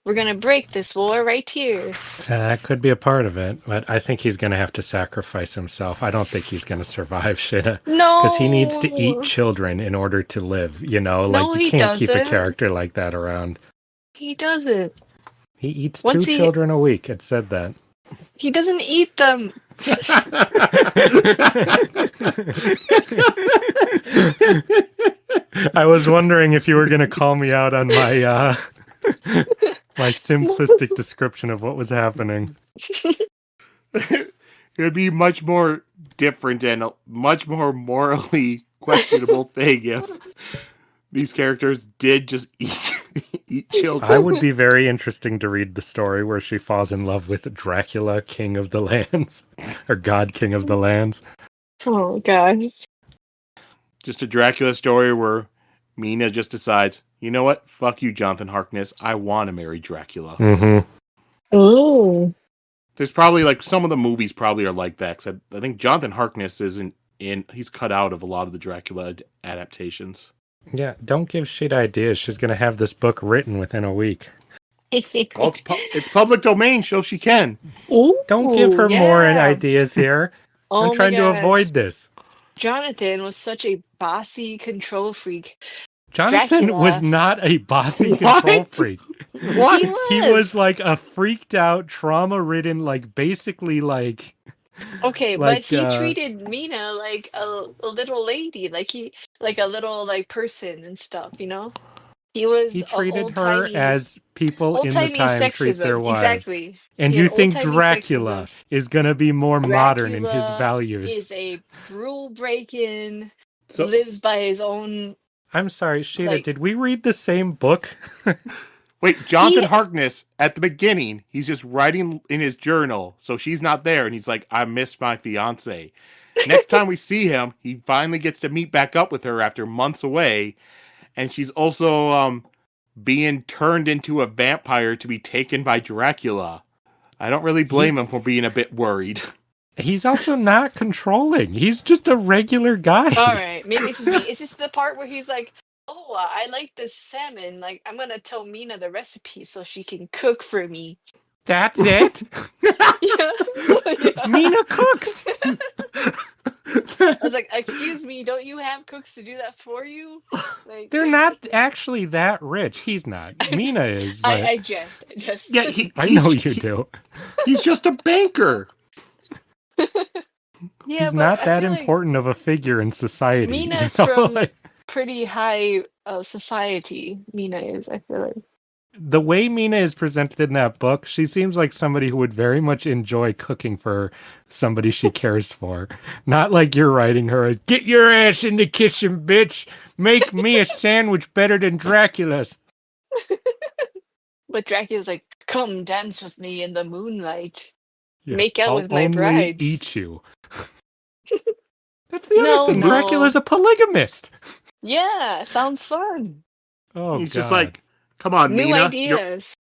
We're gonna break this war right here. That could be a part of it, but I think he's gonna have to sacrifice himself. I don't think he's gonna survive, Sheta. No! Because he needs to eat children in order to live, No, you can't keep a doesn't. character like that around. He doesn't. He eats Once two children a week, it said that. He doesn't eat them. I was wondering if you were going to call me out on my my simplistic description of what was happening. It would be much more different and a much more morally questionable thing if these characters did just eat children. I would be very interesting to read the story where she falls in love with Dracula, King of the Lands, or God King of the Lands. Oh god. Just a Dracula story where Mina just decides, you know what? Fuck you, Jonathan Harkness. I want to marry Dracula. Mm-hmm. Oh. There's probably like some of the movies probably are like that. Cause I think Jonathan Harkness isn't in. He's cut out of a lot of the Dracula adaptations. Yeah, don't give shit ideas. She's going to have this book written within a week. Well, it's public domain, so she can. Ooh, Don't give her more yeah. ideas here. Oh I'm trying my to gosh. avoid this. Jonathan was such a bossy control freak. Jonathan Dracula. was not a bossy What? control freak. What? He was like a freaked out, trauma-ridden, like basically like... Okay, like, but he treated Mina like a little lady, like a little like person and stuff, you know? He was He a treated her old-timey- as people in the old-timey time treat their sexism. wives. Exactly. And He you had think old-timey Dracula sexism. is going to be more modern in his Dracula values. is a rule breaking, So lives by his own. I'm sorry, Sheta, like- did we read the same book? wait, Jonathan He- Harkness at the beginning, he's just writing in his journal, so she's not there, and he's like, "I miss my fiance." Next time we see him, he finally gets to meet back up with her after months away, and she's also being turned into a vampire to be taken by Dracula. I don't really blame him for being a bit worried. He's also not controlling. He's just a regular guy. All right, maybe it's just me. It's just the part where he's like, "Oh, I like this salmon. Like, I'm gonna tell Mina the recipe so she can cook for me." That's it? Yeah. Yeah. Mina cooks. I was like, "Excuse me, don't you have cooks to do that for you?" Like, They're not actually that rich. He's not. Mina is. But I jest. Yeah, I know you do. He's just a banker. Yeah, He's but not I that feel like important of a figure in society. Mina's you know? from Like, pretty high society. Mina is. I feel like. the way Mina is presented in that book, she seems like somebody who would very much enjoy cooking for somebody she cares for. Not like you're writing her as, get your ass in the kitchen, bitch. Make me a sandwich better than Dracula's. But Dracula's like, "Come dance with me in the moonlight. Yeah, Make out I'll with my only brides." eat you. That's the other No, thing. no. Dracula's a polygamist. Yeah, sounds fun. Oh, He's God. just like, come on, New Mina. ideas.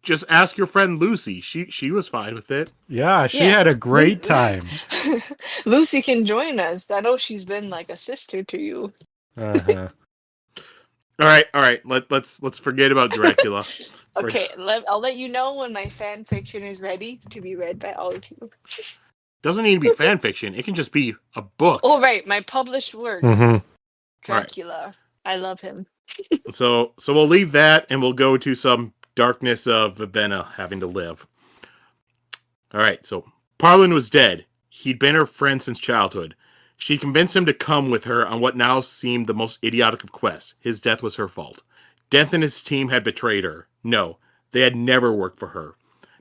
Just ask your friend Lucy. She was fine with it. Yeah, she Yeah. had a great time. Lucy can join us. I know she's been like a sister to you. Uh-huh. All right. Let's forget about Dracula. Okay, I'll let you know when my fan fiction is ready to be read by all of you. Doesn't need to be fan fiction. It can just be a book. Oh, right, my published work, Mhm. Dracula. I love him. So we'll leave that and we'll go to some darkness of Vivenna having to live. All right, so Parlin was dead. He'd been her friend since childhood. She convinced him to come with her on what now seemed the most idiotic of quests. His death was her fault. Dent and his team had betrayed her. No, they had never worked for her.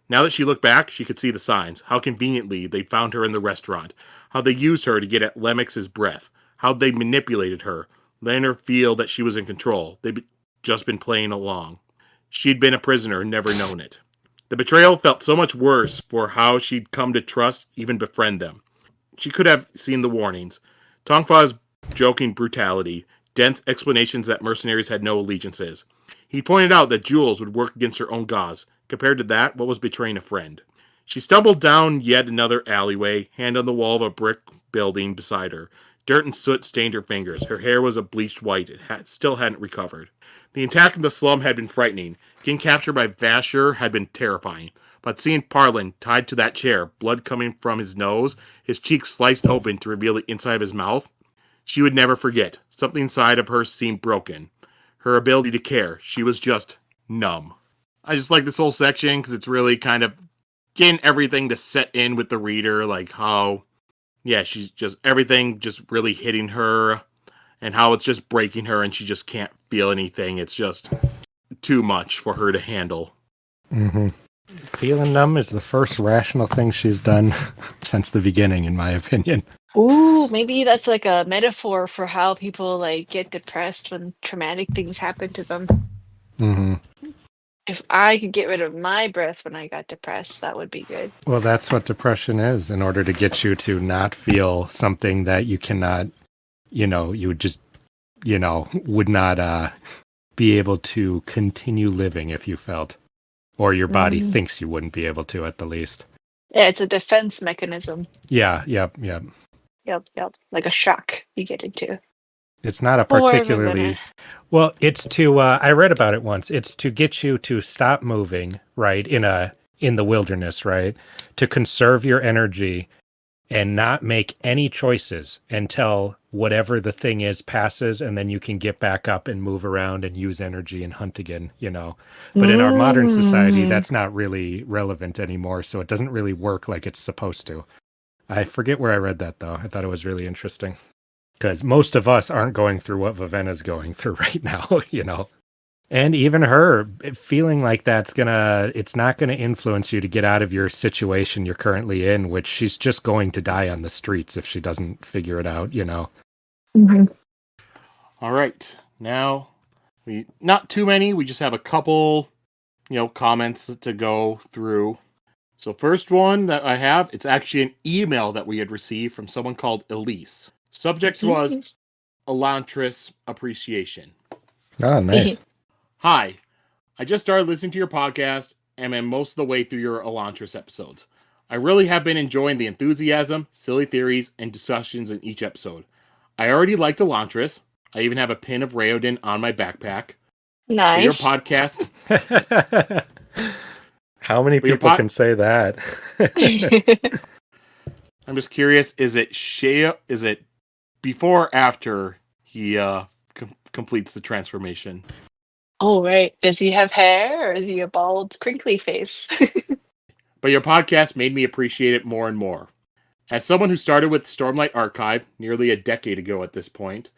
Now that she looked back, she could see the signs. How conveniently they'd found her in the restaurant. How they used her to get at Lemix's breath. How they manipulated her, letting her feel that she was in control. They'd just been playing along. She'd been a prisoner, never known it. The betrayal felt so much worse for how she'd come to trust, even befriend them. She could have seen the warnings. Tongfa's joking brutality, Dent's explanations that mercenaries had no allegiances. He pointed out that Jules would work against her own gods. Compared to that, what was betraying a friend? She stumbled down yet another alleyway, hand on the wall of a brick building beside her. Dirt and soot stained her fingers. Her hair was a bleached white. It still hadn't recovered. The attack in the slum had been frightening. Getting captured by Vasher had been terrifying. But seeing Parlin tied to that chair, blood coming from his nose, his cheeks sliced open to reveal the inside of his mouth, she would never forget. Something inside of her seemed broken. Her ability to care. She was just numb. I just like this whole section because it's really kind of getting everything to set in with the reader, like how, yeah, she's just, everything just really hitting her, and how it's just breaking her and she just can't feel anything. It's just too much for her to handle. Mm-hmm. Feeling numb is the first rational thing she's done since the beginning, in my opinion. Ooh, maybe that's like a metaphor for how people like get depressed when traumatic things happen to them. Mm-hmm. If I could get rid of my breath when I got depressed, that would be good. Well, that's what depression is, in order to get you to not feel something that you cannot, you would just, would not be able to continue living if you felt, or your body thinks you wouldn't be able to, at the least. Yeah, it's a defense mechanism. Yeah, yep. Yep. Like a shock you get into. It's not a Poor particularly... Vivenna. Well, it's to, I read about it once. It's to get you to stop moving, right, in the wilderness, right, to conserve your energy and not make any choices until whatever the thing is passes, and then you can get back up and move around and use energy and hunt again, But in our modern society, that's not really relevant anymore, so it doesn't really work like it's supposed to. I forget where I read that, though. I thought it was really interesting. Because most of us aren't going through what Vivenna's going through right now, And even her feeling like it's not gonna influence you to get out of your situation you're currently in, which she's just going to die on the streets if she doesn't figure it out, Mm-hmm. All right. Now, not too many. We just have a couple, comments to go through. So first one that I have, it's actually an email that we had received from someone called Elise. Subject was Elantris appreciation. Oh, nice. Hi, I just started listening to your podcast and am most of the way through your Elantris episodes. I really have been enjoying the enthusiasm, silly theories, and discussions in each episode. I already liked Elantris. I even have a pin of Raoden on my backpack. Nice. For your podcast... How many people can say that? I'm just curious, is it before or after he completes the transformation? Oh, right. Does he have hair, or is he a bald, crinkly face? But your podcast made me appreciate it more and more. As someone who started with Stormlight Archive nearly a decade ago at this point,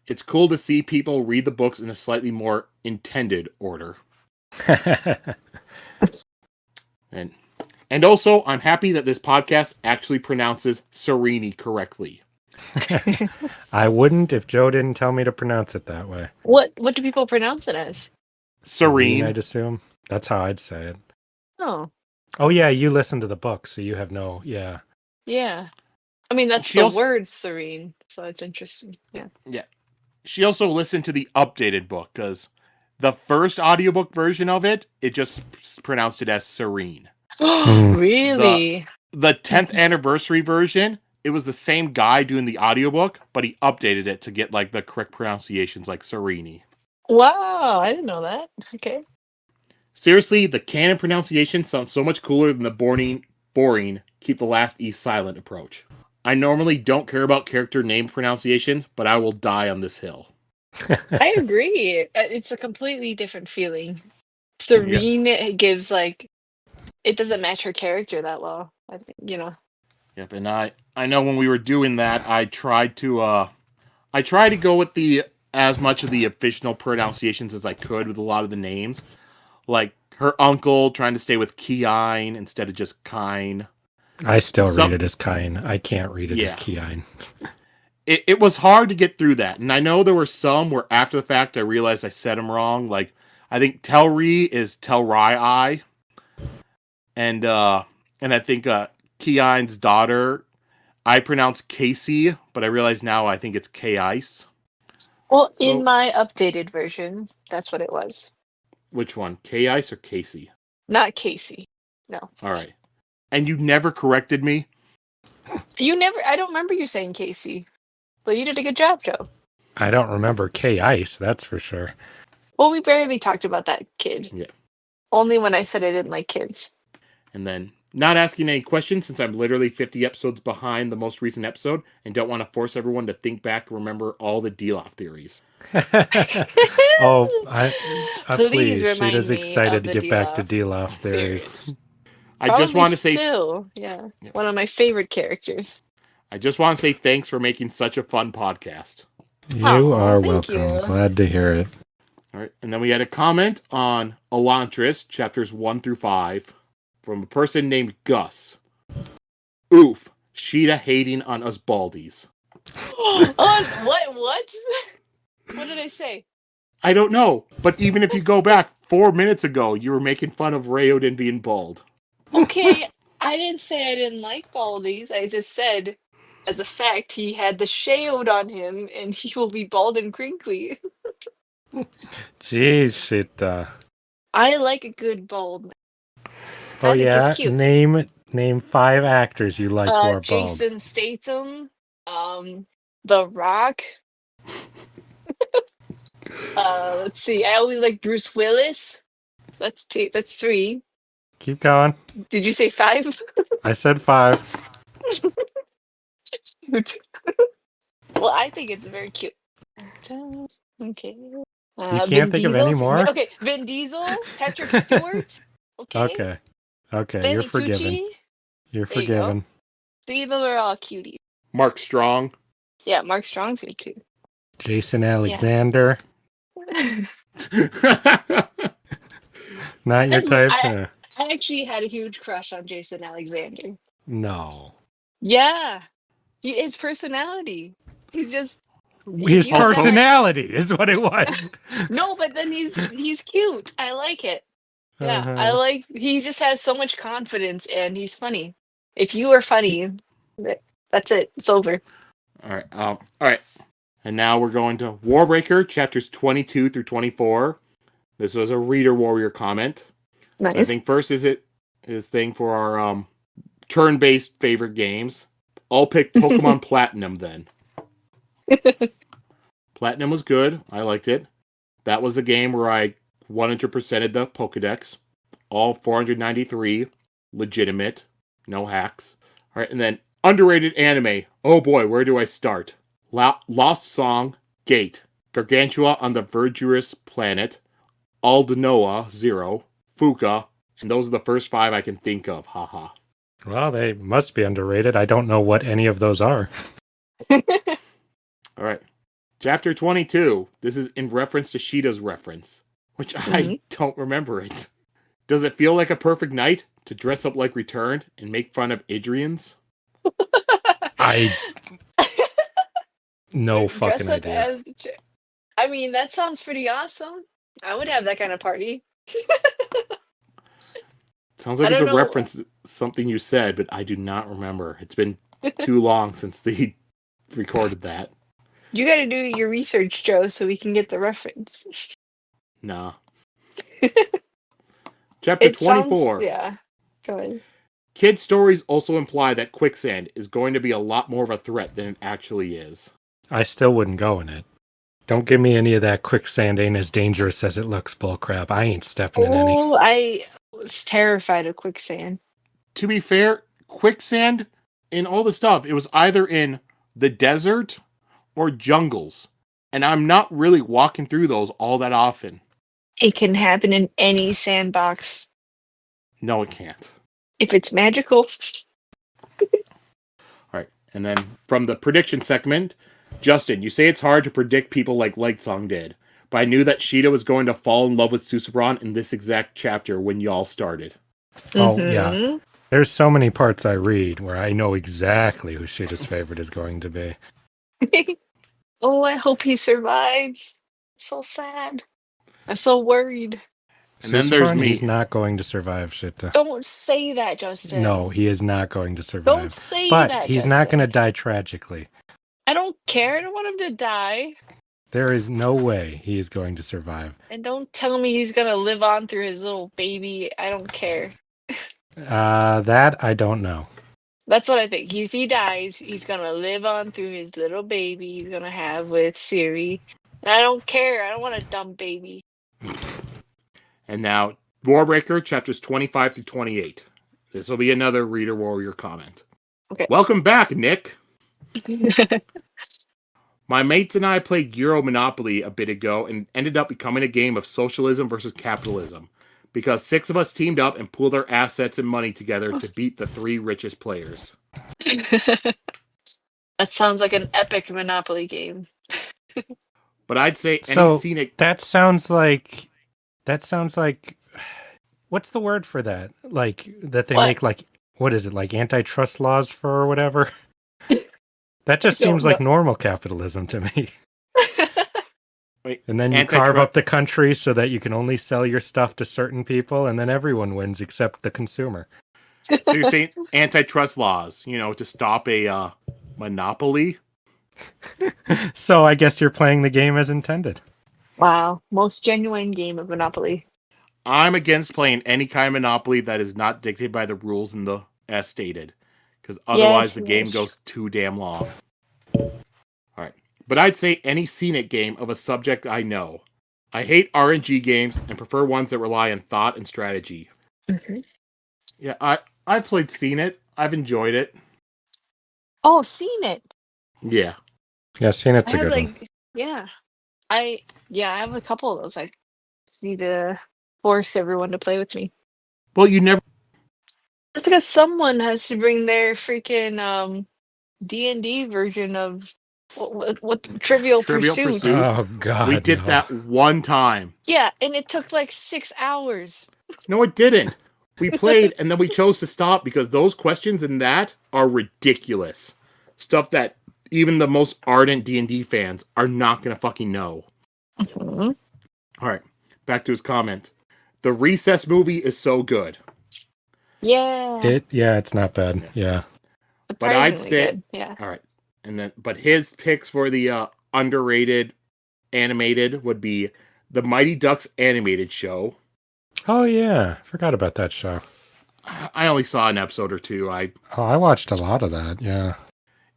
it's cool to see people read the books in a slightly more intended order. And also, I'm happy that this podcast actually pronounces Serini correctly. I wouldn't if Joe didn't tell me to pronounce it that way. What do people pronounce it as? Serene. I'd assume. That's how I'd say it. Oh. Oh, yeah, you listen to the book, so you have no... Yeah. Yeah. I mean, that's the word serene, so it's interesting. Yeah. Yeah. She also listened to the updated book, because the first audiobook version of it just pronounced it as Serene. Really? The 10th anniversary version, it was the same guy doing the audiobook, but he updated it to get like the correct pronunciations like Serini. Wow, I didn't know that. Okay. Seriously, the canon pronunciation sounds so much cooler than the boring keep the last E silent approach. I normally don't care about character name pronunciations, but I will die on this hill. I agree. It's a completely different feeling. Serene gives like, it doesn't match her character that well. I think, Yep, and I know when we were doing that, I tried to go with as much of the official pronunciations as I could with a lot of the names. Like her uncle trying to stay with Kine instead of just Kine. I still read it as Kine. I can't read it as Kine. It was hard to get through that. And I know there were some where after the fact I realized I said them wrong. Like, I think Telri is Telrai. And I think Kian's daughter, I pronounce Casey, but I realize now I think it's K-Ice. Well, in my updated version, that's what it was. Which one? K-Ice or Casey? Not Casey. No. All right. And you never corrected me? I don't remember you saying Casey. But you did a good job, Joe. I don't remember K-Ice, that's for sure. Well, we barely talked about that kid. Yeah. Only when I said I didn't like kids. And then, not asking any questions since I'm literally 50 episodes behind the most recent episode and don't want to force everyone to think back and remember all the deal-off theories. Please, remind Sheta's me excited of to the get back to deal-off deal-off theories. I just want to say yeah, one of my favorite characters. I just want to say thanks for making such a fun podcast. You are thank welcome. you. Glad to hear it. All right, and then we had a comment on Elantris, chapters 1 through 5, from a person named Gus. Oof, Sheta hating on us baldies. On what? What did I say? I don't know, but even if you go back 4 minutes ago, you were making fun of Raoden being bald. Okay, I didn't say I didn't like baldies. I just said, as a fact, he had the shade on him, and he will be bald and crinkly. Jeez, Sheta. I like a good bald man. Oh I think yeah, it's cute. name 5 actors you like who are bald. Jason Statham, The Rock. Let's see. I always like Bruce Willis. That's 2. That's 3. Keep going. Did you say 5? I said 5. Well, I think it's very cute. Okay. You can't think of any more? Okay, Vin Diesel, Patrick Stewart. Okay. Okay, Stanley you're forgiven. Tucci. You're There you go. forgiven. See, those are all cuties. Mark Strong. Yeah, Mark Strong's good too. Jason Alexander. Not your type? I actually had a huge crush on Jason Alexander. No. Yeah, his personality. He's just His you have that- personality is what it was. No, but then he's cute. I like it. Yeah, he just has so much confidence and he's funny. If you are funny, that's it. It's over. All right. And now we're going to Warbreaker, chapters 22 through 24. This was a Reader Warrior comment. Nice. So I think first is his thing for our turn-based favorite games. I'll pick Pokemon Platinum then. Platinum was good. I liked it. That was the game where I 100%ed the Pokedex. All 493. Legitimate. No hacks. All right, and then underrated anime. Oh boy, where do I start? Lost Song, Gate. Gargantua on the Verdurous Planet. Aldnoah, 0. Fuka. And those are the first 5 I can think of. Haha. Well, they must be underrated. I don't know what any of those are. All right. Chapter 22. This is in reference to Sheta's reference, which I don't remember it. Does it feel like a perfect night to dress up like Returned and make fun of Idrians? No fucking idea. I mean, that sounds pretty awesome. I would have that kind of party. Sounds like it's a reference to something you said, but I do not remember. It's been too long since they recorded that. You got to do your research, Joe, so we can get the reference. Nah. Chapter 24. Yeah. Go ahead. Kid stories also imply that quicksand is going to be a lot more of a threat than it actually is. I still wouldn't go in it. Don't give me any of that quicksand ain't as dangerous as it looks bullcrap. I ain't stepping in any. Oh, I was terrified of quicksand. To be fair, quicksand in all the stuff, it was either in the desert or jungles. And I'm not really walking through those all that often. It can happen in any sandbox. No, it can't. If it's magical. All right. And then from the prediction segment, Justin, you say it's hard to predict people like Lightsong did, but I knew that Sheta was going to fall in love with Susebron in this exact chapter when y'all started. Oh, yeah. There's so many parts I read where I know exactly who Sheta's favorite is going to be. Oh, I hope he survives. I'm so sad. I'm so worried. And then there's me. He's not going to survive, Sheta. Don't say that, Justin. No, he is not going to survive. Don't say but that, he's Justin. not going to die tragically. I don't care. I don't want him to die. There is no way he is going to survive. And don't tell me he's going to live on through his little baby. I don't care. That I don't know. That's what I think. If he dies, he's going to live on through his little baby he's going to have with Siri. And I don't care. I don't want a dumb baby. And now, Warbreaker, chapters 25 through 28. This will be another Reader Warrior comment. Okay. Welcome back, Nick. My mates and I played Euro Monopoly a bit ago and ended up becoming a game of socialism versus capitalism. because 6 of us teamed up and pooled our assets and money together to beat the 3 richest players. That sounds like an epic Monopoly game. But I'd say any So scenic... that sounds like what's the word for that? Like that they What? make like what is it, like antitrust laws for or whatever? That just I don't seems like normal capitalism to me. Wait, And then you carve up the country so that you can only sell your stuff to certain people, and then everyone wins except the consumer. So you're saying antitrust laws, to stop a monopoly? So I guess you're playing the game as intended. Wow, most genuine game of Monopoly. I'm against playing any kind of Monopoly that is not dictated by the rules in the as stated, because otherwise the game goes too damn long. Alright, but I'd say any scenic game of a subject I know. I hate RNG games and prefer ones that rely on thought and strategy. Mm-hmm. Yeah, I've played Scenic. I've enjoyed it. Oh, seen it. Yeah. Yeah, seen it's I a have good one. I have a couple of those. I just need to force everyone to play with me. Well, you never... It's because someone has to bring their freaking D&D version of what Trivial Pursuit. Oh God, we did that one time. Yeah, and it took like 6 hours. No, it didn't. We played and then we chose to stop because those questions in that are ridiculous. Stuff that even the most ardent D&D fans are not going to fucking know. Mm-hmm. All right, back to his comment. The Recess movie is so good. Yeah. It's not bad. Yeah. But I'd Surprisingly say good. Yeah. all right. But his picks for the underrated animated would be the Mighty Ducks animated show. Oh yeah, forgot about that show. I only saw an episode or 2. I watched a lot of that. Yeah.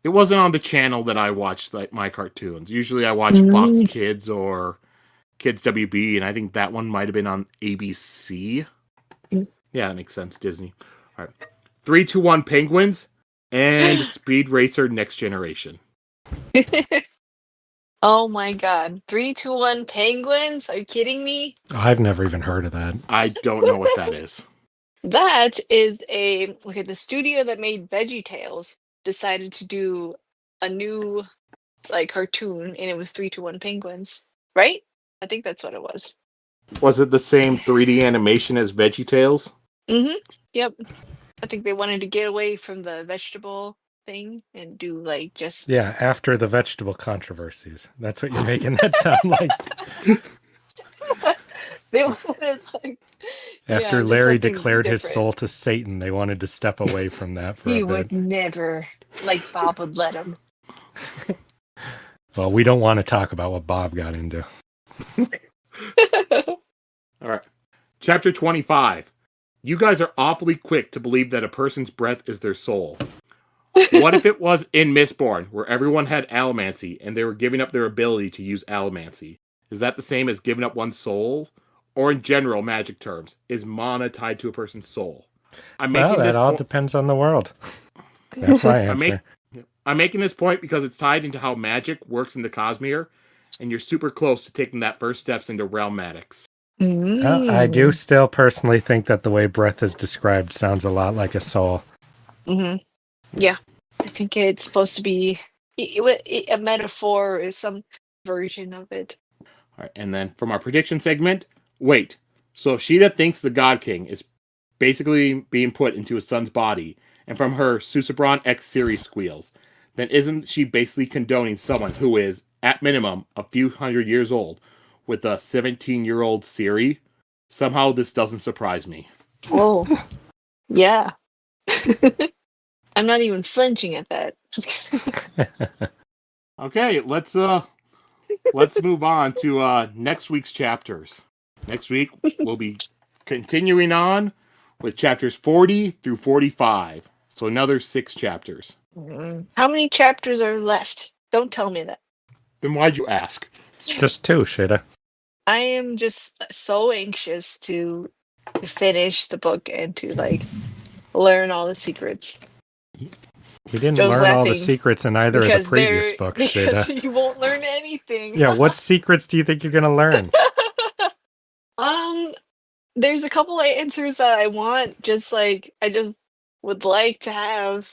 It wasn't on the channel that I watched like my cartoons. Usually I watch Fox Kids or Kids WB, and I think that one might have been on ABC. Yeah, that makes sense. Disney. All right. 3, 2, 1 Penguins and Speed Racer Next Generation. Oh my god. 3, 2, 1 Penguins? Are you kidding me? I've never even heard of that. I don't know what that is. That is the studio that made VeggieTales decided to do a new cartoon, and it was 3, 2, 1 Penguins. Right? I think that's what it was. Was it the same 3D animation as VeggieTales? Mm-hmm. Yep. I think they wanted to get away from the vegetable thing and do just... Yeah, after the vegetable controversies. That's what you're making that sound like. They wanted After Larry declared his soul to Satan, they wanted to step away from that for a bit. He would never, Bob would let him. Well, we don't want to talk about what Bob got into. All right. Chapter 25. You guys are awfully quick to believe that a person's breath is their soul. What if it was in Mistborn, where everyone had allomancy and they were giving up their ability to use allomancy? Is that the same as giving up one's soul? Or in general magic terms, is mana tied to a person's soul? That all depends on the world. That's my answer. I'm making this point because it's tied into how magic works in the Cosmere, and you're super close to taking that first steps into realmatics. I do still personally think that the way breath is described sounds a lot like a soul. Mm-hmm. Yeah. I think it's supposed to be a metaphor or some version of it. All right, and then from our prediction segment, wait. So if Sheta thinks the God King is basically being put into his son's body, and from her Susebron X Siri squeals, then isn't she basically condoning someone who is, at minimum, a few hundred years old, with a 17-year-old Siri? Somehow this doesn't surprise me. Oh, yeah. I'm not even flinching at that. Okay, let's move on to next week's chapters. Next week we'll be continuing on with chapters 40 through 45. So another 6 chapters. How many chapters are left? Don't tell me that. Then why'd you ask? Just 2, Sheta. I am just so anxious to finish the book and to learn all the secrets. We didn't learn all the secrets in either of the previous books, because Sheta. You won't learn anything. Yeah, what secrets do you think you're going to learn? there's a couple of answers that I want, just like I just would like to have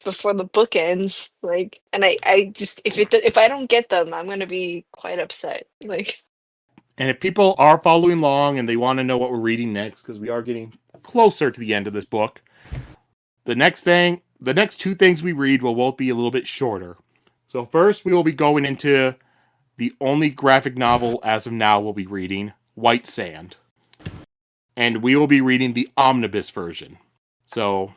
before the book ends. Like, and I just if I don't get them, I'm gonna be quite upset. Like, And if people are following along and they want to know what we're reading next, because we are getting closer to the end of this book, the next two things we read will both be a little bit shorter. So first, we will be going into the only graphic novel as of now we'll be reading, White Sand. And we will be reading the omnibus version. So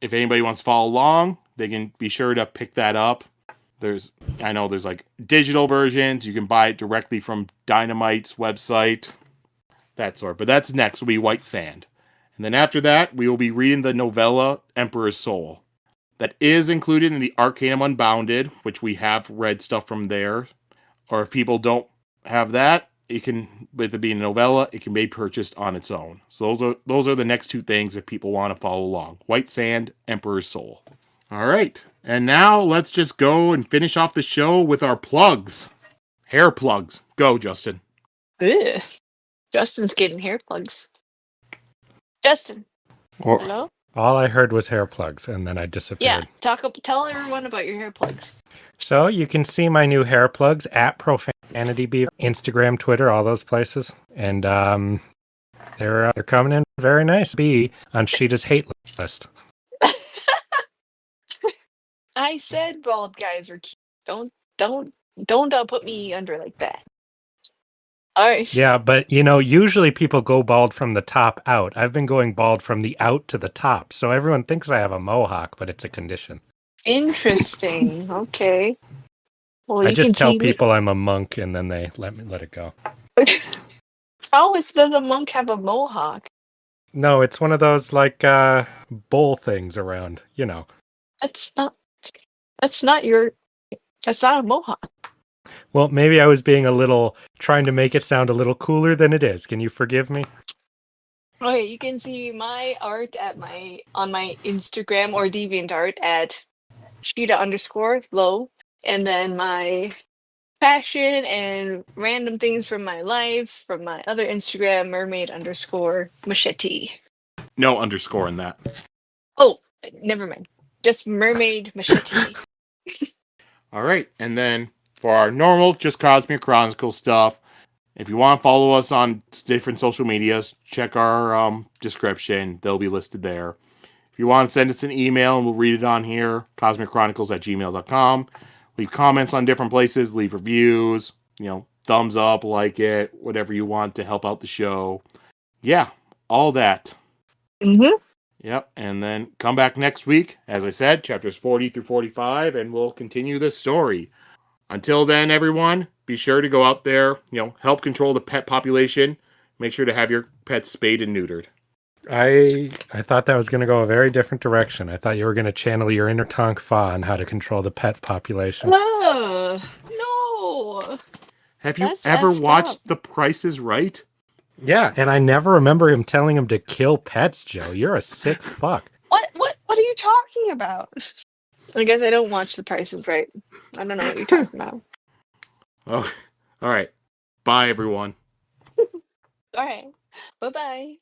if anybody wants to follow along, they can be sure to pick that up. I know there's like digital versions. You can buy it directly from Dynamite's website. That sort. But that's next will be White Sand. And then after that, we will be reading the novella Emperor's Soul. That is included in the Arcanum Unbounded, which we have read stuff from there. Or if people don't have that, it can, with it being a novella, it can be purchased on its own. So those are the next two things if people want to follow along. White Sand, Emperor's Soul. All right. And now let's just go and finish off the show with our plugs. Hair plugs. Go, Justin. ugh. Justin's getting hair plugs. Justin, hello? All I heard was hair plugs, and then I disappeared. Yeah, tell everyone about your hair plugs. So you can see my new hair plugs at Profanity Beaver, Instagram, Twitter, all those places, and they're coming in very nice. Be on Sheta's hate list. I said bald guys are cute. Don't put me under like that. All right. Yeah, but usually people go bald from the top out. I've been going bald from the out to the top, so everyone thinks I have a mohawk, but it's a condition. Interesting. Okay. Well, I you just can tell see people I'm a monk, and then they let it go. How does the monk have a mohawk? No, it's one of those like bowl things around. That's not. That's not your. That's not a mohawk. Well, maybe I was trying to make it sound a little cooler than it is. Can you forgive me? Okay, you can see my art on my Instagram or DeviantArt at Sheta_low, and then my fashion and random things from my life from my other Instagram, mermaid_machete. No underscore in that. Oh, never mind. Just mermaid machete. All right. And then for our normal, just Cosmic Chronicle stuff, if you want to follow us on different social medias, check our description. They'll be listed there. If you want to send us an email, and we'll read it on here, cosmicchronicles@gmail.com. Leave comments on different places. Leave reviews. Thumbs up, like it, whatever you want to help out the show. Yeah, all that. Mm-hmm. Yep, and then come back next week, as I said, chapters 40 through 45, and we'll continue this story. Until then, everyone, be sure to go out there, help control the pet population. Make sure to have your pets spayed and neutered. I thought that was going to go a very different direction. I thought you were going to channel your inner Tonk Fa on how to control the pet population. No. Have you That's ever effed watched up. The Price is Right? Yeah, and I never remember him telling him to kill pets, Joe. You're a sick fuck. What are you talking about? I guess I don't watch The Price is Right. I don't know what you're talking about. Oh, all right. Bye, everyone. All right. Bye-bye.